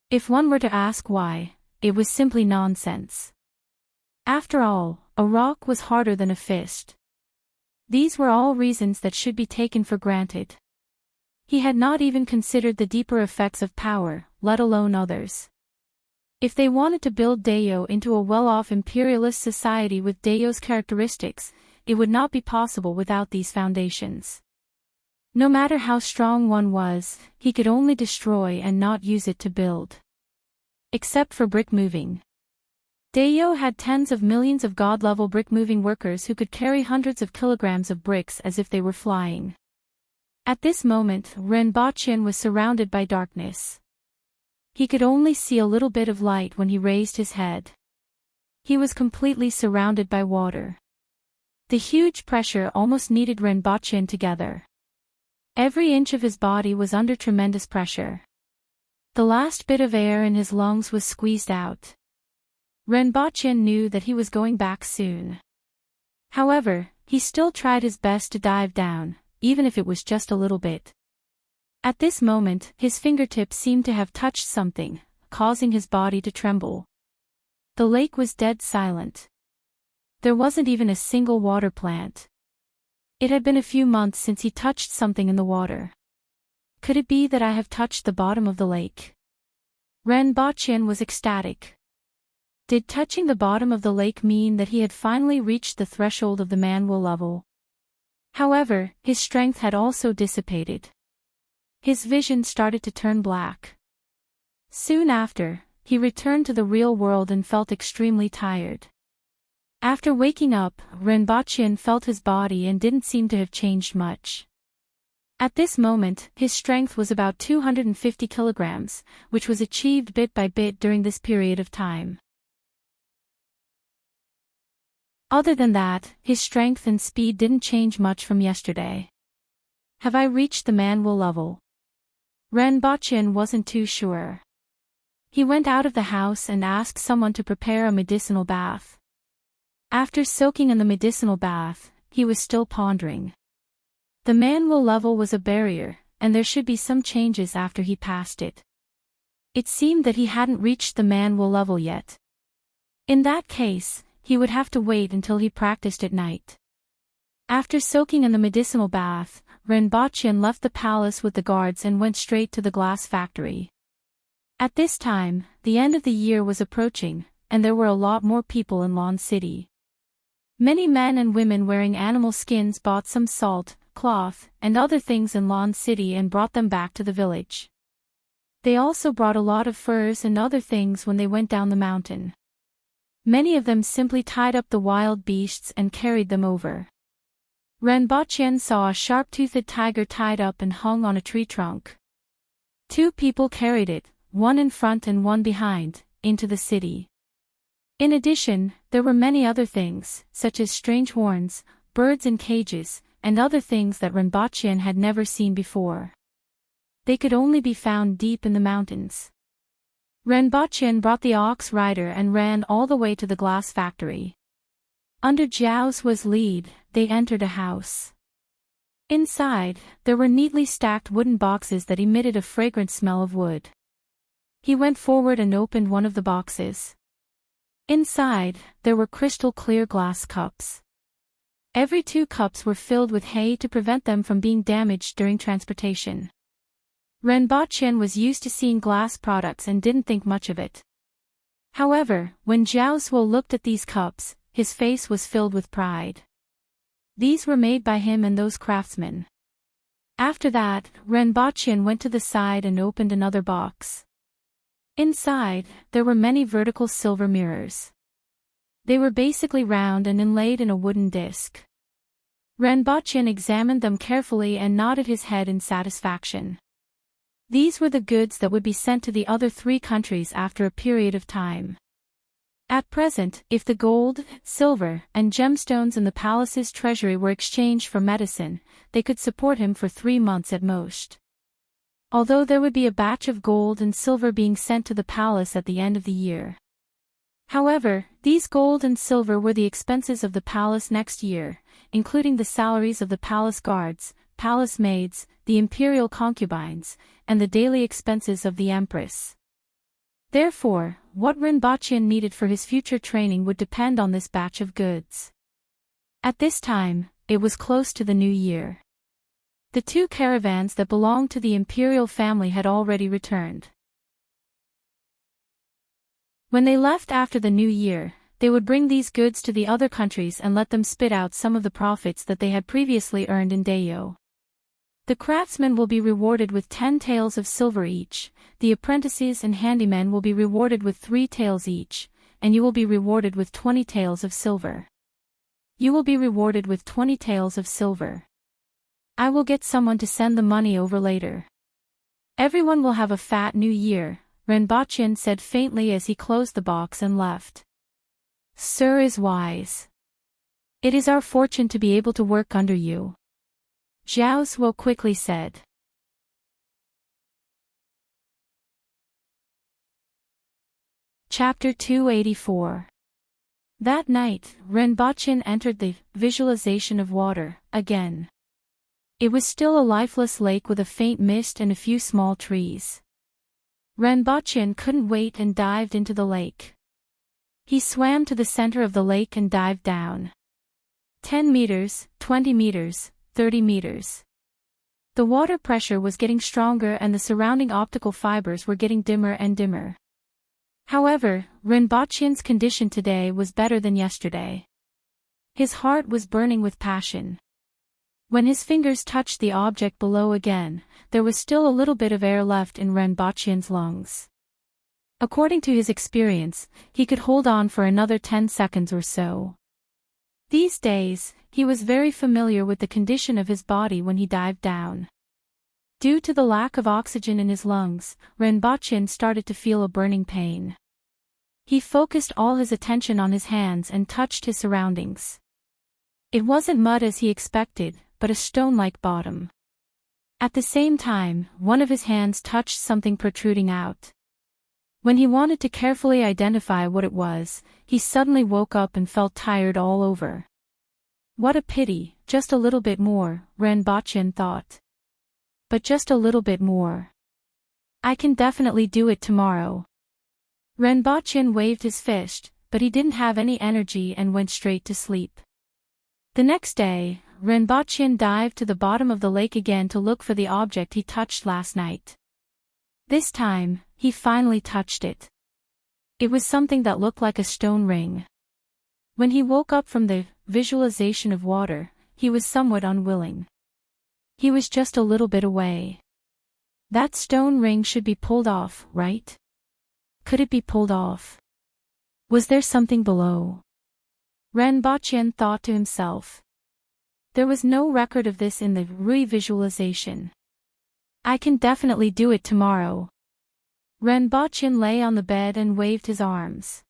S1: If one were to ask why, it was simply nonsense. After all, a rock was harder than a fist. These were all reasons that should be taken for granted. He had not even considered the deeper effects of power, let alone others. If they wanted to build Dayo into a well-off imperialist society with Dayo's characteristics, it would not be possible without these foundations. No matter how strong one was, he could only destroy and not use it to build. Except for brick moving. Dayo had tens of millions of god-level brick-moving workers who could carry hundreds of kilograms of bricks as if they were flying. At this moment, Renbochin was surrounded by darkness. He could only see a little bit of light when he raised his head. He was completely surrounded by water. The huge pressure almost kneaded Renbochin together. Every inch of his body was under tremendous pressure. The last bit of air in his lungs was squeezed out. Renbochin knew that he was going back soon. However, he still tried his best to dive down, even if it was just a little bit. At this moment, his fingertips seemed to have touched something, causing his body to tremble. The lake was dead silent. There wasn't even a single water plant. It had been a few months since he touched something in the water. Could it be that I have touched the bottom of the lake? Renbochin was ecstatic. Did touching the bottom of the lake mean that he had finally reached the threshold of the manual level? However, his strength had also dissipated. His vision started to turn black. Soon after, he returned to the real world and felt extremely tired. After waking up, Renbochin felt his body and didn't seem to have changed much. At this moment, his strength was about 250 kilograms, which was achieved bit by bit during this period of time. Other than that, his strength and speed didn't change much from yesterday. Have I reached the manual level? Renbochin wasn't too sure. He went out of the house and asked someone to prepare a medicinal bath. After soaking in the medicinal bath, he was still pondering. The manual level was a barrier, and there should be some changes after he passed it. It seemed that he hadn't reached the manual level yet. In that case, he would have to wait until he practiced at night. After soaking in the medicinal bath, Renbochin left the palace with the guards and went straight to the glass factory. At this time, the end of the year was approaching, and there were a lot more people in Lawn City. Many men and women wearing animal skins bought some salt, cloth, and other things in Lawn City and brought them back to the village. They also brought a lot of furs and other things when they went down the mountain. Many of them simply tied up the wild beasts and carried them over. Renbachien saw a sharp-toothed tiger tied up and hung on a tree trunk. 2 people carried it, one in front and one behind, into the city. In addition, there were many other things, such as strange horns, birds in cages, and other things that Renbachien had never seen before. They could only be found deep in the mountains. Renbachien brought the ox rider and ran all the way to the glass factory. Under Zhao's was lead, they entered a house. Inside, there were neatly stacked wooden boxes that emitted a fragrant smell of wood. He went forward and opened one of the boxes. Inside, there were crystal-clear glass cups. Every 2 cups were filled with hay to prevent them from being damaged during transportation. Renbachien was used to seeing glass products and didn't think much of it. However, when Zhao Zuo looked at these cups, his face was filled with pride. These were made by him and those craftsmen. After that, Renbachien went to the side and opened another box. Inside, there were many vertical silver mirrors. They were basically round and inlaid in a wooden disc. Renbachien examined them carefully and nodded his head in satisfaction. These were the goods that would be sent to the other 3 countries after a period of time. At present, if the gold, silver, and gemstones in the palace's treasury were exchanged for medicine, they could support him for 3 months at most. Although there would be a batch of gold and silver being sent to the palace at the end of the year. However, these gold and silver were the expenses of the palace next year, including the salaries of the palace guards, palace maids, the imperial concubines, and the daily expenses of the Empress. Therefore, what Renbachien needed for his future training would depend on this batch of goods. At this time, it was close to the new year. The 2 caravans that belonged to the imperial family had already returned. When they left after the new year, they would bring these goods to the other countries and let them spit out some of the profits that they had previously earned in Dayo. The craftsmen will be rewarded with 10 taels of silver each, the apprentices and handymen will be rewarded with 3 taels each, and you will be rewarded with 20 taels of silver. You will be rewarded with 20 taels of silver. I will get someone to send the money over later. Everyone will have a fat new year, Renbachien said faintly as he closed the box and left. Sir is wise. It is our fortune to be able to work under you. Zhao Zuo quickly said. Chapter 284. That night, Renbachien entered the visualization of water again. It was still a lifeless lake with a faint mist and a few small trees. Renbachien couldn't wait and dived into the lake. He swam to the center of the lake and dived down. 10 meters, 20 meters, 30 meters. The water pressure was getting stronger and the surrounding optical fibers were getting dimmer and dimmer. However, Renbachien's condition today was better than yesterday. His heart was burning with passion. When his fingers touched the object below again, there was still a little bit of air left in Renbachien's lungs. According to his experience, he could hold on for another 10 seconds or so. These days, he was very familiar with the condition of his body when he dived down. Due to the lack of oxygen in his lungs, Renbachien started to feel a burning pain. He focused all his attention on his hands and touched his surroundings. It wasn't mud as he expected, but a stone-like bottom. At the same time, one of his hands touched something protruding out. When he wanted to carefully identify what it was, he suddenly woke up and felt tired all over. What a pity, just a little bit more, Renbachien thought. But just a little bit more. I can definitely do it tomorrow. Renbachien waved his fist, but he didn't have any energy and went straight to sleep. The next day, Renbachien dived to the bottom of the lake again to look for the object he touched last night. This time, he finally touched it. It was something that looked like a stone ring. When he woke up from the visualization of water, he was somewhat unwilling. He was just a little bit away. That stone ring should be pulled off, right? Could it be pulled off? Was there something below? Renbachien thought to himself. There was no record of this in the re-visualization. I can definitely do it tomorrow. Renbachien lay on the bed and waved his arms.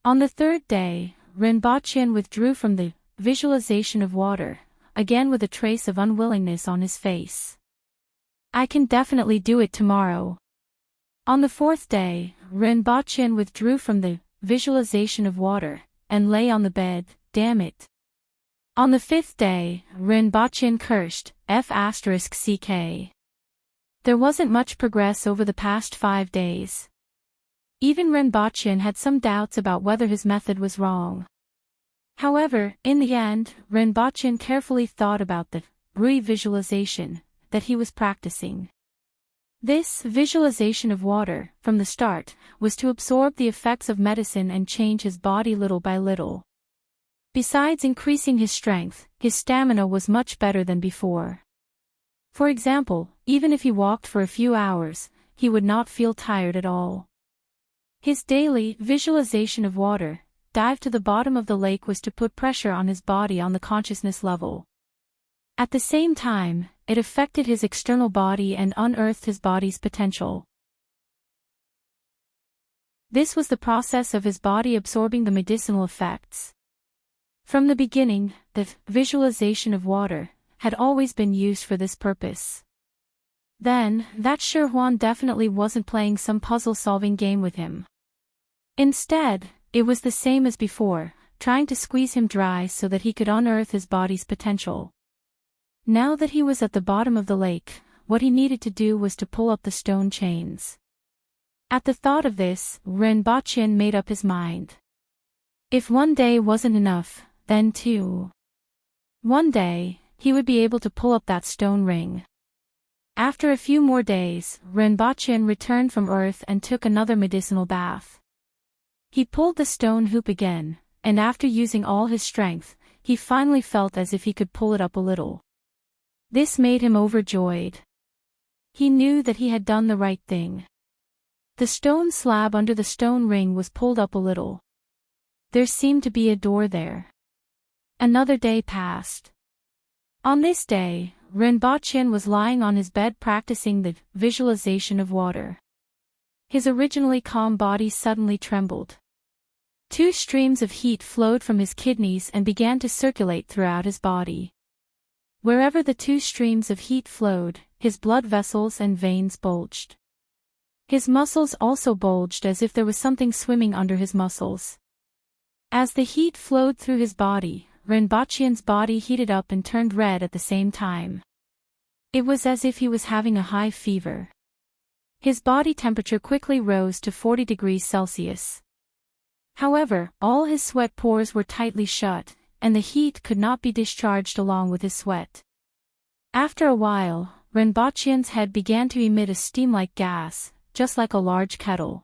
S1: On the third day, Renbachien withdrew from the visualization of water, again with a trace of unwillingness on his face. I can definitely do it tomorrow. On the fourth day, Renbachien withdrew from the visualization of water, and lay on the bed, damn it. On the fifth day, Renbachien cursed, F***ck. There wasn't much progress over the past 5 days. Even Renbachien had some doubts about whether his method was wrong. However, in the end, Renbachien carefully thought about the re-visualization that he was practicing. This visualization of water, from the start, was to absorb the effects of medicine and change his body little by little. Besides increasing his strength, his stamina was much better than before. For example, even if he walked for a few hours, he would not feel tired at all. His daily visualization of water dive to the bottom of the lake was to put pressure on his body on the consciousness level. At the same time, it affected his external body and unearthed his body's potential. This was the process of his body absorbing the medicinal effects. From the beginning, the visualization of water had always been used for this purpose. Then, that Shirhuan definitely wasn't playing some puzzle-solving game with him. Instead, it was the same as before, trying to squeeze him dry so that he could unearth his body's potential. Now that he was at the bottom of the lake, what he needed to do was to pull up the stone chains. At the thought of this, Renbachien made up his mind. If one day wasn't enough, then 2. One day, he would be able to pull up that stone ring. After a few more days, Renbachien returned from Earth and took another medicinal bath. He pulled the stone hoop again, and after using all his strength, he finally felt as if he could pull it up a little. This made him overjoyed. He knew that he had done the right thing. The stone slab under the stone ring was pulled up a little. There seemed to be a door there. Another day passed. On this day, Renbachien was lying on his bed practicing the visualization of water. His originally calm body suddenly trembled. 2 streams of heat flowed from his kidneys and began to circulate throughout his body. Wherever the 2 streams of heat flowed, his blood vessels and veins bulged. His muscles also bulged as if there was something swimming under his muscles. As the heat flowed through his body, Renbachien's body heated up and turned red at the same time. It was as if he was having a high fever. His body temperature quickly rose to 40 degrees Celsius. However, all his sweat pores were tightly shut, and the heat could not be discharged along with his sweat. After a while, Renbachien's head began to emit a steam-like gas, just like a large kettle.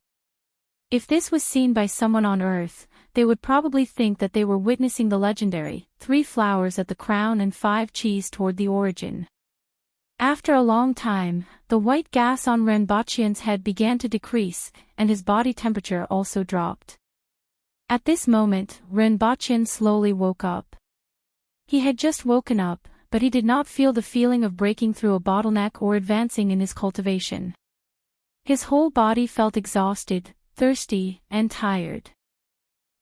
S1: If this was seen by someone on Earth, they would probably think that they were witnessing the legendary 3 flowers at the crown and 5 cheese toward the origin. After a long time, the white gas on Renbachien's head began to decrease, and his body temperature also dropped. At this moment, Renbachien slowly woke up. He had just woken up, but he did not feel the feeling of breaking through a bottleneck or advancing in his cultivation. His whole body felt exhausted, thirsty, and tired.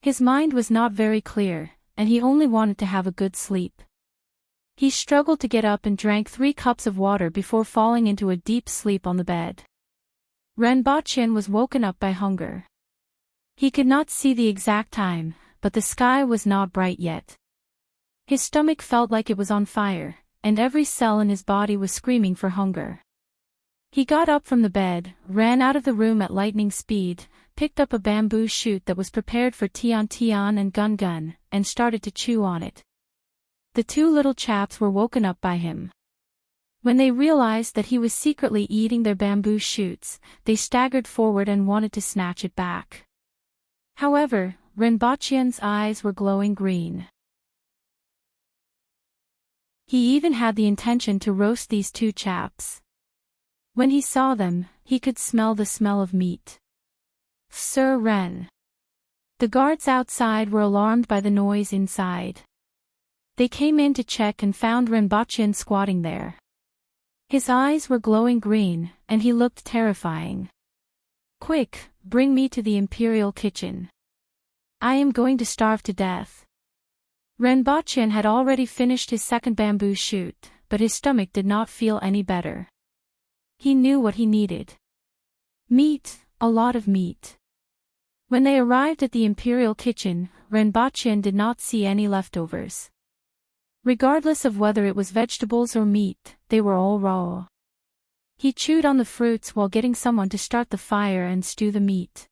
S1: His mind was not very clear, and he only wanted to have a good sleep. He struggled to get up and drank 3 cups of water before falling into a deep sleep on the bed. Renbachien was woken up by hunger. He could not see the exact time, but the sky was not bright yet. His stomach felt like it was on fire, and every cell in his body was screaming for hunger. He got up from the bed, ran out of the room at lightning speed, picked up a bamboo shoot that was prepared for Tian Tian and Gun Gun, and started to chew on it. The 2 little chaps were woken up by him. When they realized that he was secretly eating their bamboo shoots, they staggered forward and wanted to snatch it back. However, Rinpoche's eyes were glowing green. He even had the intention to roast these two chaps. When he saw them, he could smell the smell of meat. Sir Ren. The guards outside were alarmed by the noise inside. They came in to check and found Rinpoche squatting there. His eyes were glowing green, and he looked terrifying. Quick, bring me to the imperial kitchen. I am going to starve to death. Rinpoche had already finished his second bamboo shoot, but his stomach did not feel any better. He knew what he needed. Meat, a lot of meat. When they arrived at the imperial kitchen, Rinpoche did not see any leftovers. Regardless of whether it was vegetables or meat, they were all raw. He chewed on the fruits while getting someone to start the fire and stew the meat.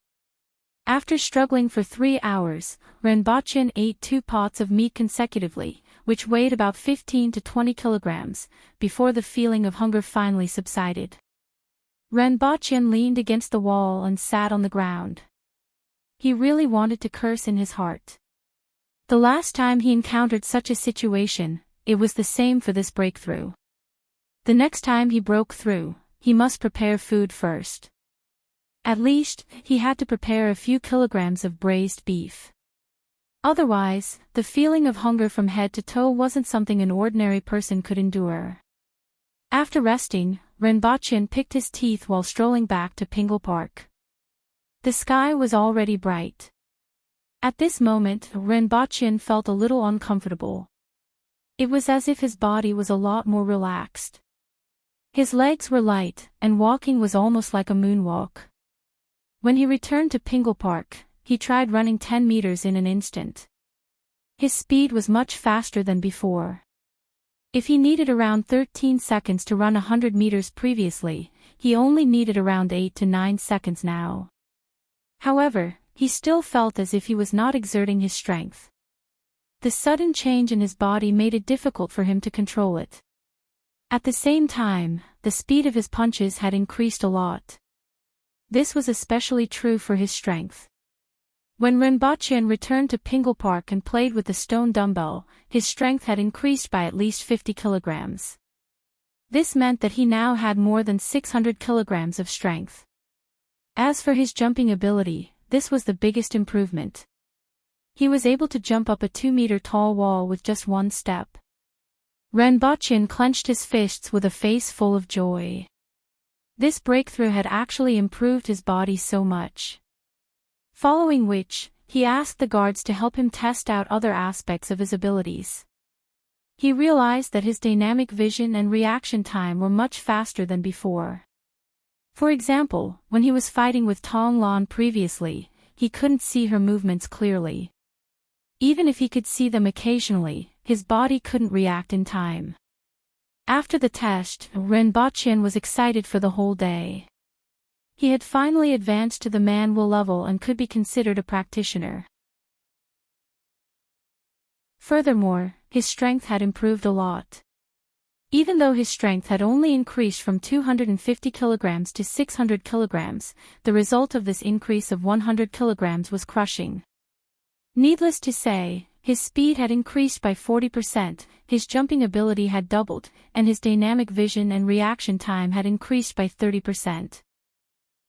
S1: After struggling for 3 hours, Rinpoche ate 2 pots of meat consecutively, which weighed about 15 to 20 kilograms, before the feeling of hunger finally subsided. Rinpoche leaned against the wall and sat on the ground. He really wanted to curse in his heart. The last time he encountered such a situation, it was the same for this breakthrough. The next time he broke through, he must prepare food first. At least, he had to prepare a few kilograms of braised beef. Otherwise, the feeling of hunger from head to toe wasn't something an ordinary person could endure. After resting, Rinpoche picked his teeth while strolling back to Pingle Park. The sky was already bright. At this moment, Rinpoche felt a little uncomfortable. It was as if his body was a lot more relaxed. His legs were light, and walking was almost like a moonwalk. When he returned to Pingle Park, he tried running 10 meters in an instant. His speed was much faster than before. If he needed around 13 seconds to run 100 meters previously, he only needed around 8 to 9 seconds now. However, he still felt as if he was not exerting his strength. The sudden change in his body made it difficult for him to control it. At the same time, the speed of his punches had increased a lot. This was especially true for his strength. When Rinpoche returned to Pingle Park and played with the stone dumbbell, his strength had increased by at least 50 kilograms. This meant that he now had more than 600 kilograms of strength. As for his jumping ability, this was the biggest improvement. He was able to jump up a 2-meter-tall wall with just one step. Rinpoche clenched his fists with a face full of joy. This breakthrough had actually improved his body so much. Following which, he asked the guards to help him test out other aspects of his abilities. He realized that his dynamic vision and reaction time were much faster than before. For example, when he was fighting with Tong Lan previously, he couldn't see her movements clearly. Even if he could see them occasionally, his body couldn't react in time. After the test, Rinpoche was excited for the whole day. He had finally advanced to the manual level and could be considered a practitioner. Furthermore, his strength had improved a lot. Even though his strength had only increased from 250 kilograms to 600 kilograms, the result of this increase of 100 kilograms was crushing. Needless to say, his speed had increased by 40%, his jumping ability had doubled, and his dynamic vision and reaction time had increased by 30%.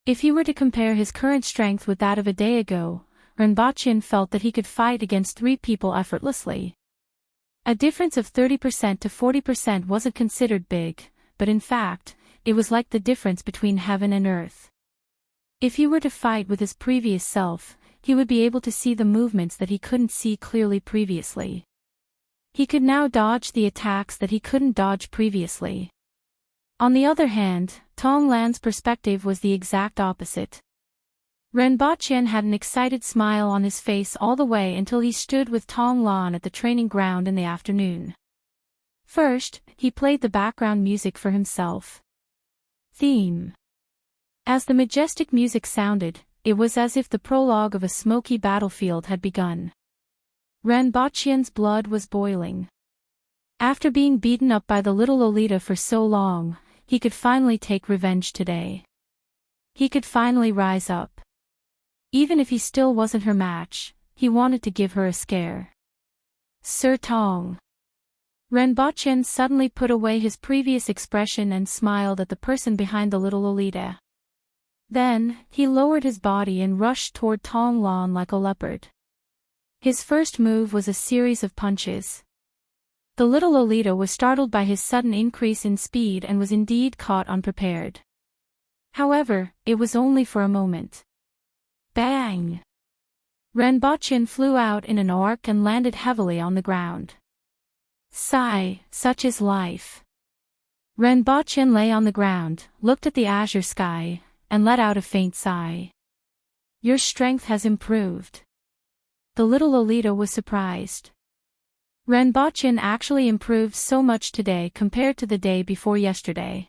S1: If he were to compare his current strength with that of a day ago, Rinpoche felt that he could fight against 3 people effortlessly. A difference of 30% to 40% wasn't considered big, but in fact, it was like the difference between heaven and earth. If he were to fight with his previous self, he would be able to see the movements that he couldn't see clearly previously. He could now dodge the attacks that he couldn't dodge previously. On the other hand, Tong Lan's perspective was the exact opposite. Rinpoche had an excited smile on his face all the way until he stood with Tong Lan at the training ground in the afternoon. First, he played the background music for himself. Theme. As the majestic music sounded, it was as if the prologue of a smoky battlefield had begun. Rinpoche's blood was boiling. After being beaten up by the little Lolita for so long, he could finally take revenge today. He could finally rise up. Even if he still wasn't her match, he wanted to give her a scare. Sir Tong. Renbochin suddenly put away his previous expression and smiled at the person behind the little Lolita. Then, he lowered his body and rushed toward Tong Lan like a leopard. His first move was a series of punches. The little Lolita was startled by his sudden increase in speed and was indeed caught unprepared. However, it was only for a moment. Bang! Renbochin flew out in an arc and landed heavily on the ground. Sigh, such is life. Renbochin lay on the ground, looked at the azure sky, and let out a faint sigh. Your strength has improved. The little Lolita was surprised. Renbochin actually improved so much today compared to the day before yesterday.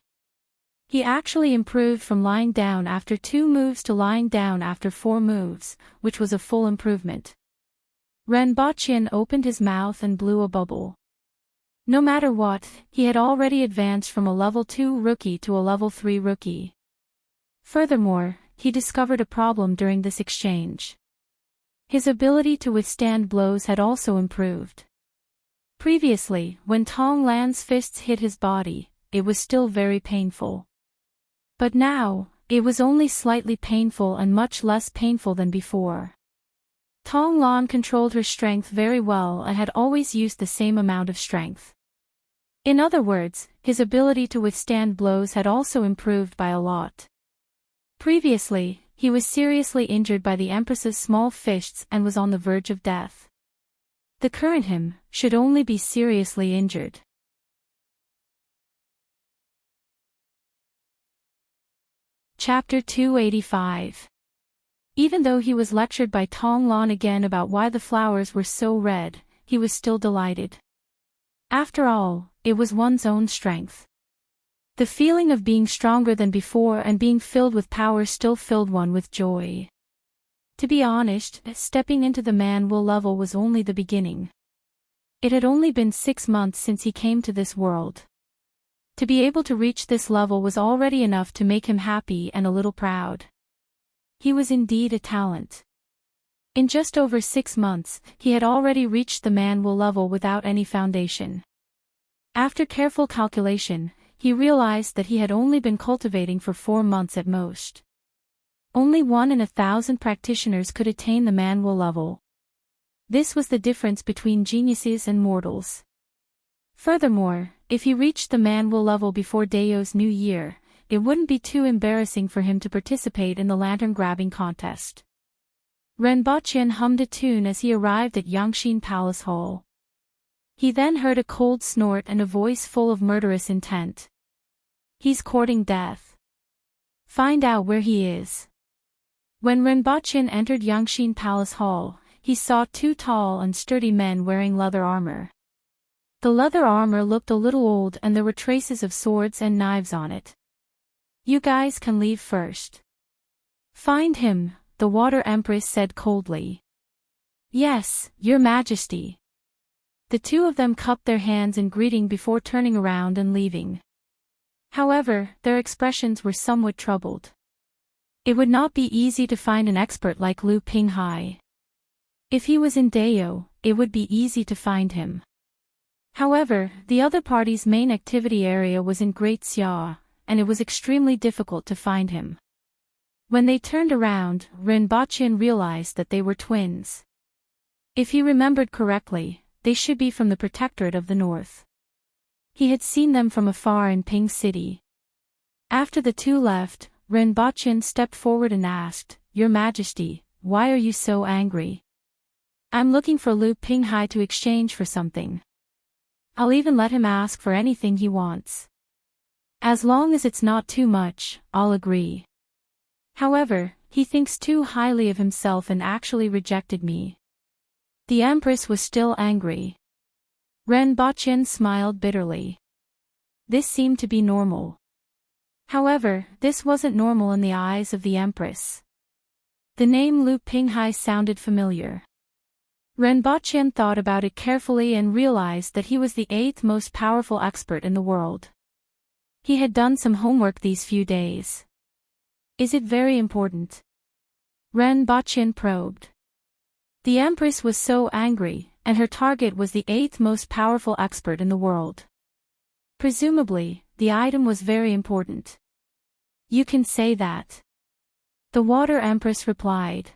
S1: He actually improved from lying down after 2 moves to lying down after 4 moves, which was a full improvement. Renbochin opened his mouth and blew a bubble. No matter what, he had already advanced from a level 2 rookie to a level 3 rookie. Furthermore, he discovered a problem during this exchange. His ability to withstand blows had also improved. Previously, when Tong Lan's fists hit his body, it was still very painful. But now, it was only slightly painful and much less painful than before. Tong Lan controlled her strength very well and had always used the same amount of strength. In other words, his ability to withstand blows had also improved by a lot. Previously, he was seriously injured by the Empress's small fists and was on the verge of death. The current him should only be seriously injured. Chapter 285. Even though he was lectured by Tong Lan again about why the flowers were so red, he was still delighted. After all, it was one's own strength. The feeling of being stronger than before and being filled with power still filled one with joy. To be honest, stepping into the man-will level was only the beginning. It had only been 6 months since he came to this world. To be able to reach this level was already enough to make him happy and a little proud. He was indeed a talent. In just over 6 months, he had already reached the man-will level without any foundation. After careful calculation, he realized that he had only been cultivating for 4 months at most. Only 1 in 1,000 practitioners could attain the man-will level. This was the difference between geniuses and mortals. Furthermore, if he reached the man-will level before Dao's new year, it wouldn't be too embarrassing for him to participate in the lantern-grabbing contest. Renbochin hummed a tune as he arrived at Yangxin Palace Hall. He then heard a cold snort and a voice full of murderous intent. He's courting death. Find out where he is. When Renbochin entered Yangxin Palace Hall, he saw 2 tall and sturdy men wearing leather armor. The leather armor looked a little old and there were traces of swords and knives on it. You guys can leave first. Find him, the Water Empress said coldly. Yes, Your Majesty. The 2 of them cupped their hands in greeting before turning around and leaving. However, their expressions were somewhat troubled. It would not be easy to find an expert like Lu Pinghai. If he was in Dao, it would be easy to find him. However, the other party's main activity area was in Great Xia, and it was extremely difficult to find him. When they turned around, Renbochin realized that they were twins. If he remembered correctly, they should be from the Protectorate of the North. He had seen them from afar in Ping City. After the 2 left, Renbochin stepped forward and asked, Your Majesty, why are you so angry? I'm looking for Lu Pinghai to exchange for something. I'll even let him ask for anything he wants. As long as it's not too much, I'll agree. However, he thinks too highly of himself and actually rejected me. The Empress was still angry. Renbochin smiled bitterly. This seemed to be normal. However, this wasn't normal in the eyes of the Empress. The name Lu Pinghai sounded familiar. Renbochin thought about it carefully and realized that he was the 8th most powerful expert in the world. He had done some homework these few days. Is it very important? Renbochin probed. The Empress was so angry, and her target was the 8th most powerful expert in the world. Presumably, the item was very important. You can say that. The Water Empress replied.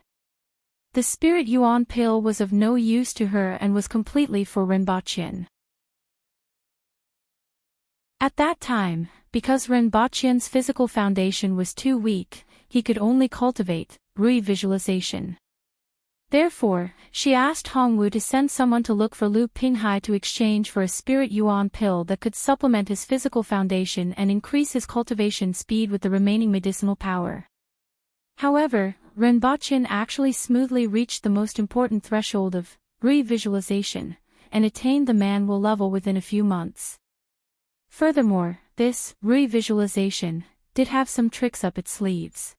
S1: The Spirit Yuan pill was of no use to her and was completely for Rinpochen. At that time, because Rinpochen's physical foundation was too weak, he could only cultivate re-visualization. Therefore, she asked Hongwu to send someone to look for Lu Pinghai to exchange for a Spirit Yuan pill that could supplement his physical foundation and increase his cultivation speed with the remaining medicinal power. However, Rinpochen actually smoothly reached the most important threshold of re-visualization, and attained the man-will level within a few months. Furthermore, this re-visualization did have some tricks up its sleeves.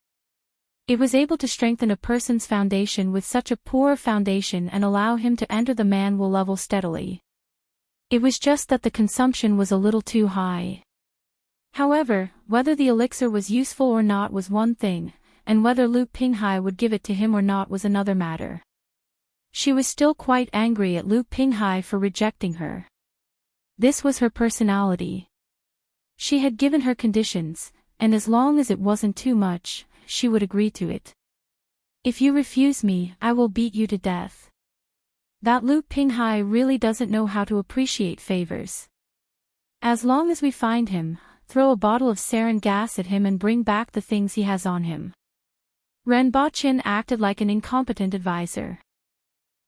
S1: It was able to strengthen a person's foundation with such a poor foundation and allow him to enter the man-will level steadily. It was just that the consumption was a little too high. However, whether the elixir was useful or not was one thing, and whether Lu Pinghai would give it to him or not was another matter. She was still quite angry at Lu Pinghai for rejecting her. This was her personality. She had given her conditions, and as long as it wasn't too much, she would agree to it. If you refuse me, I will beat you to death. That Lu Pinghai really doesn't know how to appreciate favors. As long as we find him, throw a bottle of sarin gas at him and bring back the things he has on him. Rinpochen acted like an incompetent advisor.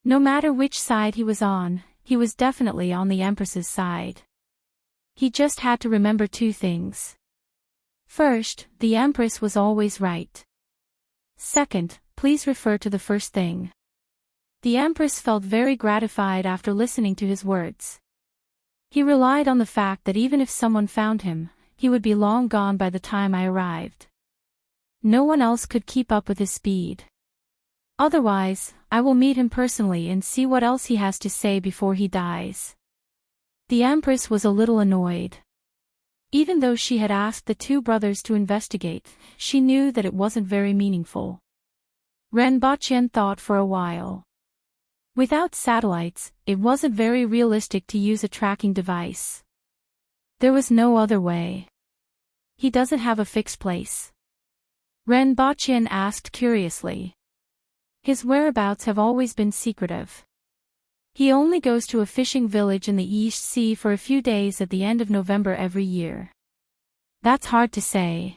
S1: No matter which side he was definitely on the Empress's side. He just had to remember two things. First, the Empress was always right. Second, please refer to the first thing. The Empress felt very gratified after listening to his words. He relied on the fact that even if someone found him, he would be long gone by the time I arrived. No one else could keep up with his speed. Otherwise, I will meet him personally and see what else he has to say before he dies. The Empress was a little annoyed. Even though she had asked the two brothers to investigate, she knew that it wasn't very meaningful. Rinpochen thought for a while. Without satellites, it wasn't very realistic to use a tracking device. There was no other way. He doesn't have a fixed place. Rinpochen asked curiously. His whereabouts have always been secretive. He only goes to a fishing village in the East Sea for a few days at the end of November every year. That's hard to say.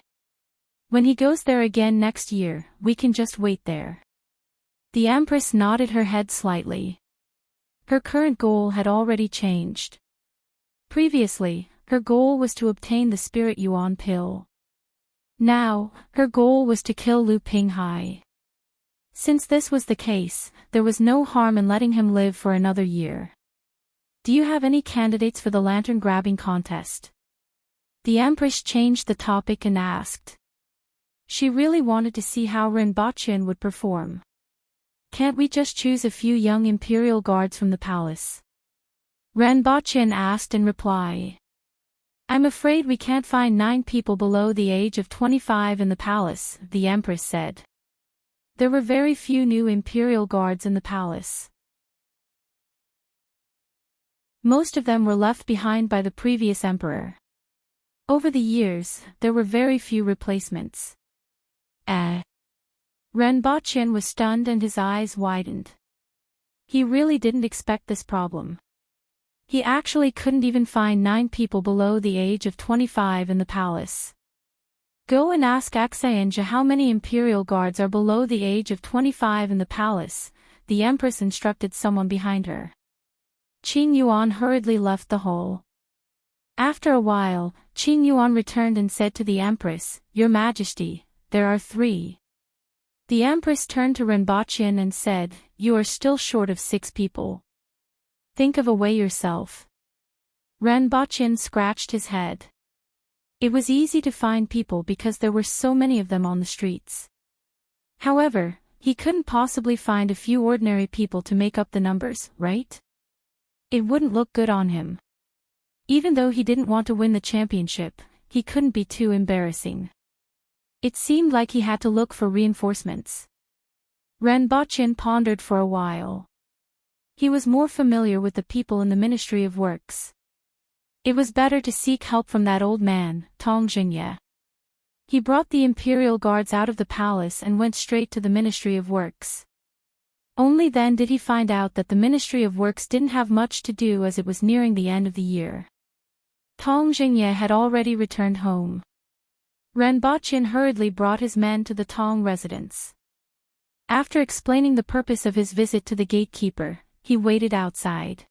S1: When he goes there again next year, we can just wait there. The Empress nodded her head slightly. Her current goal had already changed. Previously, her goal was to obtain the Spirit Yuan pill. Now, her goal was to kill Lu Pinghai. Since this was the case, there was no harm in letting him live for another year. Do you have any candidates for the lantern grabbing contest? The Empress changed the topic and asked. She really wanted to see how Rinpochen would perform. Can't we just choose a few young imperial guards from the palace? Rinpochen asked in reply. I'm afraid we can't find 9 people below the age of 25 in the palace, the Empress said. There were very few new imperial guards in the palace. Most of them were left behind by the previous emperor. Over the years, there were very few replacements. Rinpochen was stunned and his eyes widened. He really didn't expect this problem. He actually couldn't even find 9 people below the age of 25 in the palace. Go and ask Xianja how many imperial guards are below the age of 25 in the palace, the Empress instructed someone behind her. Qing Yuan hurriedly left the hall. After a while, Qing Yuan returned and said to the Empress, Your Majesty, there are 3. The Empress turned to Rinpochen and said, You are still short of 6 people. Think of a way yourself. Rinpochen scratched his head. It was easy to find people because there were so many of them on the streets. However, he couldn't possibly find a few ordinary people to make up the numbers, right? It wouldn't look good on him. Even though he didn't want to win the championship, he couldn't be too embarrassing. It seemed like he had to look for reinforcements. Renbochin pondered for a while. He was more familiar with the people in the Ministry of Works. It was better to seek help from that old man, Tong Jinye. He brought the imperial guards out of the palace and went straight to the Ministry of Works. Only then did he find out that the Ministry of Works didn't have much to do as it was nearing the end of the year. Tong Jinye had already returned home. Renbochin hurriedly brought his men to the Tong residence. After explaining the purpose of his visit to the gatekeeper, he waited outside.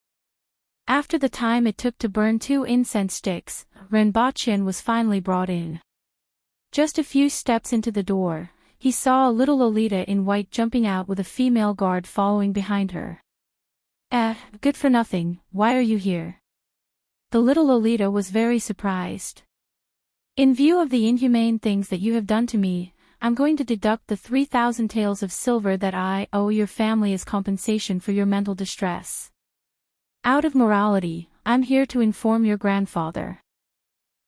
S1: After the time it took to burn 2 incense sticks, Renbochin was finally brought in. Just a few steps into the door, he saw a little Lolita in white jumping out with a female guard following behind her. Good for nothing, why are you here? The little Lolita was very surprised. In view of the inhumane things that you have done to me, I'm going to deduct the 3,000 taels of silver that I owe your family as compensation for your mental distress. Out of morality, I'm here to inform your grandfather.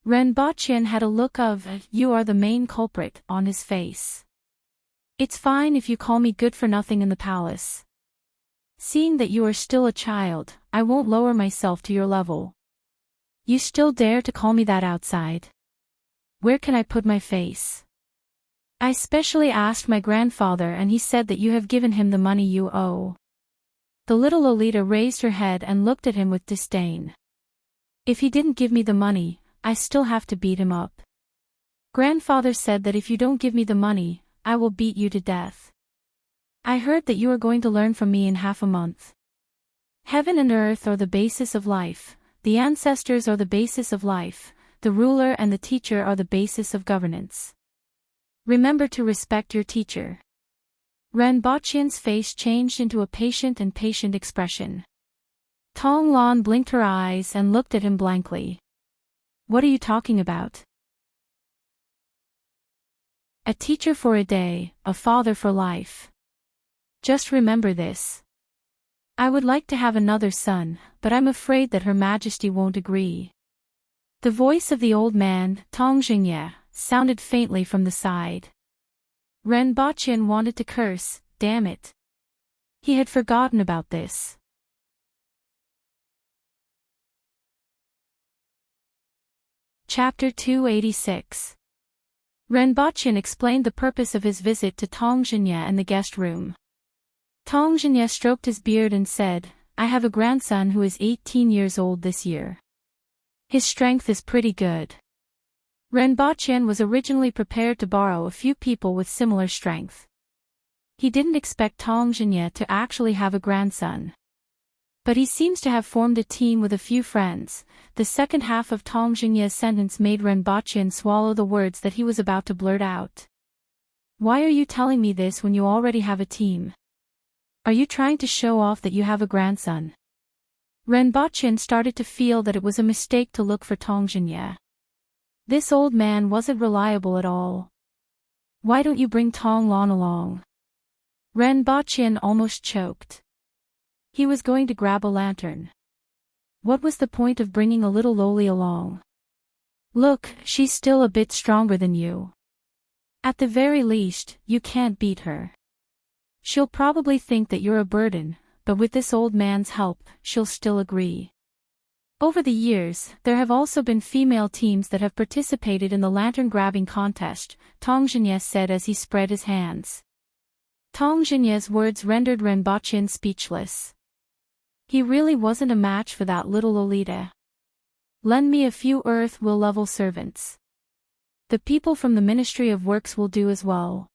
S1: Renbochin had a look of, "You are the main culprit," on his face. It's fine if you call me good for nothing in the palace. Seeing that you are still a child, I won't lower myself to your level. You still dare to call me that outside? Where can I put my face? I specially asked my grandfather and he said that you have given him the money you owe. The little Lolita raised her head and looked at him with disdain. If he didn't give me the money, I still have to beat him up. Grandfather said that if you don't give me the money, I will beat you to death. I heard that you are going to learn from me in half a month. Heaven and earth are the basis of life, the ancestors are the basis of life, the ruler and the teacher are the basis of governance. Remember to respect your teacher. Renbochin's face changed into a patient expression. Tong Lan blinked her eyes and looked at him blankly. What are you talking about? A teacher for a day, a father for life. Just remember this. I would like to have another son, but I'm afraid that Her Majesty won't agree. The voice of the old man, Tong Jinye, sounded faintly from the side. Renbochin wanted to curse, damn it. He had forgotten about this. Chapter 286. Renbochin explained the purpose of his visit to Tong Jinye and the guest room. Tong Jinye stroked his beard and said, I have a grandson who is 18 years old this year. His strength is pretty good. Renbochin was originally prepared to borrow a few people with similar strength. He didn't expect Tong Jinye to actually have a grandson. But he seems to have formed a team with a few friends. The second half of Tong Jinye's sentence made Renbochin swallow the words that he was about to blurt out. Why are you telling me this when you already have a team? Are you trying to show off that you have a grandson? Renbochin started to feel that it was a mistake to look for Tong Jinye. This old man wasn't reliable at all. Why don't you bring Tong Lan along? Renbochin almost choked. He was going to grab a lantern. What was the point of bringing a little loli along? Look, she's still a bit stronger than you. At the very least, you can't beat her. She'll probably think that you're a burden, but with this old man's help, she'll still agree. Over the years, there have also been female teams that have participated in the lantern-grabbing contest, Tong Jinye said as he spread his hands. Tong Jinye's words rendered Renbochin speechless. He really wasn't a match for that little Lolita. Lend me a few earth will level servants. The people from the Ministry of Works will do as well.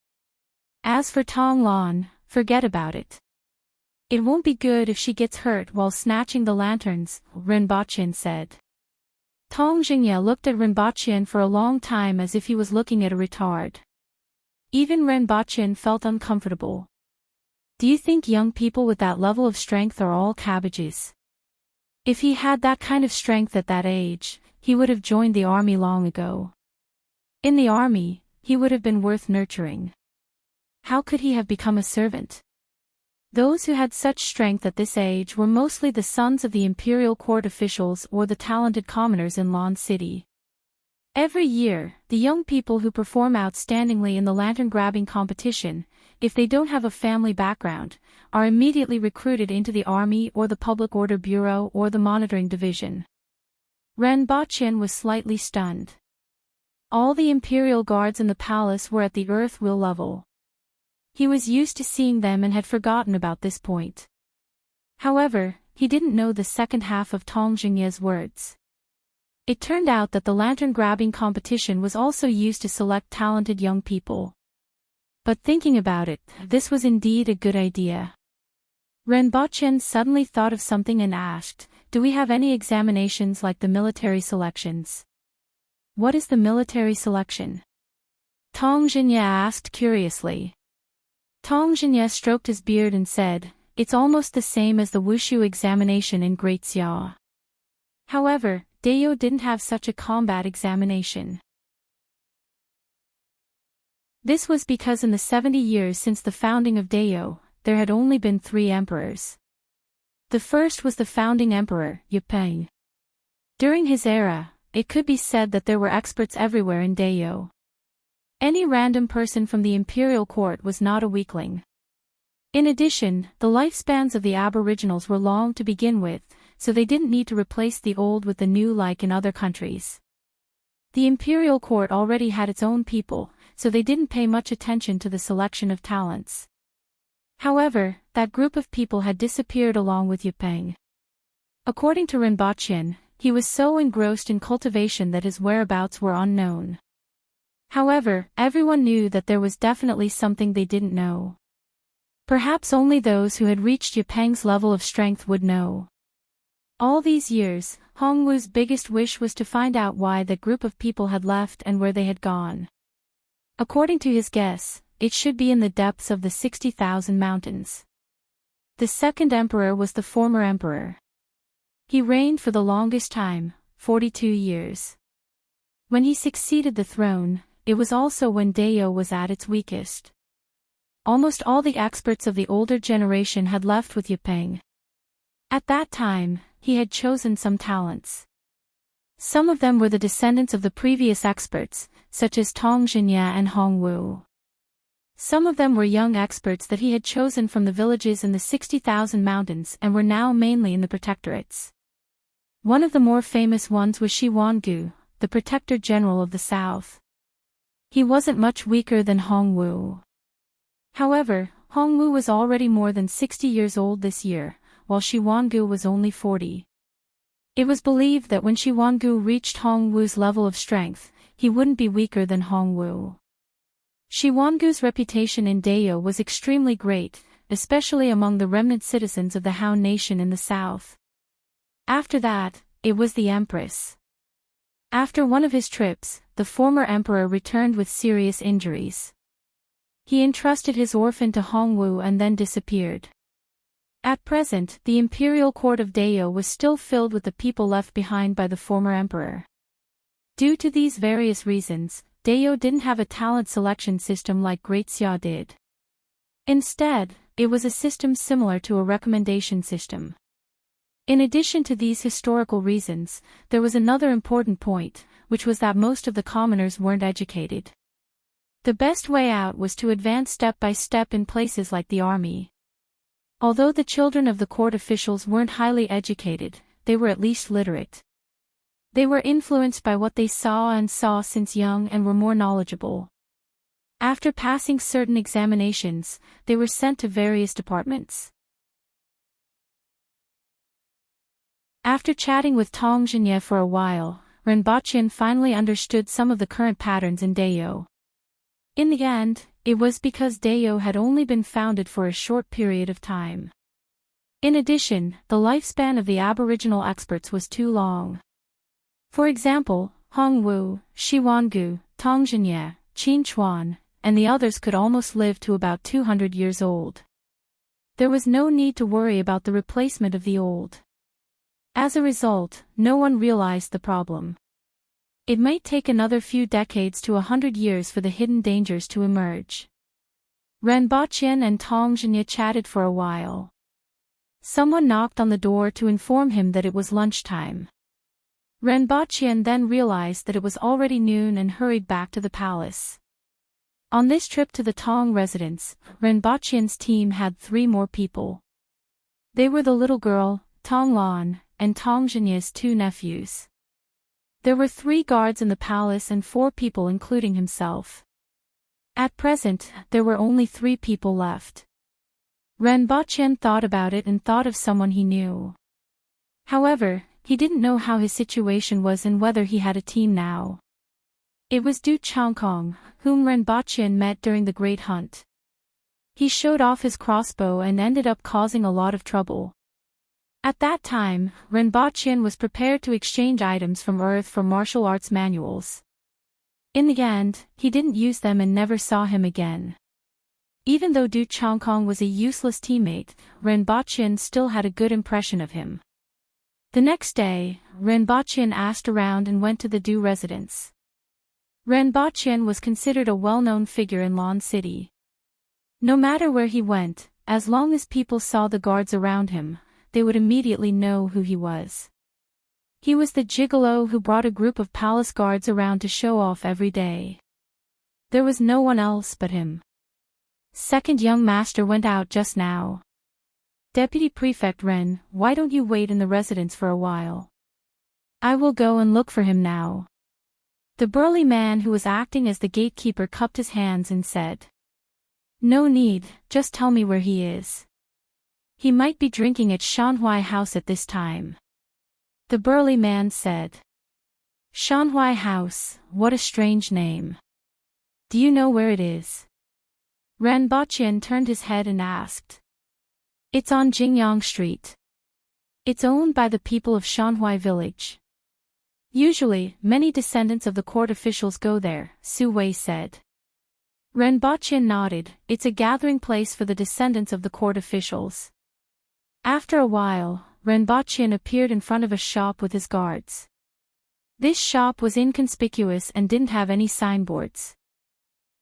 S1: As for Tong Lan, forget about it. It won't be good if she gets hurt while snatching the lanterns, Renbochin said. Tong Jinye looked at Renbochin for a long time as if he was looking at a retard. Even Renbochin felt uncomfortable. Do you think young people with that level of strength are all cabbages? If he had that kind of strength at that age, he would have joined the army long ago. In the army, he would have been worth nurturing. How could he have become a servant? Those who had such strength at this age were mostly the sons of the imperial court officials or the talented commoners in Lan City. Every year, the young people who perform outstandingly in the lantern-grabbing competition, if they don't have a family background, are immediately recruited into the army or the public order bureau or the monitoring division. Ren Baqian was slightly stunned. All the imperial guards in the palace were at the earth will level. He was used to seeing them and had forgotten about this point. However, he didn't know the second half of Tong Xingye's words. It turned out that the lantern-grabbing competition was also used to select talented young people. But thinking about it, this was indeed a good idea. Ren Baqian suddenly thought of something and asked, "Do we have any examinations like the military selections?" "What is the military selection?" Tong Xingye asked curiously. Tong Xingye stroked his beard and said, "It's almost the same as the Wushu examination in Great Xia." However, Dayo didn't have such a combat examination. This was because in the 70 years since the founding of Dayo, there had only been 3 emperors. The first was the founding emperor, Yipeng. During his era, it could be said that there were experts everywhere in Dayo. Any random person from the imperial court was not a weakling. In addition, the lifespans of the aboriginals were long to begin with, so they didn't need to replace the old with the new like in other countries. The imperial court already had its own people, so they didn't pay much attention to the selection of talents. However, that group of people had disappeared along with Yipeng. According to Ren Baqian, he was so engrossed in cultivation that his whereabouts were unknown. However, everyone knew that there was definitely something they didn't know. Perhaps only those who had reached Yipeng's level of strength would know. All these years, Hongwu's biggest wish was to find out why that group of people had left and where they had gone. According to his guess, it should be in the depths of the 60,000 mountains. The second emperor was the former emperor. He reigned for the longest time, 42 years. When he succeeded the throne, it was also when Dayo was at its weakest. Almost all the experts of the older generation had left with Yipeng. At that time, he had chosen some talents. Some of them were the descendants of the previous experts, such as Tong Xingye and Hongwu. Some of them were young experts that he had chosen from the villages in the 60,000 mountains and were now mainly in the protectorates. One of the more famous ones was Shi Wangu, the protector general of the south. He wasn't much weaker than Hongwu. However, Hongwu was already more than 60 years old this year, while Shi Wangu was only 40. It was believed that when Shi Wangu reached Hongwu's level of strength, he wouldn't be weaker than Hongwu. Shi Wangu's reputation in Dayo was extremely great, especially among the remnant citizens of the Han nation in the south. After that, it was the Empress. After one of his trips, the former emperor returned with serious injuries. He entrusted his orphan to Hongwu and then disappeared. At present, the imperial court of Dayo was still filled with the people left behind by the former emperor. Due to these various reasons, Dayo didn't have a talent selection system like Great Xia did. Instead, it was a system similar to a recommendation system. In addition to these historical reasons, there was another important point, which was that most of the commoners weren't educated. The best way out was to advance step by step in places like the army. Although the children of the court officials weren't highly educated, they were at least literate. They were influenced by what they saw since young and were more knowledgeable. After passing certain examinations, they were sent to various departments. After chatting with Tong Xingye for a while, Ren Baqian finally understood some of the current patterns in Dayo. In the end, it was because Dayo had only been founded for a short period of time. In addition, the lifespan of the aboriginal experts was too long. For example, Hongwu, Shi Wangu, Tong Xingye, Qin Chuan, and the others could almost live to about 200 years old. There was no need to worry about the replacement of the old. As a result, no one realized the problem. It might take another few decades to 100 years for the hidden dangers to emerge. Ren Baqian and Tong Xingye chatted for a while. Someone knocked on the door to inform him that it was lunchtime. Ren Baqian then realized that it was already noon and hurried back to the palace. On this trip to the Tong residence, Renbachian's team had 3 more people. They were the little girl, Tong Lan, and Tong Zhenya's 2 nephews. There were 3 guards in the palace and 4 people including himself. At present, there were only 3 people left. Renbachian thought about it and thought of someone he knew. However, he didn't know how his situation was and whether he had a team now. It was Du Changkong, whom Renbachian met during the Great Hunt. He showed off his crossbow and ended up causing a lot of trouble. At that time, Renbachian was prepared to exchange items from Earth for martial arts manuals. In the end, he didn't use them and never saw him again. Even though Du Changkong was a useless teammate, Renbachian still had a good impression of him. The next day, Renbachian asked around and went to the Du residence. Renbachian was considered a well-known figure in Lan City. No matter where he went, as long as people saw the guards around him, they would immediately know who he was. He was the gigolo who brought a group of palace guards around to show off every day. There was no one else but him. Second young master went out just now. Deputy Prefect Ren, why don't you wait in the residence for a while? I will go and look for him now. The burly man who was acting as the gatekeeper cupped his hands and said. No need, just tell me where he is. He might be drinking at Shanhui House at this time. The burly man said. Shanhui House, what a strange name. Do you know where it is? Renbachian turned his head and asked. It's on Jingyang Street. It's owned by the people of Shanhui Village. Usually, many descendants of the court officials go there, Su Wei said. Renbachian nodded, it's a gathering place for the descendants of the court officials. After a while, Renbachian appeared in front of a shop with his guards. This shop was inconspicuous and didn't have any signboards.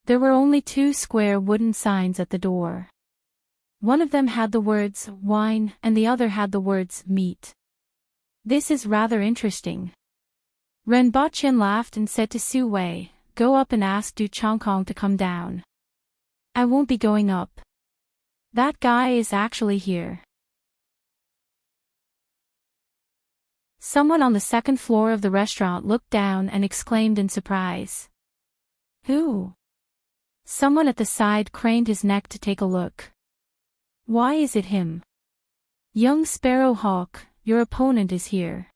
S1: There were only 2 square wooden signs at the door. One of them had the words, wine, and the other had the words, meat. This is rather interesting. Renbachian laughed and said to Su Wei, go up and ask Du Changkong to come down. I won't be going up. That guy is actually here. Someone on the 2nd floor of the restaurant looked down and exclaimed in surprise. Who? Someone at the side craned his neck to take a look. Why is it him? Young Sparrow Hawk, your opponent is here.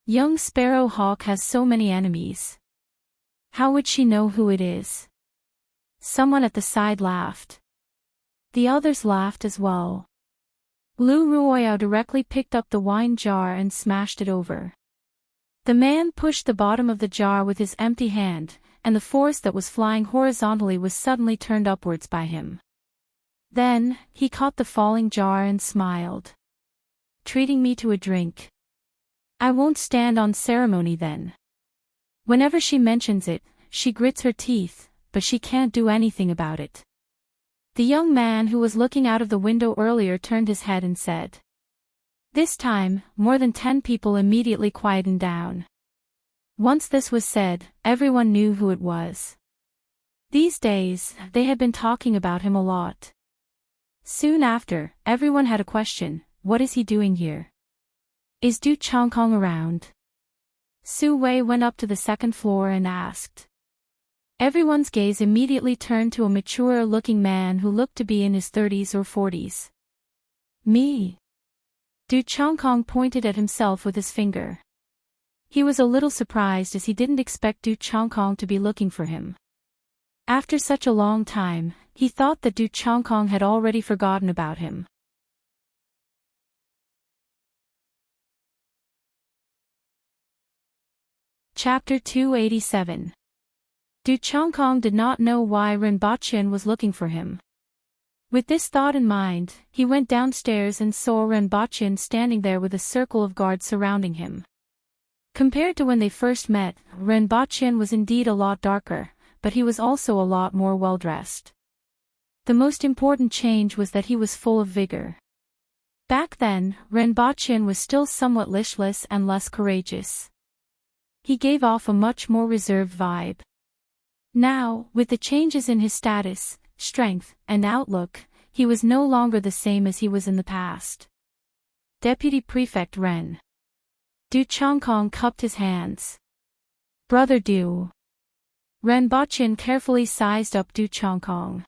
S1: Young Sparrow Hawk has so many enemies. How would she know who it is? Someone at the side laughed. The others laughed as well. Lu Ruoyao directly picked up the wine jar and smashed it over. The man pushed the bottom of the jar with his empty hand, and the force that was flying horizontally was suddenly turned upwards by him. Then, he caught the falling jar and smiled. Treating me to a drink. I won't stand on ceremony then. Whenever she mentions it, she grits her teeth, but she can't do anything about it. The young man who was looking out of the window earlier turned his head and said. This time, more than 10 people immediately quietened down. Once this was said, everyone knew who it was. These days, they had been talking about him a lot. Soon after, everyone had a question, what is he doing here? Is Du Changkong around? Su Wei went up to the 2nd floor and asked. Everyone's gaze immediately turned to a mature-looking man who looked to be in his 30s or 40s. Me? Du Changkong pointed at himself with his finger. He was a little surprised as he didn't expect Du Changkong to be looking for him. After such a long time, he thought that Du Changkong had already forgotten about him. Chapter 287. Du Changkong did not know why Renbachian was looking for him. With this thought in mind, he went downstairs and saw Renbachian standing there with a circle of guards surrounding him. Compared to when they first met, Renbachian was indeed a lot darker, but he was also a lot more well-dressed. The most important change was that he was full of vigor. Back then, Renbachian was still somewhat listless and less courageous. He gave off a much more reserved vibe. Now, with the changes in his status, strength, and outlook, he was no longer the same as he was in the past. Deputy Prefect Ren. Du Changkong cupped his hands. Brother Du. Ren Bachin carefully sized up Du Changkong.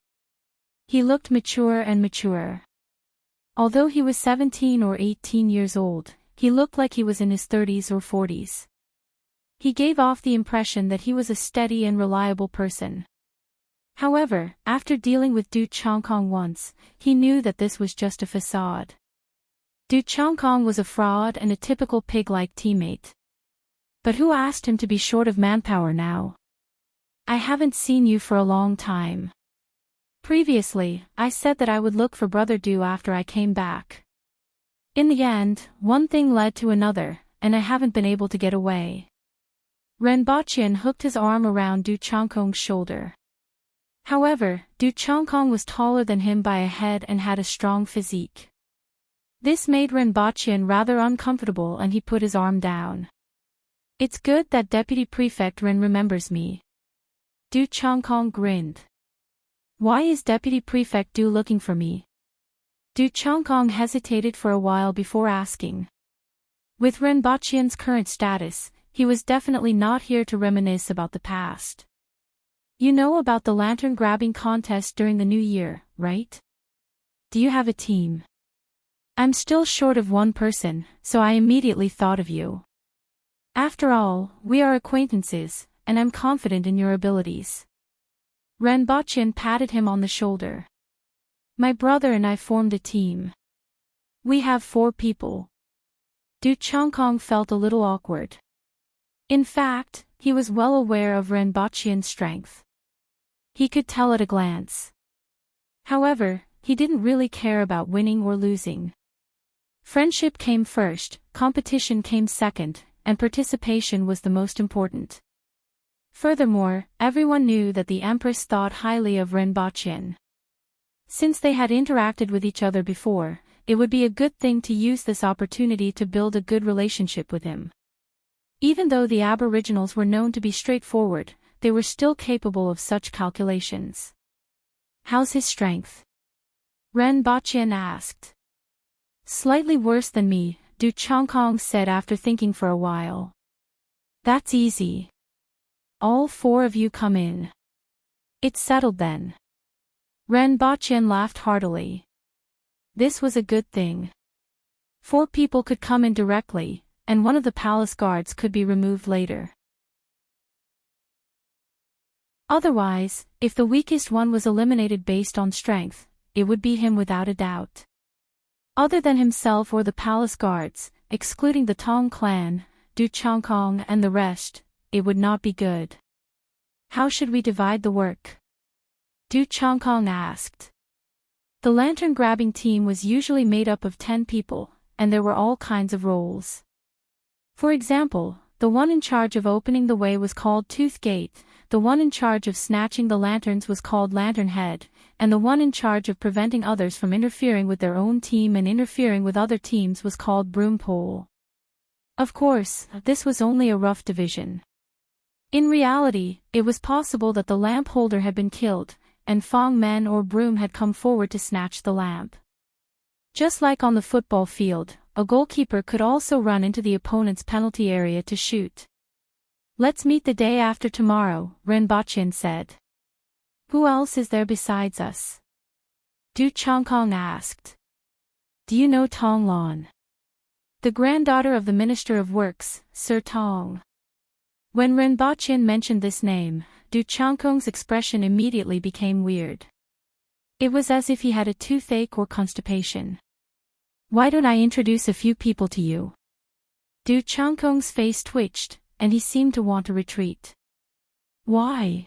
S1: He looked mature and mature. Although he was 17 or 18 years old, he looked like he was in his 30s or 40s. He gave off the impression that he was a steady and reliable person. However, after dealing with Du Changkong once, he knew that this was just a facade. Du Changkong was a fraud and a typical pig-like teammate. But who asked him to be short of manpower now? I haven't seen you for a long time. Previously, I said that I would look for Brother Du after I came back. In the end, one thing led to another, and I haven't been able to get away. Ren Bachin hooked his arm around Du Changkong's shoulder. However, Du Changkong was taller than him by a head and had a strong physique. This made Ren Bachin rather uncomfortable and he put his arm down. It's good that Deputy Prefect Ren remembers me. Du Changkong grinned. Why is Deputy Prefect Du looking for me? Du Changkong hesitated for a while before asking. With Ren Bachin's current status, he was definitely not here to reminisce about the past. You know about the lantern grabbing contest during the new year, right? Do you have a team? I'm still short of one person, so I immediately thought of you. After all, we are acquaintances, and I'm confident in your abilities. Ren Bachin patted him on the shoulder. My brother and I formed a team. We have 4 people. Du Changkong felt a little awkward. In fact, he was well aware of Ren Bachin's strength. He could tell at a glance. However, he didn't really care about winning or losing. Friendship came first, competition came second, and participation was the most important. Furthermore, everyone knew that the Empress thought highly of Ren Bachin. Since they had interacted with each other before, it would be a good thing to use this opportunity to build a good relationship with him. Even though the Aboriginals were known to be straightforward, they were still capable of such calculations. How's his strength? Ren Bachin asked. Slightly worse than me, Du Changkong said after thinking for a while. That's easy. All 4 of you come in. It's settled then. Ren Bachin laughed heartily. This was a good thing. 4 people could come in directly, and one of the palace guards could be removed later. Otherwise, if the weakest one was eliminated based on strength, it would be him without a doubt. Other than himself or the palace guards, excluding the Tong clan, Du Changkong and the rest, it would not be good. How should we divide the work? Du Changkong asked. The lantern-grabbing team was usually made up of 10 people, and there were all kinds of roles. For example, the one in charge of opening the way was called Tooth Gate, the one in charge of snatching the lanterns was called Lantern Head, and the one in charge of preventing others from interfering with their own team and interfering with other teams was called Broom Pole. Of course, this was only a rough division. In reality, it was possible that the lamp holder had been killed, and Fong Men or Broom had come forward to snatch the lamp. Just like on the football field, a goalkeeper could also run into the opponent's penalty area to shoot. Let's meet the day after tomorrow, Ren Bachin said. Who else is there besides us? Du Changkong asked. Do you know Tong Lon? The granddaughter of the Minister of Works, Sir Tong. When Ren Bachin mentioned this name, Du Changkong's expression immediately became weird. It was as if he had a toothache or constipation. Why don't I introduce a few people to you? Du Changkong's face twitched, and he seemed to want to retreat. Why?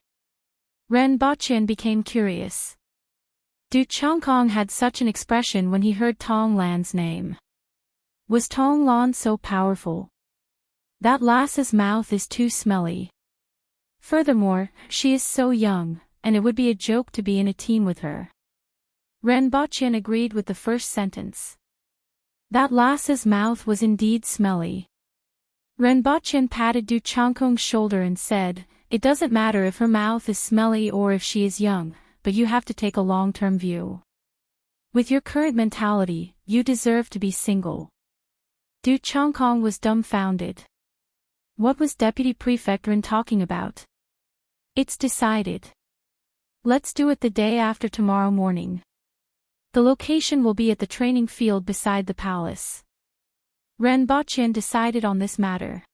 S1: Ren Bachin became curious. Du Changkong had such an expression when he heard Tong Lan's name. Was Tong Lan so powerful? That lass's mouth is too smelly. Furthermore, she is so young, and it would be a joke to be in a team with her. Ren Bachin agreed with the first sentence. That lass's mouth was indeed smelly. Ren Bachin patted Du Changkong's shoulder and said, it doesn't matter if her mouth is smelly or if she is young, but you have to take a long-term view. With your current mentality, you deserve to be single. Du Changkong was dumbfounded. What was Deputy Prefect Ren talking about? It's decided. Let's do it the day after tomorrow morning. The location will be at the training field beside the palace. Ren Baqian decided on this matter.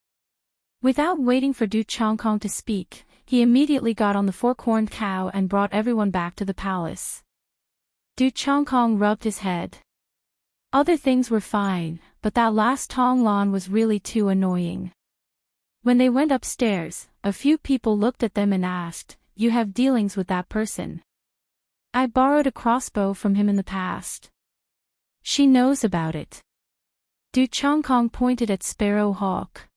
S1: Without waiting for Du Changkong to speak, he immediately got on the four-corned cow and brought everyone back to the palace. Du Changkong rubbed his head. Other things were fine, but that last Tong Lan was really too annoying. When they went upstairs, a few people looked at them and asked, "You have dealings with that person?" "I borrowed a crossbow from him in the past." "She knows about it." Du Changkong pointed at Sparrow Hawk.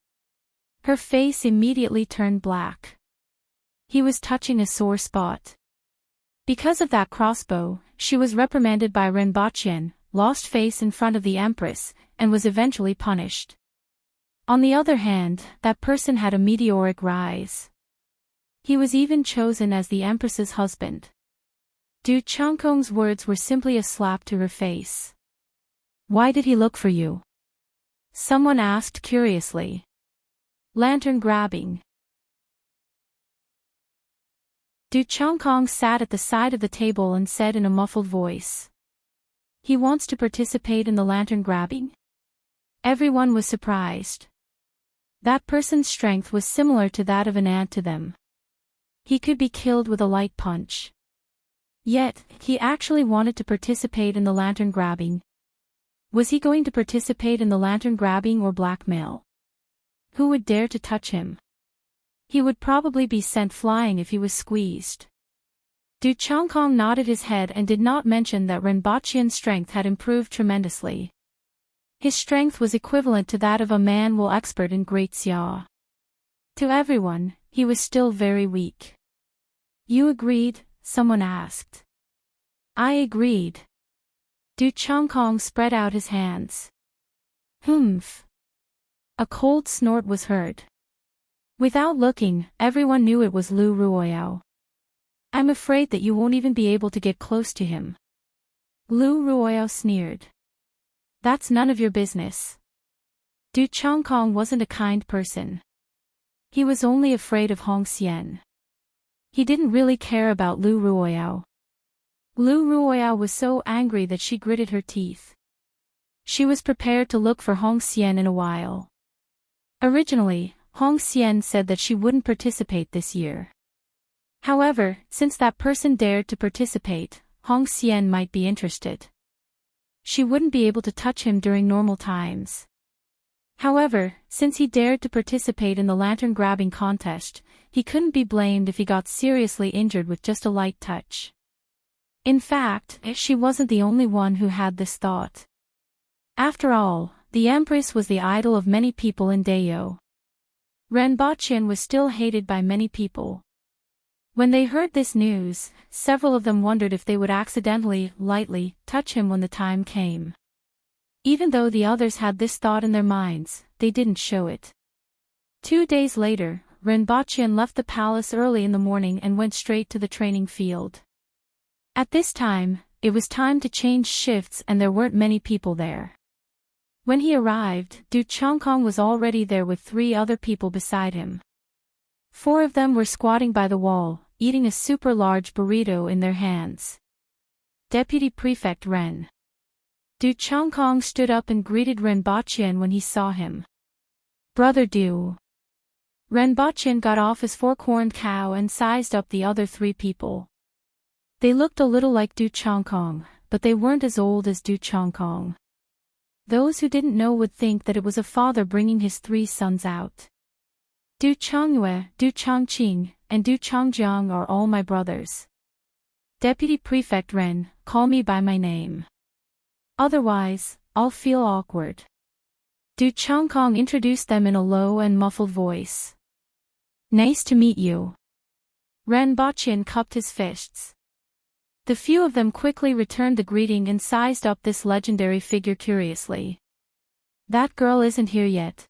S1: Her face immediately turned black. He was touching a sore spot. Because of that crossbow, she was reprimanded by Ren Baqian, lost face in front of the Empress, and was eventually punished. On the other hand, that person had a meteoric rise. He was even chosen as the Empress's husband. Du Changkong's words were simply a slap to her face. "Why did he look for you?" someone asked curiously. "Lantern grabbing." Du Changkong sat at the side of the table and said in a muffled voice. "He wants to participate in the lantern grabbing?" Everyone was surprised. That person's strength was similar to that of an ant to them. He could be killed with a light punch. Yet, he actually wanted to participate in the lantern grabbing. Was he going to participate in the lantern grabbing or blackmail? Who would dare to touch him? He would probably be sent flying if he was squeezed. Du Changkong nodded his head and did not mention that Ren Baqian's strength had improved tremendously. His strength was equivalent to that of a man well expert in Great Xia. To everyone, he was still very weak. "You agreed?" someone asked. "I agreed." Du Changkong spread out his hands. Humph. A cold snort was heard. Without looking, everyone knew it was Lu Ruoyao. "I'm afraid that you won't even be able to get close to him." Lu Ruoyao sneered. "That's none of your business." Du Changkong wasn't a kind person. He was only afraid of Hong Xian. He didn't really care about Lu Ruoyao. Lu Ruoyao was so angry that she gritted her teeth. She was prepared to look for Hong Xian in a while. Originally, Hong Xian said that she wouldn't participate this year. However, since that person dared to participate, Hong Xian might be interested. She wouldn't be able to touch him during normal times. However, since he dared to participate in the lantern grabbing contest, he couldn't be blamed if he got seriously injured with just a light touch. In fact, she wasn't the only one who had this thought. After all, the Empress was the idol of many people in Dayo. Ren Baqian was still hated by many people. When they heard this news, several of them wondered if they would accidentally, lightly, touch him when the time came. Even though the others had this thought in their minds, they didn't show it. 2 days later, Ren Baqian left the palace early in the morning and went straight to the training field. At this time, it was time to change shifts and there weren't many people there. When he arrived, Du Changkong was already there with 3 other people beside him. 4 of them were squatting by the wall, eating a super large burrito in their hands. Deputy Prefect Ren. Du Changkong stood up and greeted Ren Baqian when he saw him. "Brother Du." Ren Baqian got off his 4-corned cow and sized up the other 3 people. They looked a little like Du Changkong, but they weren't as old as Du Changkong. Those who didn't know would think that it was a father bringing his 3 sons out. Du Changyue, Du Changqing, and Du Changjiang are all my brothers. Deputy Prefect Ren, call me by my name. Otherwise, I'll feel awkward. Du Changkong introduced them in a low and muffled voice. "Nice to meet you." Ren Baqian cupped his fists. The few of them quickly returned the greeting and sized up this legendary figure curiously. "That girl isn't here yet."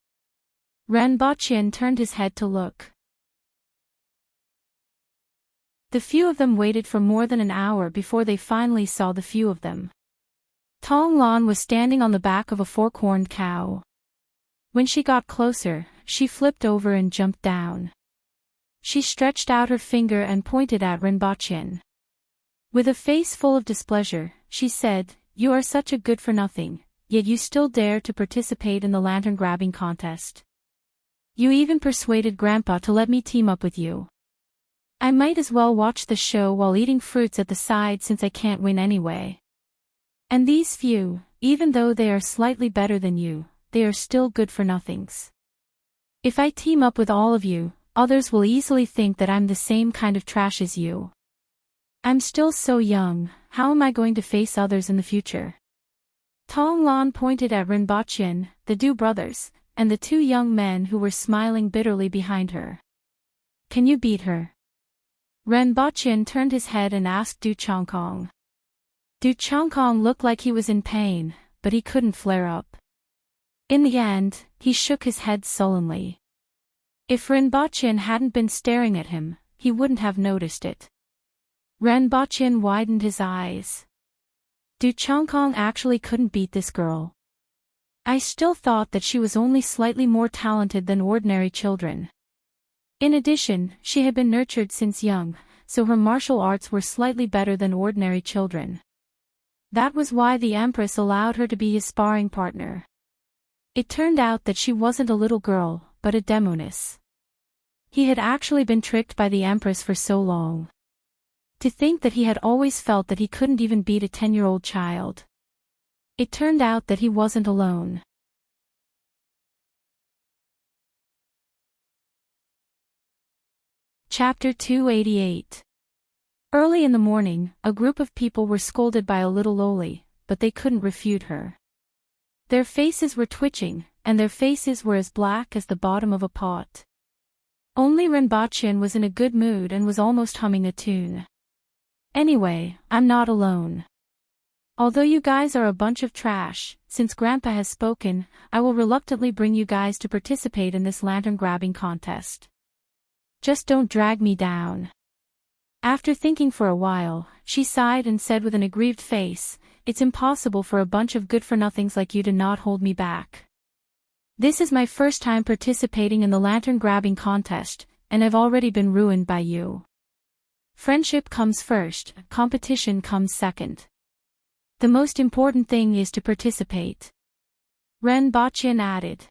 S1: Ren Baqian turned his head to look. The few of them waited for more than an hour before they finally saw the few of them. Tong Lan was standing on the back of a fork-horned cow. When she got closer, she flipped over and jumped down. She stretched out her finger and pointed at Rinpochen. With a face full of displeasure, she said, "You are such a good-for-nothing, yet you still dare to participate in the lantern-grabbing contest. You even persuaded Grandpa to let me team up with you. I might as well watch the show while eating fruits at the side since I can't win anyway. And these few, even though they are slightly better than you, they are still good-for-nothings. If I team up with all of you, others will easily think that I'm the same kind of trash as you. I'm still so young, how am I going to face others in the future?" Tong Lan pointed at Rinpochen, the Du brothers, and the two young men who were smiling bitterly behind her. "Can you beat her?" Rinpochen turned his head and asked Du Changkong. Du Changkong looked like he was in pain, but he couldn't flare up. In the end, he shook his head sullenly. If Rinpochen hadn't been staring at him, he wouldn't have noticed it. Rinpochen widened his eyes. Du Changkong actually couldn't beat this girl. I still thought that she was only slightly more talented than ordinary children. In addition, she had been nurtured since young, so her martial arts were slightly better than ordinary children. That was why the Empress allowed her to be his sparring partner. It turned out that she wasn't a little girl, but a demoness. He had actually been tricked by the Empress for so long. To think that he had always felt that he couldn't even beat a 10-year-old child. It turned out that he wasn't alone. Chapter 288. Early in the morning, a group of people were scolded by a little loli, but they couldn't refute her. Their faces were twitching, and their faces were as black as the bottom of a pot. Only Rinpochen was in a good mood and was almost humming a tune. "Anyway, I'm not alone. Although you guys are a bunch of trash, since Grandpa has spoken, I will reluctantly bring you guys to participate in this lantern-grabbing contest. Just don't drag me down." After thinking for a while, she sighed and said with an aggrieved face, "It's impossible for a bunch of good-for-nothings like you to not hold me back. This is my first time participating in the lantern-grabbing contest, and I've already been ruined by you. Friendship comes first, competition comes second. The most important thing is to participate." Rinpochen added.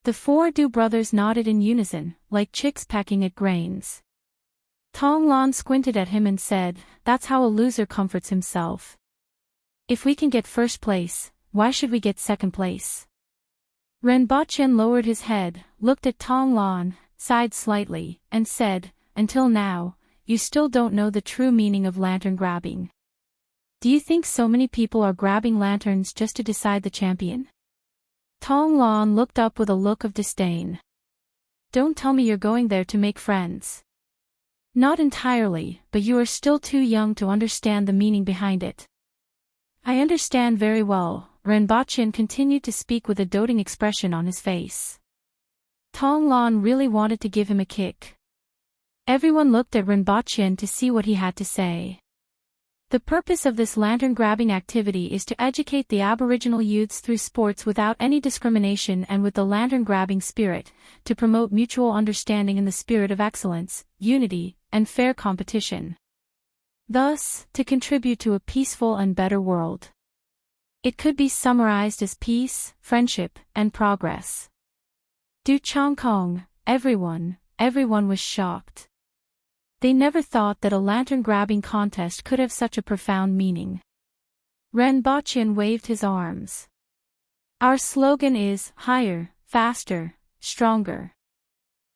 S1: The four Du brothers nodded in unison, like chicks pecking at grains. Tong Lan squinted at him and said, "That's how a loser comforts himself. If we can get first place, why should we get second place?" Rinpochen lowered his head, looked at Tong Lan, sighed slightly, and said, "Until now, you still don't know the true meaning of lantern grabbing. Do you think so many people are grabbing lanterns just to decide the champion?" Tong Lan looked up with a look of disdain. "Don't tell me you're going there to make friends." "Not entirely, but you are still too young to understand the meaning behind it." "I understand very well," Rinpochen continued to speak with a doting expression on his face. Tong Lan really wanted to give him a kick. Everyone looked at Rinpochen to see what he had to say. The purpose of this lantern-grabbing activity is to educate the Aboriginal youths through sports without any discrimination and with the lantern-grabbing spirit, to promote mutual understanding in the spirit of excellence, unity, and fair competition. Thus, to contribute to a peaceful and better world. It could be summarized as peace, friendship, and progress. Du Changkong, everyone was shocked. They never thought that a lantern-grabbing contest could have such a profound meaning. Rinpochen waved his arms. "Our slogan is, higher, faster, stronger.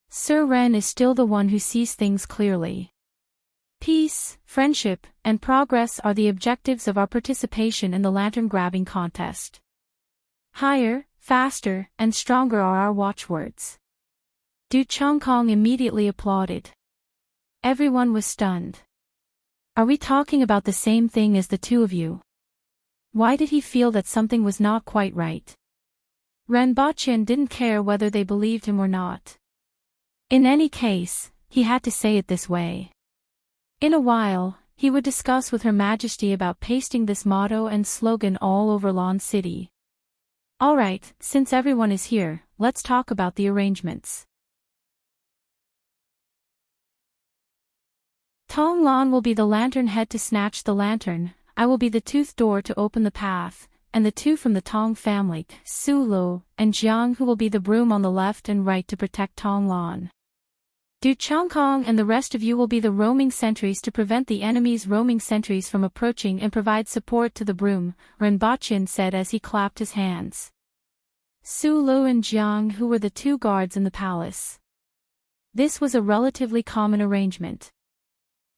S1: Sir Ren is still the one who sees things clearly. Peace, friendship, and progress are the objectives of our participation in the lantern-grabbing contest. Higher, faster, and stronger are our watchwords." Du Changkong immediately applauded. Everyone was stunned. "Are we talking about the same thing as the two of you?" Why did he feel that something was not quite right? Rinpochen didn't care whether they believed him or not. In any case, he had to say it this way. In a while, he would discuss with Her Majesty about pasting this motto and slogan all over Lawn City. Alright, since everyone is here, let's talk about the arrangements. Tong Lan will be the lantern head to snatch the lantern, I will be the tooth door to open the path, and the two from the Tong family, Su Lo and Jiang, who will be the broom on the left and right to protect Tong Lan. Du Changkong and the rest of you will be the roaming sentries to prevent the enemy's roaming sentries from approaching and provide support to the broom, Renbochin said as he clapped his hands. Su Lo and Jiang, who were the two guards in the palace. This was a relatively common arrangement.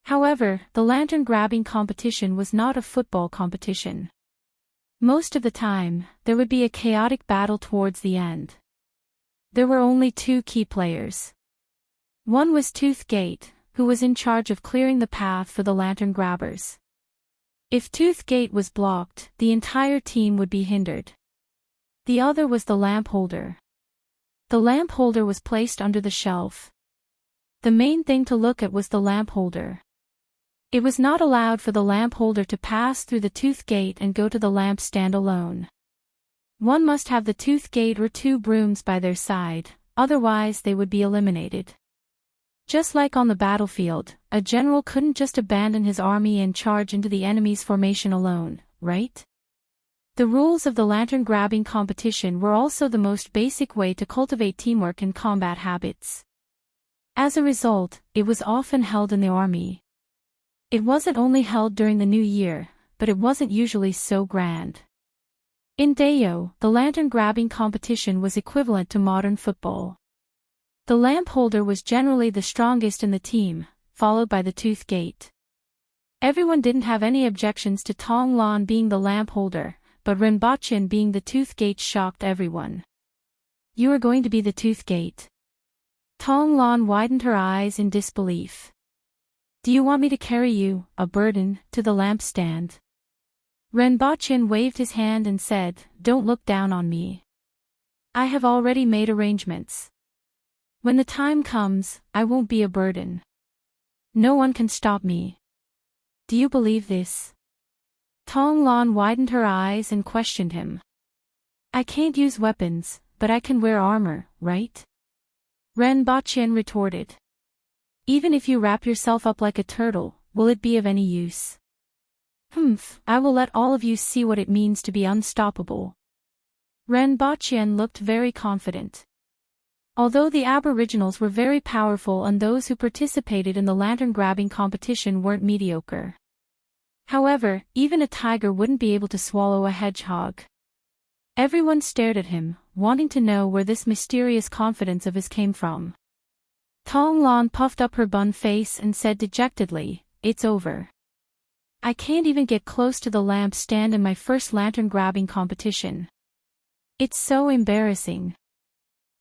S1: However, the lantern grabbing competition was not a football competition. Most of the time, there would be a chaotic battle towards the end. There were only two key players. One was Toothgate, who was in charge of clearing the path for the lantern grabbers. If Toothgate was blocked, the entire team would be hindered. The other was the lamp holder. The lamp holder was placed under the shelf. The main thing to look at was the lamp holder. It was not allowed for the lamp holder to pass through the tooth gate and go to the lamp stand alone. One must have the tooth gate or two brooms by their side, otherwise they would be eliminated. Just like on the battlefield, a general couldn't just abandon his army and charge into the enemy's formation alone, right? The rules of the lantern grabbing competition were also the most basic way to cultivate teamwork and combat habits. As a result, it was often held in the army. It wasn't only held during the New Year, but it wasn't usually so grand. In Dayo, the lantern grabbing competition was equivalent to modern football. The lamp holder was generally the strongest in the team, followed by the tooth gate. Everyone didn't have any objections to Tong Lan being the lamp holder, but Renbochin being the tooth gate shocked everyone. You are going to be the tooth gate. Tong Lan widened her eyes in disbelief. Do you want me to carry you, a burden, to the lampstand? Renbochin waved his hand and said, Don't look down on me. I have already made arrangements. When the time comes, I won't be a burden. No one can stop me. Do you believe this? Tong Lan widened her eyes and questioned him. I can't use weapons, but I can wear armor, right? Renbochin retorted. Even if you wrap yourself up like a turtle, will it be of any use? I will let all of you see what it means to be unstoppable. Renbochin looked very confident. Although the aboriginals were very powerful and those who participated in the lantern grabbing competition weren't mediocre. However, even a tiger wouldn't be able to swallow a hedgehog. Everyone stared at him, wanting to know where this mysterious confidence of his came from. Tong Lan puffed up her bun face and said dejectedly, It's over. I can't even get close to the lamp stand in my first lantern grabbing competition. It's so embarrassing.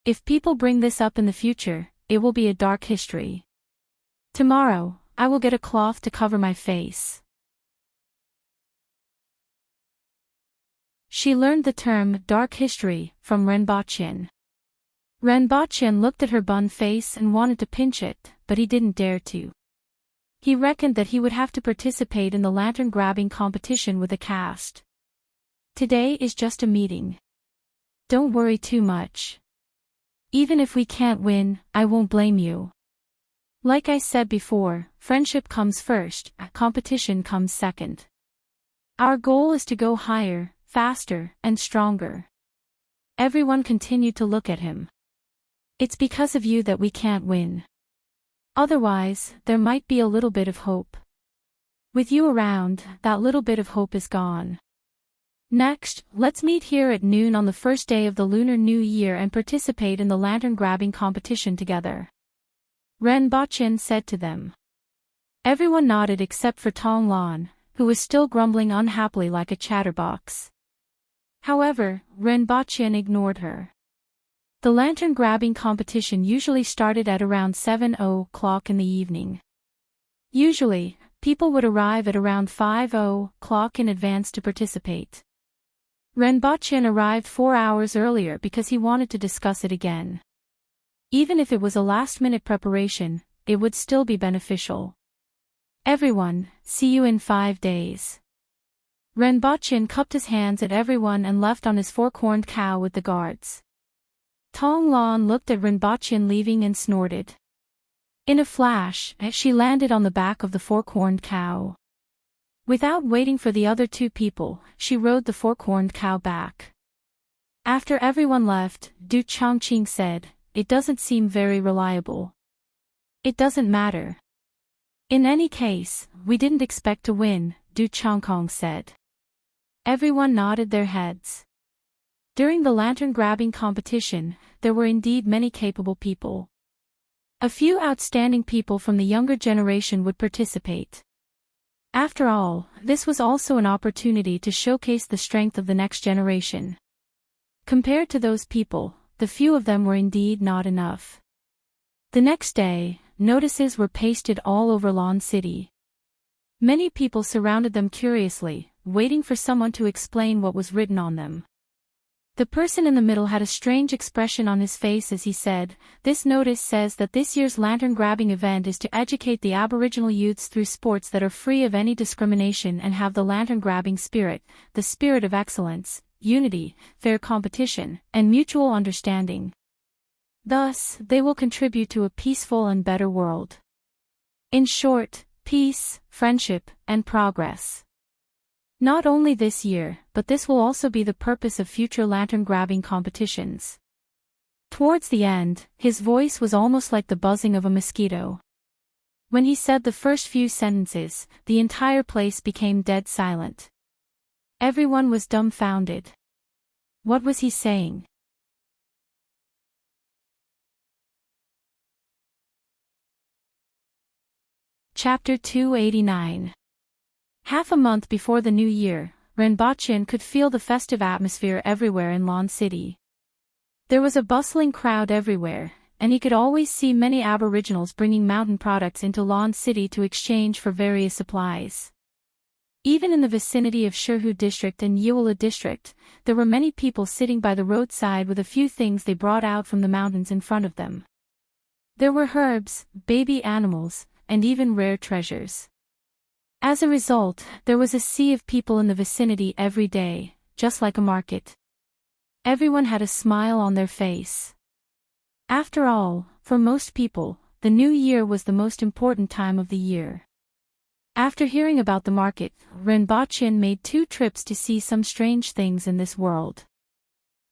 S1: If people bring this up in the future, it will be a dark history. Tomorrow, I will get a cloth to cover my face. She learned the term dark history from Renbochin. Renbochin looked at her bun face and wanted to pinch it, but he didn't dare to. He reckoned that he would have to participate in the lantern grabbing competition with a caste. Today is just a meeting. Don't worry too much. Even if we can't win, I won't blame you. Like I said before, friendship comes first, competition comes second. Our goal is to go higher, faster, and stronger. Everyone continued to look at him. It's because of you that we can't win. Otherwise, there might be a little bit of hope. With you around, that little bit of hope is gone. Next, let's meet here at noon on the first day of the Lunar New Year and participate in the lantern grabbing competition together. Renbochin said to them. Everyone nodded except for Tong Lan, who was still grumbling unhappily like a chatterbox. However, Renbochin ignored her. The lantern grabbing competition usually started at around 7:00 in the evening. Usually, people would arrive at around 5:00 in advance to participate. Renbochin arrived 4 hours earlier because he wanted to discuss it again. Even if it was a last-minute preparation, it would still be beneficial. Everyone, see you in 5 days. Renbochin cupped his hands at everyone and left on his fork-horned cow with the guards. Tong Lan looked at Renbochin leaving and snorted. In a flash, she landed on the back of the fork-horned cow. Without waiting for the other 2 people, she rode the fork-horned cow back. After everyone left, Du Chongqing said, "It doesn't seem very reliable." "It doesn't matter. In any case, we didn't expect to win," Du Chongqing said. Everyone nodded their heads. During the lantern-grabbing competition, there were indeed many capable people. A few outstanding people from the younger generation would participate. After all, this was also an opportunity to showcase the strength of the next generation. Compared to those people, the few of them were indeed not enough. The next day, notices were pasted all over Lawn City. Many people surrounded them curiously, waiting for someone to explain what was written on them. The person in the middle had a strange expression on his face as he said, "This notice says that this year's lantern-grabbing event is to educate the Aboriginal youths through sports that are free of any discrimination and have the lantern-grabbing spirit, the spirit of excellence, unity, fair competition, and mutual understanding. Thus, they will contribute to a peaceful and better world. In short, peace, friendship, and progress. Not only this year, but this will also be the purpose of future lantern-grabbing competitions." Towards the end, his voice was almost like the buzzing of a mosquito. When he said the first few sentences, the entire place became dead silent. Everyone was dumbfounded. What was he saying? Chapter 289. Half a month before the new year, Renbochin could feel the festive atmosphere everywhere in Lawn City. There was a bustling crowd everywhere, and he could always see many Aboriginals bringing mountain products into Lawn City to exchange for various supplies. Even in the vicinity of Shirhu District and Yewala District, there were many people sitting by the roadside with a few things they brought out from the mountains in front of them. There were herbs, baby animals, and even rare treasures. As a result, there was a sea of people in the vicinity every day, just like a market. Everyone had a smile on their face. After all, for most people, the new year was the most important time of the year. After hearing about the market, Renbochin made 2 trips to see some strange things in this world.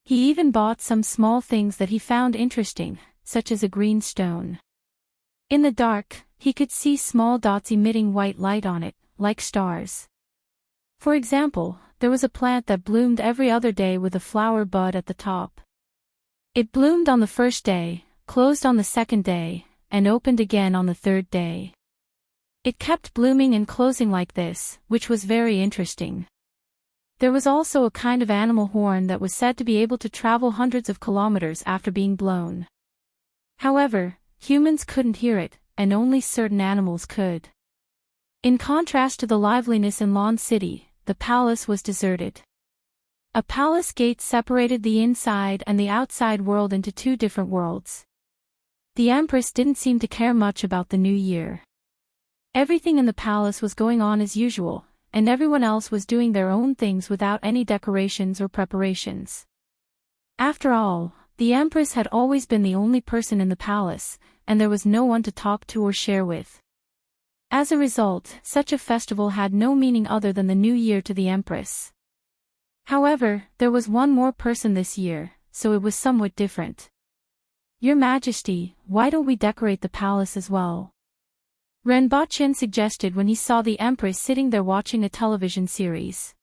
S1: He even bought some small things that he found interesting, such as a green stone. In the dark, he could see small dots emitting white light on it, like stars. For example, there was a plant that bloomed every other day with a flower bud at the top. It bloomed on the first day, closed on the second day, and opened again on the third day. It kept blooming and closing like this, which was very interesting. There was also a kind of animal horn that was said to be able to travel hundreds of kilometers after being blown. However, humans couldn't hear it, and only certain animals could. In contrast to the liveliness in Lawn City, the palace was deserted. A palace gate separated the inside and the outside world into 2 different worlds. The Empress didn't seem to care much about the new year. Everything in the palace was going on as usual, and everyone else was doing their own things without any decorations or preparations. After all, the Empress had always been the only person in the palace, and there was no one to talk to or share with. As a result, such a festival had no meaning other than the new year to the Empress. However, there was one more person this year, so it was somewhat different. "Your Majesty, why don't we decorate the palace as well?" Renbochin suggested when he saw the Empress sitting there watching a television series.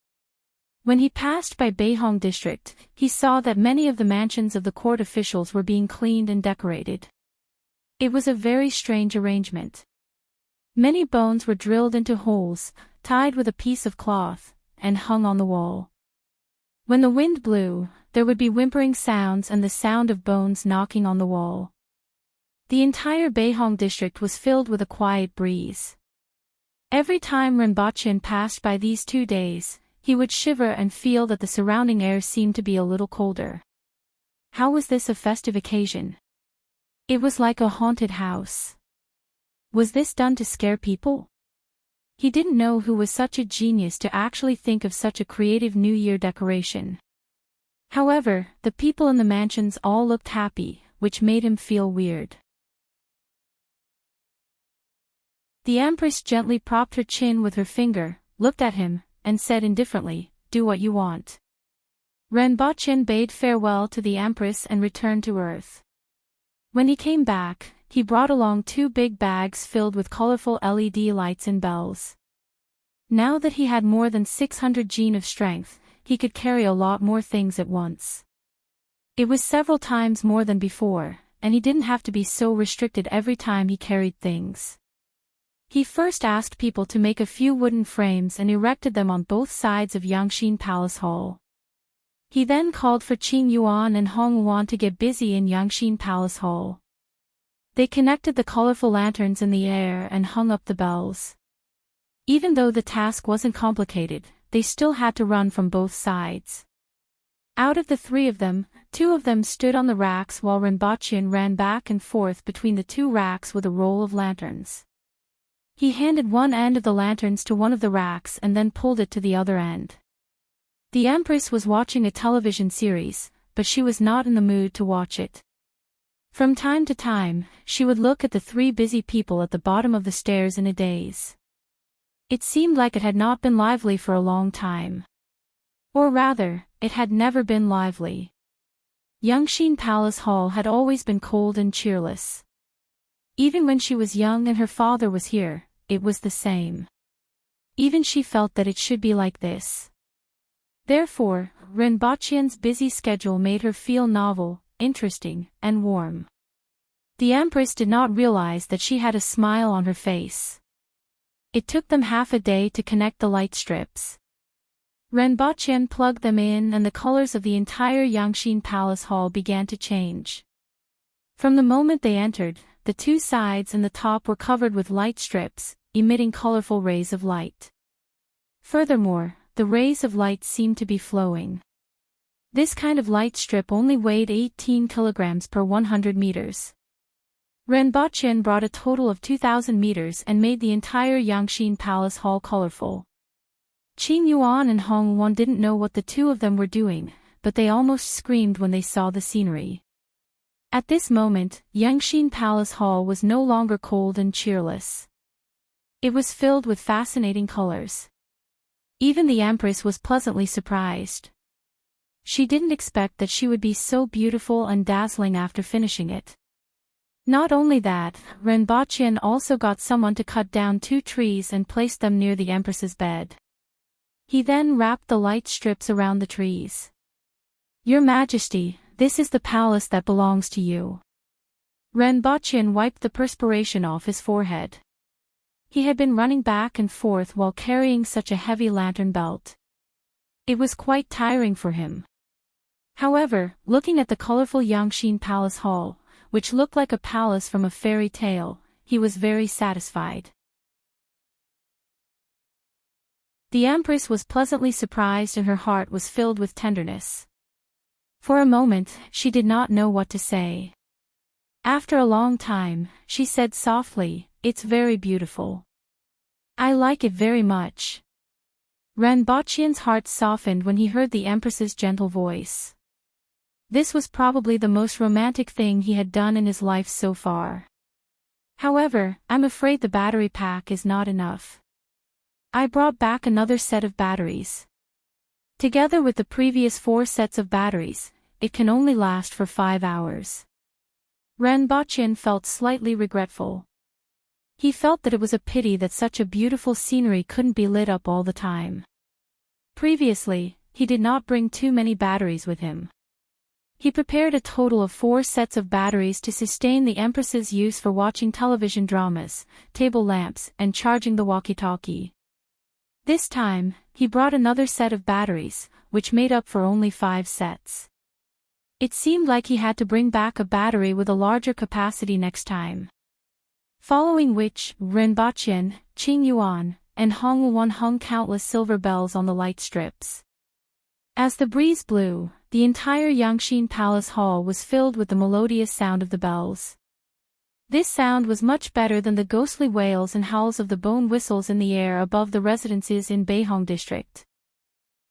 S1: When he passed by Beihong District, he saw that many of the mansions of the court officials were being cleaned and decorated. It was a very strange arrangement. Many bones were drilled into holes, tied with a piece of cloth, and hung on the wall. When the wind blew, there would be whimpering sounds and the sound of bones knocking on the wall. The entire Beihong district was filled with a quiet breeze. Every time Renbochin passed by these 2 days, he would shiver and feel that the surrounding air seemed to be a little colder. How was this a festive occasion? It was like a haunted house. Was this done to scare people? He didn't know who was such a genius to actually think of such a creative New Year decoration. However, the people in the mansions all looked happy, which made him feel weird. The Empress gently propped her chin with her finger, looked at him, and said indifferently, "Do what you want." Renbochin bade farewell to the Empress and returned to Earth. When he came back, he brought along 2 big bags filled with colorful LED lights and bells. Now that he had more than 600 gene of strength, he could carry a lot more things at once. It was several times more than before, and he didn't have to be so restricted every time he carried things. He first asked people to make a few wooden frames and erected them on both sides of Yangxin Palace Hall. He then called for Qing Yuan and Hong Yuan to get busy in Yangxin Palace Hall. They connected the colorful lanterns in the air and hung up the bells. Even though the task wasn't complicated, they still had to run from both sides. Out of the 3 of them, 2 of them stood on the racks while Renbochin ran back and forth between the 2 racks with a roll of lanterns. He handed one end of the lanterns to one of the racks and then pulled it to the other end. The Empress was watching a television series, but she was not in the mood to watch it. From time to time, she would look at the 3 busy people at the bottom of the stairs in a daze. It seemed like it had not been lively for a long time. Or rather, it had never been lively. Yangxin Palace Hall had always been cold and cheerless. Even when she was young and her father was here, it was the same. Even she felt that it should be like this. Therefore, Renbochin's busy schedule made her feel novel, interesting, and warm. The Empress did not realize that she had a smile on her face. It took them half a day to connect the light strips. Renbochin plugged them in and the colors of the entire Yangxin Palace Hall began to change. From the moment they entered, the 2 sides and the top were covered with light strips, emitting colorful rays of light. Furthermore, the rays of light seemed to be flowing. This kind of light strip only weighed 18 kilograms per 100 meters. Renbochin brought a total of 2,000 meters and made the entire Yangxin Palace Hall colorful. Qing Yuan and Hong Yuan didn't know what the 2 of them were doing, but they almost screamed when they saw the scenery. At this moment, Yangxin Palace Hall was no longer cold and cheerless. It was filled with fascinating colors. Even the Empress was pleasantly surprised. She didn't expect that she would be so beautiful and dazzling after finishing it. Not only that, Renbochin also got someone to cut down 2 trees and place them near the Empress's bed. He then wrapped the light strips around the trees. "Your Majesty, this is the palace that belongs to you." Renbochin wiped the perspiration off his forehead. He had been running back and forth while carrying such a heavy lantern belt. It was quite tiring for him. However, looking at the colorful Yangxin Palace Hall, which looked like a palace from a fairy tale, he was very satisfied. The Empress was pleasantly surprised and her heart was filled with tenderness. For a moment, she did not know what to say. After a long time, she said softly, "It's very beautiful. I like it very much." Renbochin's heart softened when he heard the Empress's gentle voice. This was probably the most romantic thing he had done in his life so far. "However, I'm afraid the battery pack is not enough. I brought back another set of batteries. Together with the previous 4 sets of batteries, it can only last for 5 hours." Renbochin felt slightly regretful. He felt that it was a pity that such a beautiful scenery couldn't be lit up all the time. Previously, he did not bring too many batteries with him. He prepared a total of 4 sets of batteries to sustain the Empress's use for watching television dramas, table lamps, and charging the walkie-talkie. This time, he brought another set of batteries, which made up for only 5 sets. It seemed like he had to bring back a battery with a larger capacity next time. Following which, Renbochin, Qing Yuan, and Hong Yuan hung countless silver bells on the light strips. As the breeze blew, the entire Yangxin Palace Hall was filled with the melodious sound of the bells. This sound was much better than the ghostly wails and howls of the bone whistles in the air above the residences in Beihong district.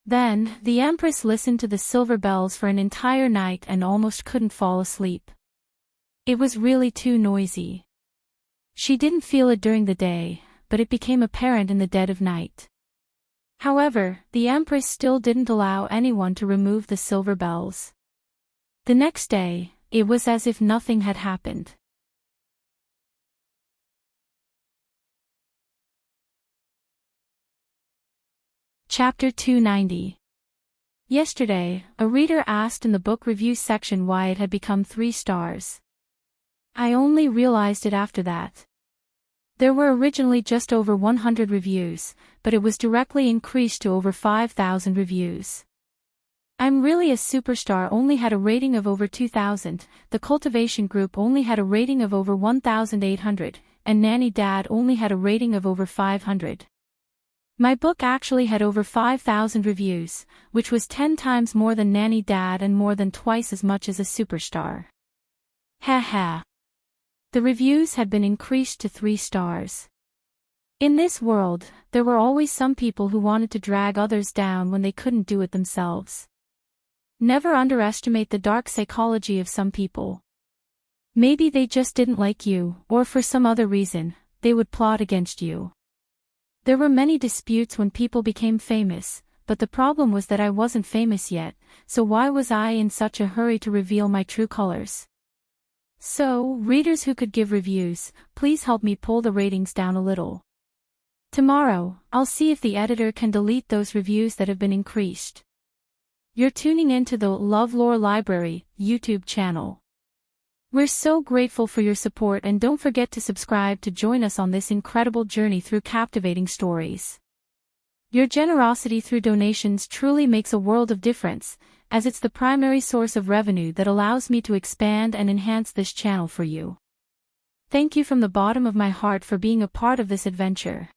S1: Then, the Empress listened to the silver bells for an entire night and almost couldn't fall asleep. It was really too noisy. She didn't feel it during the day, but it became apparent in the dead of night. However, the Empress still didn't allow anyone to remove the silver bells. The next day, it was as if nothing had happened. Chapter 290. Yesterday, a reader asked in the book review section why it had become 3 stars. I only realized it after that. There were originally just over 100 reviews, but it was directly increased to over 5,000 reviews. I'm Really a Superstar only had a rating of over 2,000, The Cultivation Group only had a rating of over 1,800, and Nanny Dad only had a rating of over 500. My book actually had over 5,000 reviews, which was 10 times more than Nanny Dad and more than twice as much as a Superstar. Haha. The reviews had been increased to 3 stars. In this world, there were always some people who wanted to drag others down when they couldn't do it themselves. Never underestimate the dark psychology of some people. Maybe they just didn't like you, or for some other reason, they would plot against you. There were many disputes when people became famous, but the problem was that I wasn't famous yet, so why was I in such a hurry to reveal my true colors? So, readers who could give reviews, please help me pull the ratings down a little. Tomorrow, I'll see if the editor can delete those reviews that have been increased. You're tuning in to the LoveLore Library YouTube channel. We're so grateful for your support, and don't forget to subscribe to join us on this incredible journey through captivating stories. Your generosity through donations truly makes a world of difference, as it's the primary source of revenue that allows me to expand and enhance this channel for you. Thank you from the bottom of my heart for being a part of this adventure.